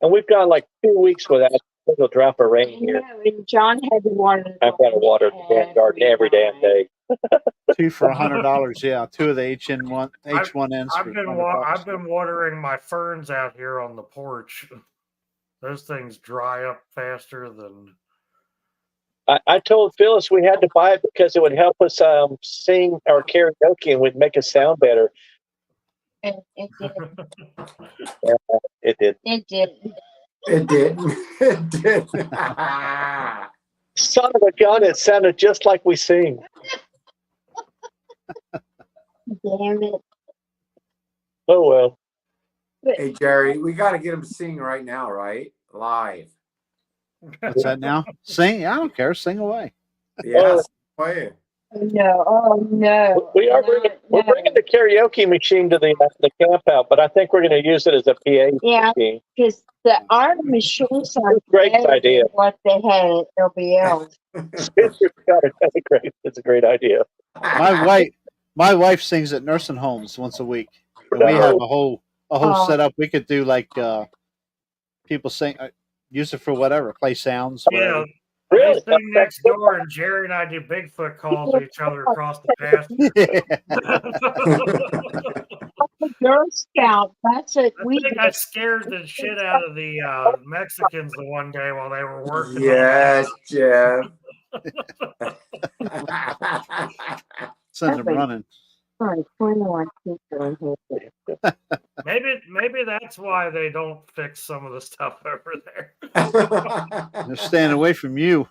and we've gone like 2 weeks without a single drop of rain here. No, and John had to water the I've got to water the damn garden every damn day. 2 for $100. Yeah, 2 of the H1Ns I've for been $100. I've been watering my ferns out here on the porch. Those things dry up faster than. I told Phyllis we had to buy it because it would help us sing our karaoke and would make us sound better. And it did. It did. It did. It didn't. It didn't. Son of a gun, it sounded just like we sing. Damn it. Oh well. Hey, Jerry, we got to get him to sing right now, right? Live. What's that now? Sing? I don't care. Sing away. Yes. Play. No, oh no. We are No, we're no. bringing the karaoke machine to the camp out, but I think we're going to use it as a PA Yeah, machine. because the art machines are Greg's better idea. than what they had at LBL. Spencer's got it. That's great. It's a great idea. My wife sings at nursing homes once a week. And we have a whole Oh. setup. We could do like people sing, use it for whatever, play sounds. Yeah, Whatever. they Really? sing next door, and Jerry and I do Bigfoot calls to each other across the pasture. The Girl Scout, that's it. I We think I scared the shit out of the Mexicans the one day while they were working. Yes, Jeff. Send them running. Sorry, 21 people in here. Maybe that's why they don't fix some of the stuff over there. They're staying away from you.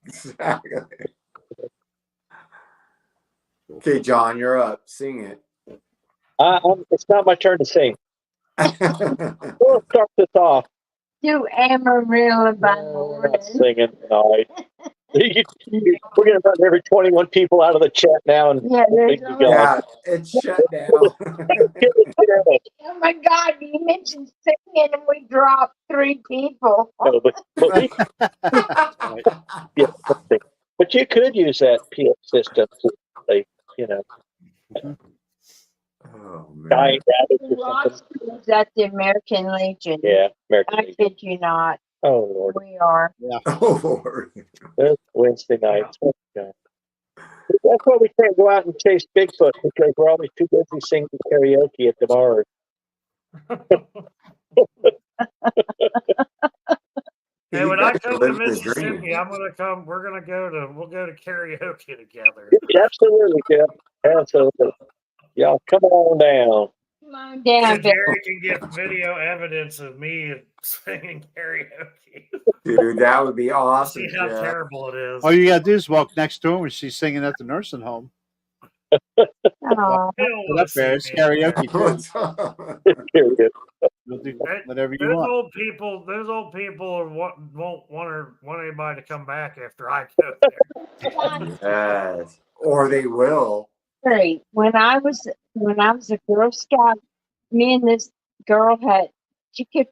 Exactly. Okay, John, you're up. Sing it. It's not my turn to sing. We'll start this off. Do Amarillo by We're morning. not singing tonight. We're going to run every 21 people out of the chat now and Yeah, there's think we only- got Yeah, it's shut down. Oh my God, you mentioned singing and we dropped 3 people. no, yeah, but you could use that PF system to, like, Oh dying man. rabbits or Ross something. is at the American Legion. Yeah, American I Legion. kid you not. Oh Lord, We are. Oh Lord. there's Wednesday nights. Oh, God. That's why we can't go out and chase Bigfoot, because we're always too busy singing karaoke at the bars. Hey, when I guys come are to living the dream. Mississippi, we'll go to karaoke together. Absolutely, Jeff. Absolutely. Y'all come on down. Come on And down, Bill. Jerry can get video evidence of me singing karaoke. Dude, that would be awesome, See how Jeff. terrible it is. All you gotta do is walk next to her when she's singing at the nursing home. Aw. They don't Put want up to there, see it's me. karaoke too. What's up? Period. You'll do That- whatever you Those want. old people won't want anybody to come back after I go there. Yes. Or they will. Great. When I was a Girl Scout, me and this girl she could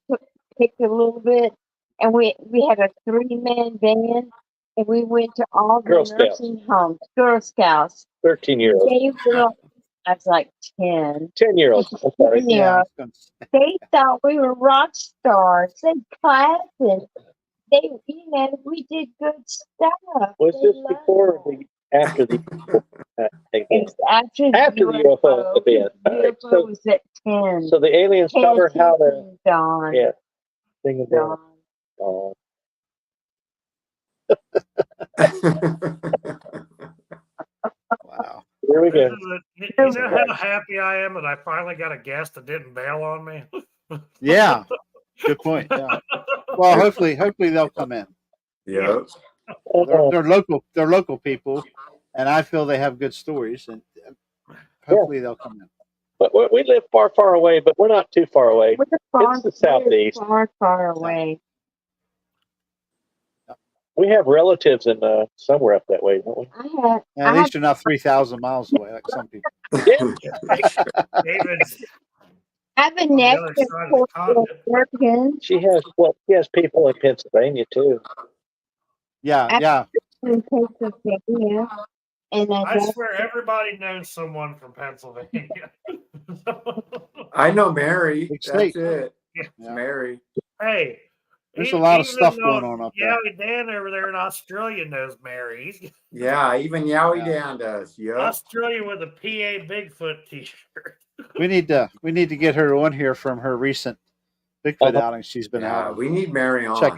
pick a little bit, and we had a 3-man band, and we went to all the Girl Scouts. nursing homes. Girl Scouts. 13-year-old. They were, I was like 10. 10-year-old. I'm sorry. Yeah. They thought we were rock stars. They clapped and we did good stuff. Was They this loved before or it. after the It event? was after the UFO event. All right, UFO was at 10. So the aliens taught her how to Dawn. sing a dance. Dawn. Wow. Here we go. You know how happy I am that I finally got a guest that didn't bail on me? Yeah. Good point. Yeah. Well, hopefully they'll come in. Yep. They're local people, and I feel they have good stories, and hopefully they'll come in. But we live far, far away, but we're not too far away. It's the southeast. Far away. We have relatives in somewhere up that way, don't we? At least you're not 3,000 miles away like some people. David's I have a on the next other side of the continent. Oregon. She has people in Pennsylvania too. Yeah. In Pennsylvania. And I swear everybody knows someone from Pennsylvania. I know Mary. Big That's state. it. Yeah. Mary. Hey, There's a lot of even stuff though going on up there. Yowie Dan over there in Australia knows Mary. Yeah, even Yowie Yeah. Dan does. Yep. Australia with a PA Bigfoot T-shirt. We need to get her on here from her recent Bigfoot outing she's been Yeah, having. we need Mary on. Check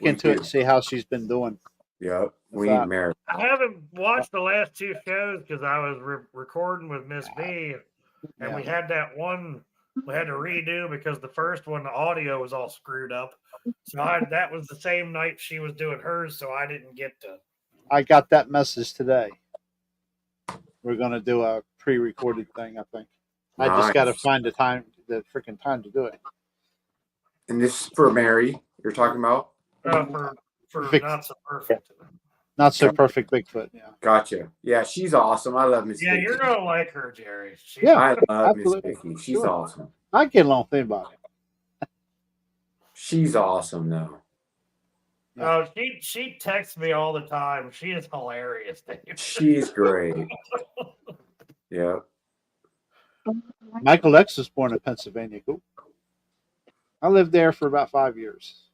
We into it do. and see how she's been doing. Yep. We Without- need Mary. I haven't watched the last 2 shows because I was recording with Miss B, and we had that one we had to redo because the first one the audio was all screwed up. So that was the same night she was doing hers, so I didn't get to. I got that message today. We're gonna do a pre-recorded thing. I think. I just got to Nice. find the freaking time to do it. And this is for Mary. You're talking about? For Vic- not so perfect. Not so perfect Bigfoot. Yeah. Gotcha. Yeah, she's awesome. I love Miss Yeah, Vicky. you're gonna like her, Jerry. Yeah. I love Miss absolutely. Vicky. She's Sure. awesome. I get along with anybody. She's awesome though. Oh, she texts me all the time. She is hilarious, Dave. She's great. Yep. Michael X was born in Pennsylvania. Cool. I lived there for about 5 years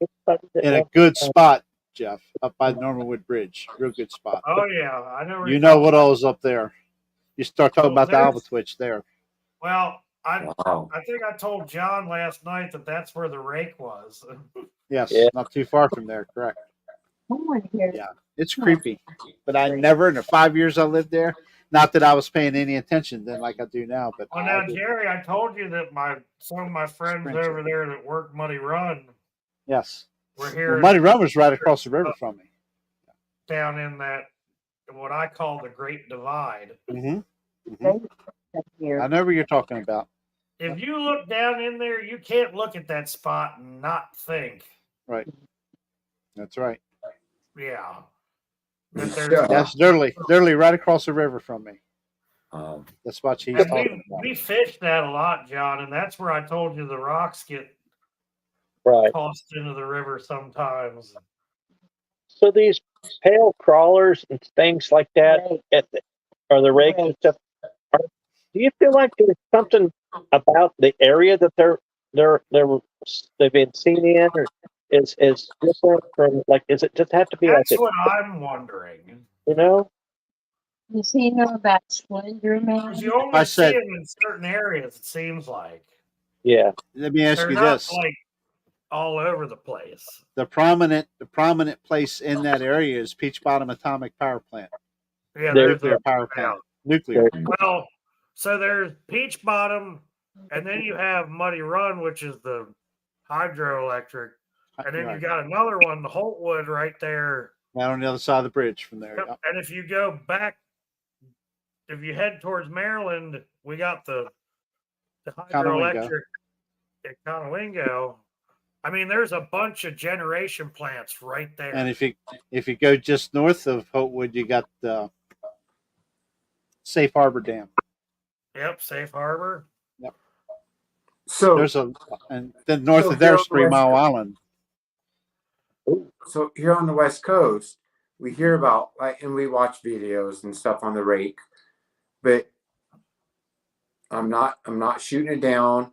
in a good spot, Jeff, up by Normanwood Bridge. Real good spot. Oh yeah, I know. You know what all's up there. You start talking about the there's- Alba Twitch there. Well, I Wow. think I told John last night that's where the rake was. Yes, Yeah. not too far from there. Correct. Someone here. Yeah. It's creepy, but I never in the 5 years I lived there. Not that I was paying any attention then, like I do now. But Well, now Jerry, I told you that some of my friends Sprint. over there that work Muddy Run, Yes. We're Well, here Muddy Rubber's right across the river from me. down in that what I call the Great Divide. Mm-hmm. Here. I know what you're talking about. If you look down in there, you can't look at that spot and not think, Right. That's right. yeah, that there's. Yeah. That's literally right across the river from me. That's what she's And talking about. we fish that a lot, John, and that's where I told you the rocks get Right. tossed into the river sometimes. So these pale crawlers and things like that, or the rakes and stuff. Do you feel like there's something about the area that they've been seen in, or is different from, like? Is it just have to be That's like what I'm wondering. you know? Does he know about Slender Man? 'Cause you only see them in certain areas. It seems like. Yeah. Let me ask They're you not this: like all over the place. the prominent place in that area is Peach Bottom Atomic Power Plant. Yeah, There's there's Nuclear power yeah. plant. Nuclear. Well, so there's Peach Bottom, and then you have Muddy Run, which is the hydroelectric, and then Right. you got another one, the Holtwood, right there. Right on the other side of the bridge from there. Yep. And if you go back, if you head towards Maryland, we got the hydroelectric at Conowingo. I mean, there's a bunch of generation plants right there. And if you go just north of Holtwood, you got the Safe Harbor Dam. Yep, Safe Harbor. Yep. So and then north of there's 3 Mile Island. So here on the West Coast, we hear about, like, and we watch videos and stuff on the rake, but I'm not shooting it down.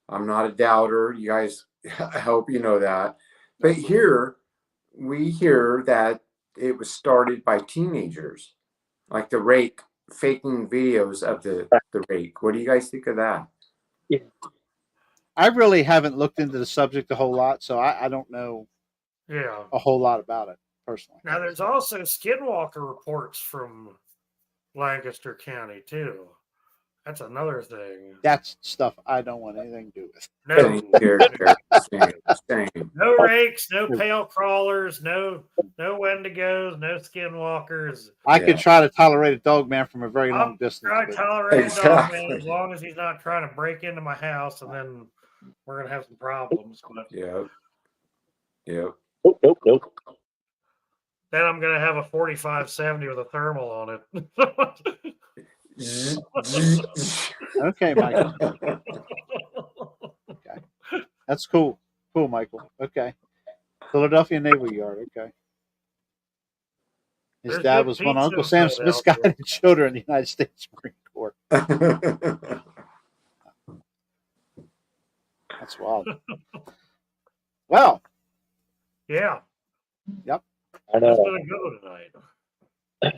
I'm not a doubter. You guys, I hope you know that. But here we hear that it was started by teenagers, like the rake faking videos of the rake. What do you guys think of that? I really haven't looked into the subject a whole lot, so I don't know a whole lot about it personally. Now, there's also skinwalker reports from Lancaster County, too. That's another thing. That's stuff I don't want anything to do with. Same. No rakes, no pale crawlers, no Wendigos, no skinwalkers. I could try to tolerate a dog man from a very long distance. I tolerate a dog man as long as he's not trying to break into my house, and then we're gonna have some problems. But Yep. Nope. then I'm gonna have a 4570 with a thermal on it. Okay, Michael. Okay, that's cool. Cool, Michael. Okay, Philadelphia Naval Yard. Okay. His There's dad good was one of pizza Uncle in Sam Smith's Philadelphia. guided children in the United States Marine Corps. That's wild. Well, Yeah. Yep. I That's know. gonna go tonight.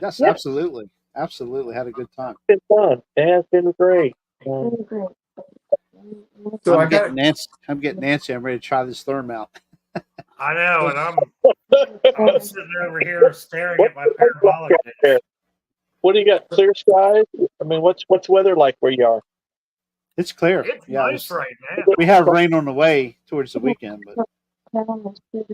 yes, Yeah. absolutely. Had a good time. It's been fun. It has been great. So I'm getting Nancy. I'm ready to try this therm out. I know, and I'm sitting over here staring at my parabolic dish. What do you got? Clear skies? I mean, what's weather like where you are? It's clear. It's Yeah, nice right now. we have rain on the way towards the weekend, but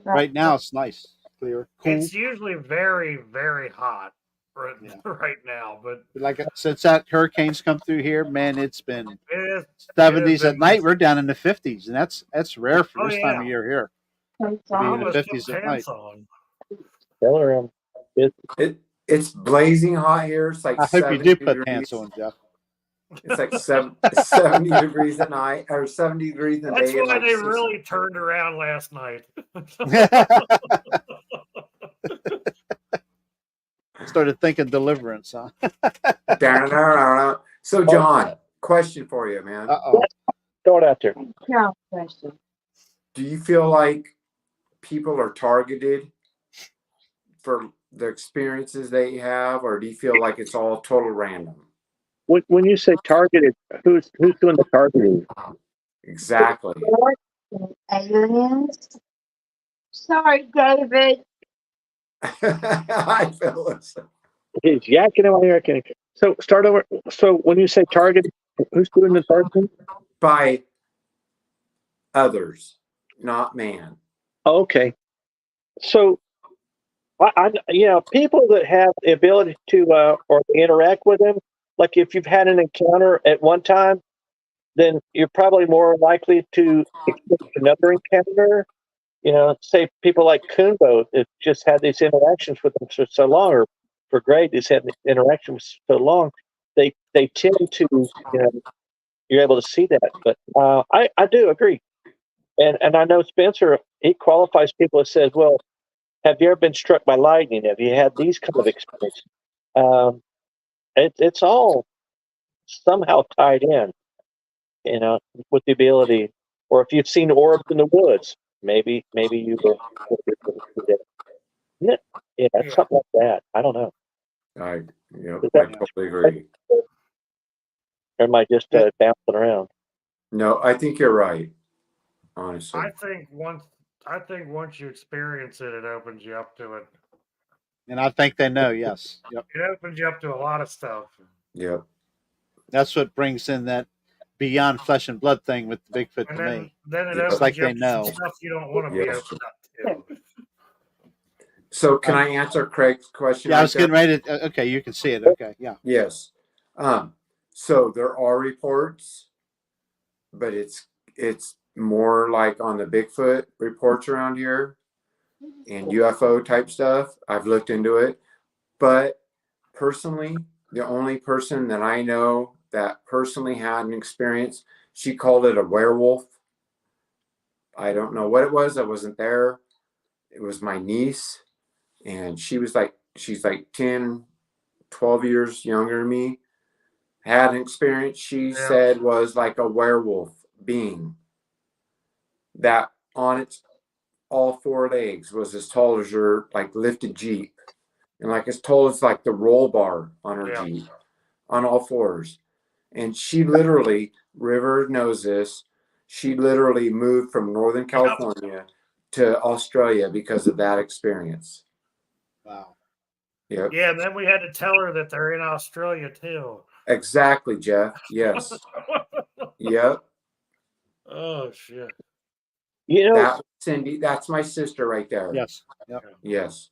right now it's nice, clear, cool. It's usually very, very hot right now, but Like since that hurricane's come through here, man, it's been it 70s has at been night. nice. We're down in the 50s, and that's rare for Oh, this time yeah. of year here. I Be in the almost put 50s at night. pants on. Tell her It's blazing hot here. It's like I hope you 70 do put degrees. pants on, Jeff. It's like 70 degrees at night, or 70 degrees in the That's day. and why like they 60. really turned around last night. Started thinking deliverance, huh? So, John, question for you, man. Uh-oh. throw it out there. No question. Do you feel like people are targeted for the experiences they have, or do you feel like it's all total random? When you say targeted, who's doing the targeting? Exactly. Aliens. Sorry, David. Hi, Phyllis. He's yakking away here. So start over. So when you say targeted, who's doing the targeting? By others, not man. Okay. So, people that have the ability to or interact with them, like if you've had an encounter at one time, then you're probably more likely to experience another encounter. Say people like Kumbo that just had these interactions with them for so long, or for Greg that's had interactions for so long, they tend to, you're able to see that. But I do agree. And I know Spencer, he qualifies people that says, well, have you ever been struck by lightning? Have you had these kind of experiences? Um, it's all somehow tied in, with the ability, or if you've seen orbs in the woods, maybe you will. Yeah, yeah, Yeah. something like that. I don't know. I Is that- totally agree. Or am I just bouncing around? No, I think you're right. Honestly. I think once you experience it, it opens you up to it. And I think they know. Yes. Yep. It opens you up to a lot of stuff. Yep. That's what brings in that beyond flesh and blood thing with the Bigfoot And to me. then it Yeah. opens It's like you they up to know. some stuff you don't want to be Yes. opened up to. So can I answer Craig's question? Yeah, I right was getting there? ready to. Okay, you can see it. Okay, yeah. Yes. So there are reports, but it's more like on the Bigfoot reports around here and UFO type stuff. I've looked into it, but personally, the only person that I know that personally had an experience, she called it a werewolf. I don't know what it was. I wasn't there. It was my niece, and she's like 10, 12 years younger than me. Had an experience she said was like a werewolf being that on its all four legs was as tall as your like lifted Jeep, and like as tall as like the roll bar on her Jeep on all fours. And she literally, River knows this, she literally moved from Northern California to Australia because of that experience. Wow. Yep. Yeah, and then we had to tell her that they're in Australia too. Exactly, Jeff. Yes. Yep. Oh shit. That Cindy, that's my sister right there. Yes. Yep. Yes.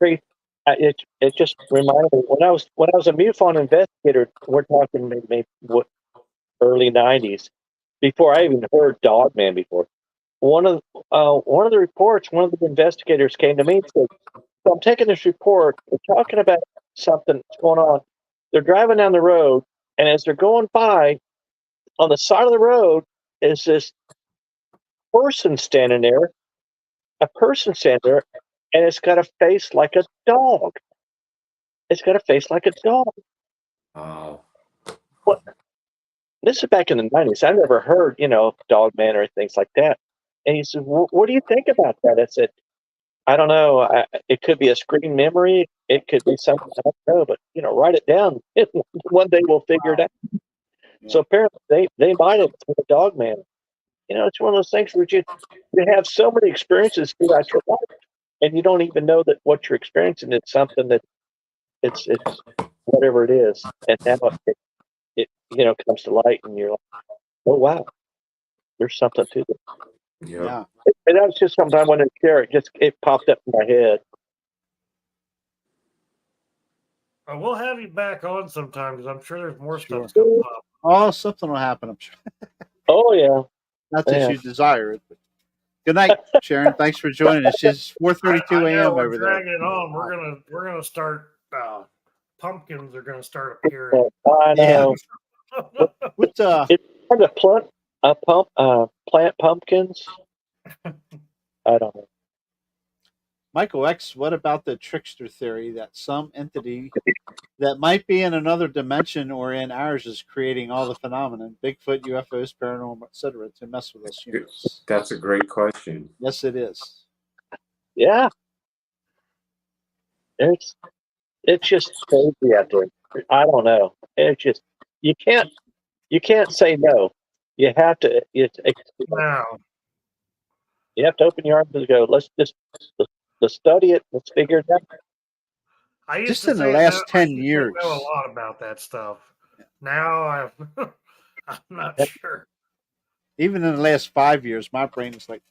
It just reminded me when I was a MUFON investigator. We're talking maybe early '90s, before I even heard Dogman before. One of the reports, one of the investigators came to me and said, so I'm taking this report. We're talking about something that's going on. They're driving down the road, and as they're going by, on the side of the road is this person standing there, and it's got a face like a dog. It's got a face like a dog. Oh. What? This is back in the '90s. I never heard, Dogman or things like that. And he said, "What do you think about that?" I said, "I don't know. It could be a screen memory. It could be something. I don't know. But write it down. One day we'll figure it out." Yeah. So apparently they might have been a Dogman. It's one of those things where you have so many experiences throughout your life, and you don't even know that what you're experiencing is something that it's whatever it is, and now it comes to light, and you're like, oh wow, there's something to it. Yep. Yeah. And that was just something I wanted to share. It popped up in my head. We'll have you back on sometime because I'm sure there's more Sure. stuff coming up. Oh, something will happen, I'm sure. Oh yeah. Not that you desire it. But good night, Sharon. Thanks for joining us. It's 4:32 a.m. We're over there. dragging it on. We're gonna start. Pumpkins are gonna start appearing. I know. What It's hard to plant pumpkins. I don't know. Michael X, what about the trickster theory that some entity that might be in another dimension or in ours is creating all the phenomenon, Bigfoot, UFOs, paranormal, etc., to mess with us humans? That's a great question. Yes, it is. Yeah. It's just crazy out there. I don't know. It's just you can't say no. You have to. Now, You have to open your arms and go. Let's study it. Let's figure it out. I used Just to in the say last I 10 used to years. know a lot about that stuff. Now I'm not sure. even in the last 5 years, my brain is like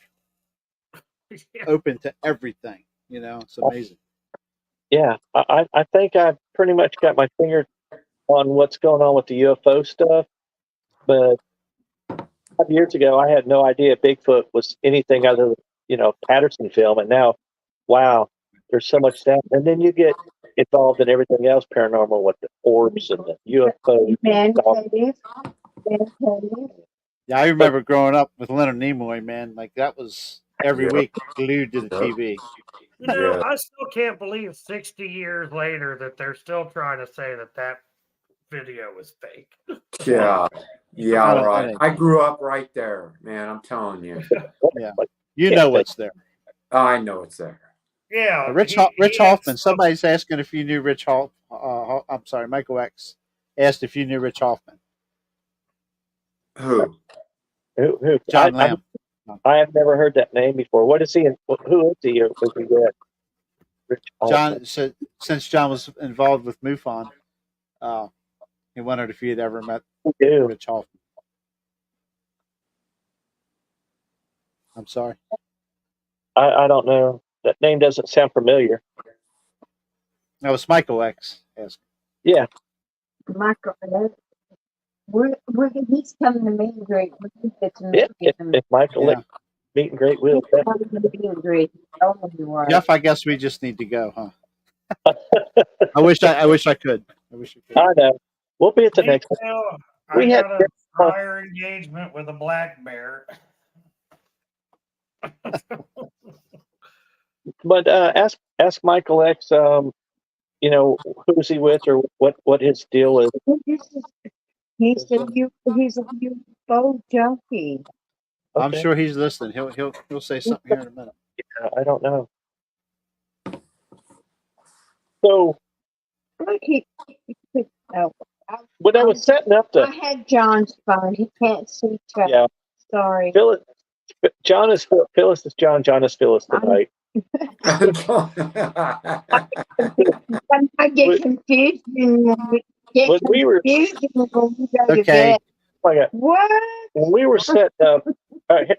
Yeah. open to everything. You know, it's amazing. Yeah, I think I've pretty much got my finger on what's going on with the UFO stuff. But 5 years ago, I had no idea Bigfoot was anything other than, Patterson film. And now, wow, there's so much that. And then you get involved in everything else paranormal with the orbs and the UFO. Man dog- cave. Man cave. Yeah, I remember growing up with Leonard Nimoy, man. Like that was every Yep. week glued to the Yep. TV. You know, Yeah. I still can't believe 60 years later that they're still trying to say that video was fake. Yeah. Yeah, I don't right. think. I grew up right there, man. I'm telling you. Yeah, you know what's there. I know it's there. Yeah, Rich he had Hoffman. Somebody's asking if you knew Rich Hoff. I'm sorry, Michael X asked if you knew Rich Hoffman. Who? Who? John Lamb. I have never heard that name before. What is he? Who is he? Or was he with? Rich Altman. John. So, since John was involved with MUFON, he wondered if he had ever met Who do? Rich Hoffman. I'm sorry. I don't know. That name doesn't sound familiar. That was Michael X asking. Yeah. Michael, he's coming to meet and greet. We think it's Yeah. him. If Michael Yeah. meet and great will. He's coming to meet and greet. Oh, you are. Jeff, I guess we just need to go, huh? I wish I could. I wish I could. I know. We'll be at the next one. Well, We I had- got a prior engagement with a black bear. But ask Michael X. Who's he with or what his deal is. He's a UFO junkie. I'm Okay. sure he's listening. He'll say something here in a minute. I don't know. So when I was setting up I the had John's phone. He can't see chat. yeah, Sorry. Phyllis is John is Phyllis tonight. I get confused when we were when we go to Okay. bed. oh my God, What? when we were setting up,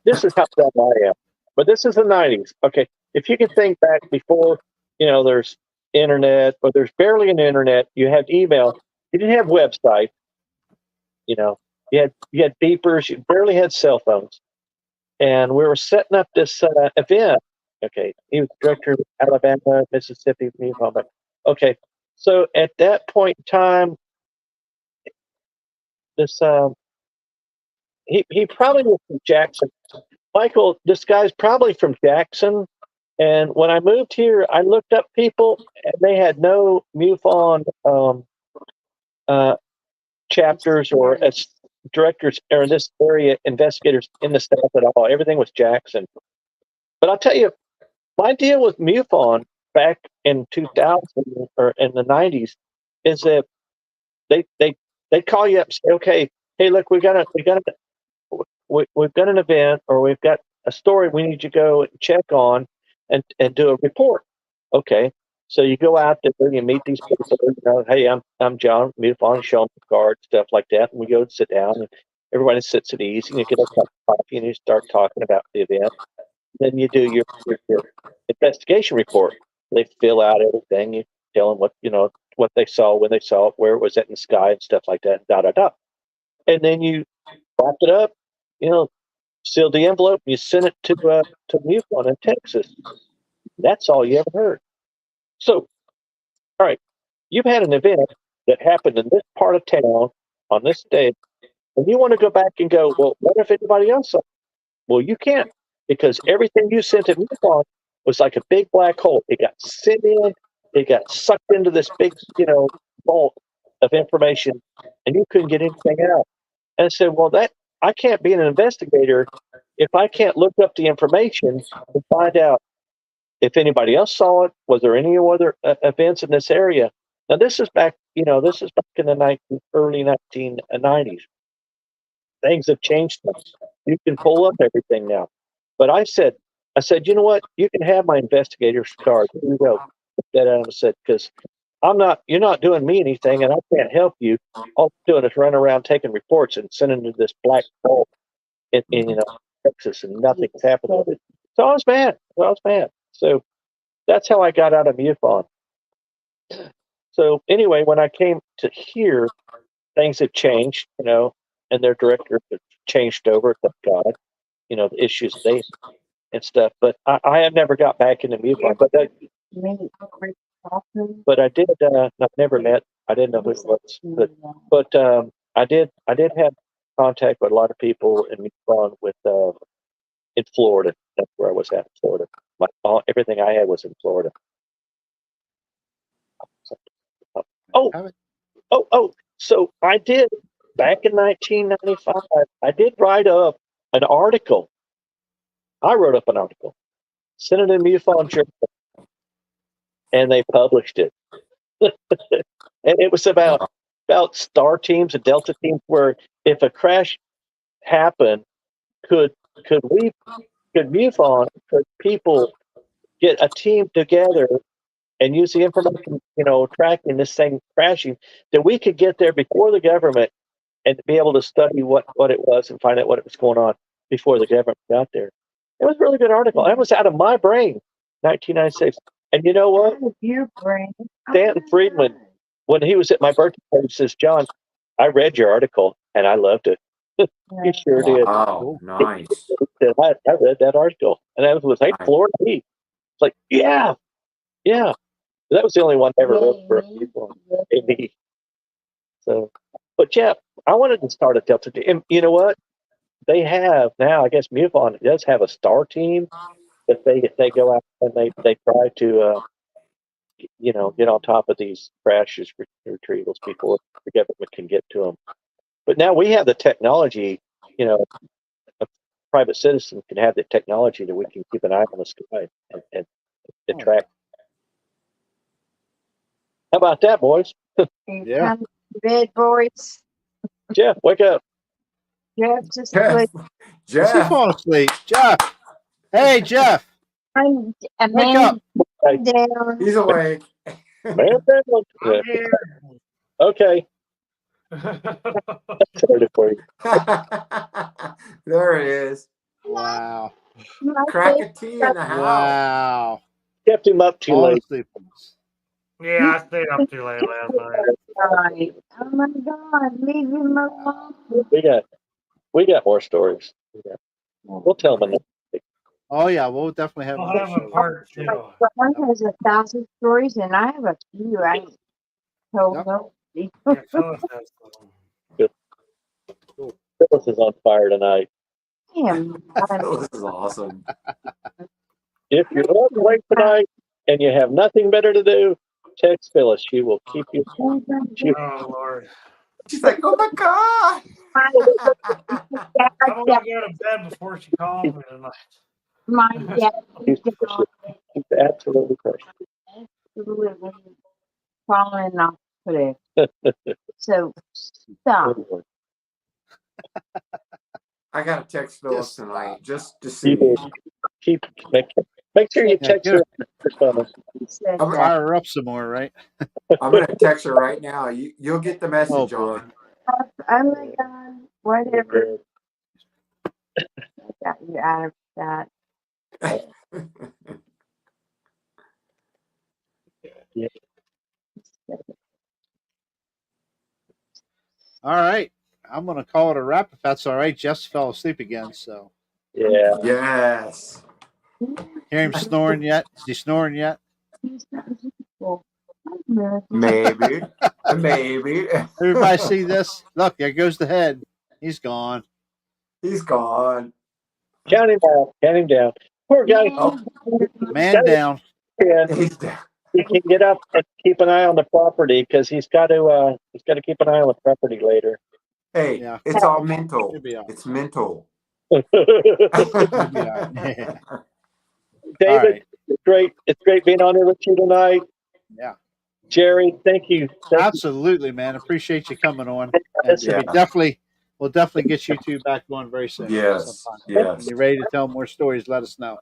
this is how dumb I am. But this is the 90s. Okay, if you can think back before, there's internet, or there's barely an internet. You had email. You didn't have website. You had beepers. You barely had cell phones. And we were setting up this event. Okay, he was director of Alabama, Mississippi, Oklahoma. Okay, so at that point in time, this he probably was from Jackson. Michael, this guy's probably from Jackson. And when I moved here, I looked up people, and they had no MUFON chapters or as directors or in this area investigators in the staff at all. Everything was Jackson. But I'll tell you, my deal with MUFON back in 2000 or in the 90s is that they call you up and say, okay, hey, look, we've got an event, or we've got a story we need you to go and check on and do a report. Okay. So you go out there and you meet these people. Hey, I'm John, MUFON, show them the card, stuff like that. And we go and sit down, and everybody sits at ease, and you get a cup of coffee, and you start talking about the event. Then you do your investigation report. They fill out everything. You tell them what they saw, when they saw it, where it was at in the sky, and stuff like that. And then you wrap it up. Seal the envelope. And you send it to MUFON in Texas. That's all you ever heard. So, all right, you've had an event that happened in this part of town on this day, and you want to go back and go, well, what if anybody else saw it? Well, you can't, because everything you sent to MUFON was like a big black hole. It got sent in, it got sucked into this big, vault of information, and you couldn't get anything out. And I said, well, I can't be an investigator if I can't look up the information and find out if anybody else saw it. Was there any other events in this area? Now, this is back in the early 1990s. Things have changed. You can pull up everything now. But I said, you know what? You can have my investigator's card. Here you go. Put that out. I said, because you're not doing me anything, and I can't help you. All I'm doing is running around taking reports and sending to this black hole. in Texas, and nothing's happened with it. So I was mad. So that's how I got out of MUFON. So anyway, when I came to here, things have changed, and their director has changed over, thank God, the issues they and stuff. But I have never got back into MUFON. But I did. I've never met. I didn't know who it was, but I did have contact with a lot of people in MUFON in Florida. That's where I was at, Florida. Everything I had was in Florida. So I did, back in 1995, I did write up an article. I wrote up an article, sent it in MUFON Journal, and they published it. And it was about star teams and delta teams, where if a crash happened, could MUFON, could people get a team together and use the information, tracking this thing crashing, that we could get there before the government and be able to study what it was and find out what was going on before the government got there. It was a really good article. That was out of my brain, 1996. And you know what? Your brain. Stanton Friedman, when he was at my birthday party, says, "John, I read your article and I loved it." He sure did. Wow, nice. I read that article, and that was like Florida Heat. It's like, yeah. That was the only one I ever wrote for people. Maybe. So, but Jeff, I wanted to start a Delta team. And you know what? They have now. I guess MUFON does have a star team that they go out and they try to get on top of these crashes, retrievals before the government can get to them. But now we have the technology. A private citizen can have the technology that we can keep an eye on the sky and track. How about that, boys? Yeah. Bed boys. Jeff, wake up. Jeff just Jeff. put. Is he Jeff. falling asleep? Jeff. Hey, Jeff. I'm a Wake man up. down. He's awake. Man, I'm here. okay. Sorry for you. There it is. Wow. My Crack a face tea in the house. Wow. Kept him up too Falling late. asleep. Yeah, I stayed up too late last night. died. Oh my God, leave him alone. We got more stories. We'll tell them. Oh yeah, we'll definitely have We'll another have a show. part two. Someone has 1,000 stories, and I have a few I ain't told Yep. nobody. Yeah, Phyllis has some. Phyllis is on fire tonight. Damn. This is awesome. If you're up late tonight and you have nothing better to do, text Phyllis. She will keep you. Oh Lord. She's like, oh my God. I'm gonna go to bed before she calls me tonight. My dad She's precious. She's absolutely precious. is falling off today. So stop. I gotta text Phyllis Just tonight just to see. Make sure you Yeah, text her. He said I'm, that. fire her up some more, right? I'm gonna text her right now. You'll get the message, Oh, boy. John. Oh my God, whatever. I got you out of that. All right. I'm gonna call it a wrap if that's all right. Jess fell asleep again, so Yeah. Yes. hear him snoring yet? Is he snoring yet? He's not useful. Maybe. Maybe. Everybody see this? Look, there goes the head. He's gone. He's gone. Count him down. Count him down. Poor guy. Man down. He's down. He can get up and keep an eye on the property because he's got to keep an eye on the property later. Hey, Yeah. it's all mental. He'll be all right. It's mental. He'll be all right. David, right. It's great being on here with you tonight. Yeah. Jerry, thank you. Absolutely, man. Appreciate you coming on. And Yeah. we'll definitely get you two back on very soon. Yes. Sometime. Yes. When you're ready to tell more stories, let us know.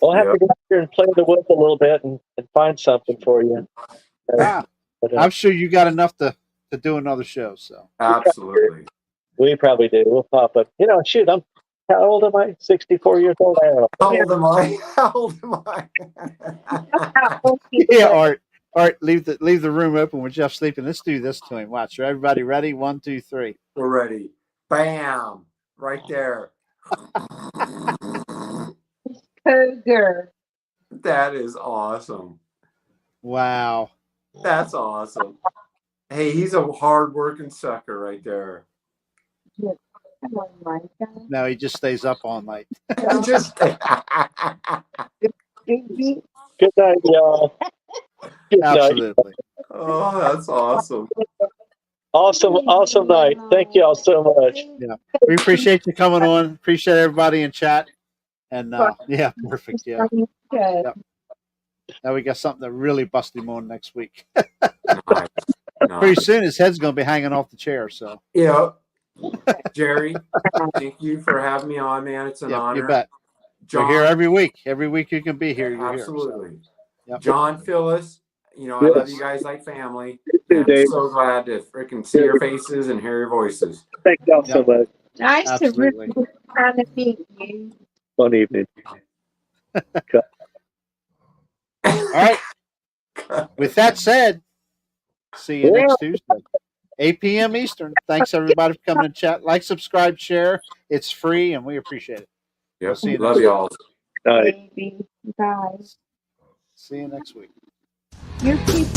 We'll have to go out here and play the woods a little bit and find something for you. Ah, But, I'm sure you got enough to do another show. So Absolutely. we probably do. We'll pop up. Shoot, How old am I? 64 years old. I don't know. How old am I? How old am I? How old you Yeah, are. Art, leave the room open with Jeff sleeping. Let's do this to him. Watch. Are everybody ready? 1, 2, 3. We're ready. Bam! Right there. Cougar. That is awesome. Wow. That's awesome. Hey, he's a hard-working sucker right there. Come on, Mike. No, he just stays up all night. Just Baby. Good night, y'all. Good night. Absolutely. oh, that's awesome. Awesome night. Thank y'all so much. Yeah. We appreciate you coming on. Appreciate everybody in chat. And yeah, perfect. Yeah. Good. Now we got something that really busted him on next week. Nice. Pretty soon his head's going to be hanging off the chair. So Yeah. Jerry, thank you for having me on, man. It's an honor. you bet. John, You're here every week. Every week you can be here. You're absolutely. Here, so. Yep. John, Phyllis, I Yes. love you guys like family. And I'm so glad to freaking see your faces and hear your voices. Thank y'all so much. Nice Absolutely. to really kind of meet you. Fun evening. All right. With that said, see you next Tuesday, 8 p.m. Eastern. Thanks everybody for coming to chat. Like, subscribe, share. It's free, and we appreciate it. Yep. We'll see you Love next y'all. Night. Baby. Bye. See you next week. You're cute.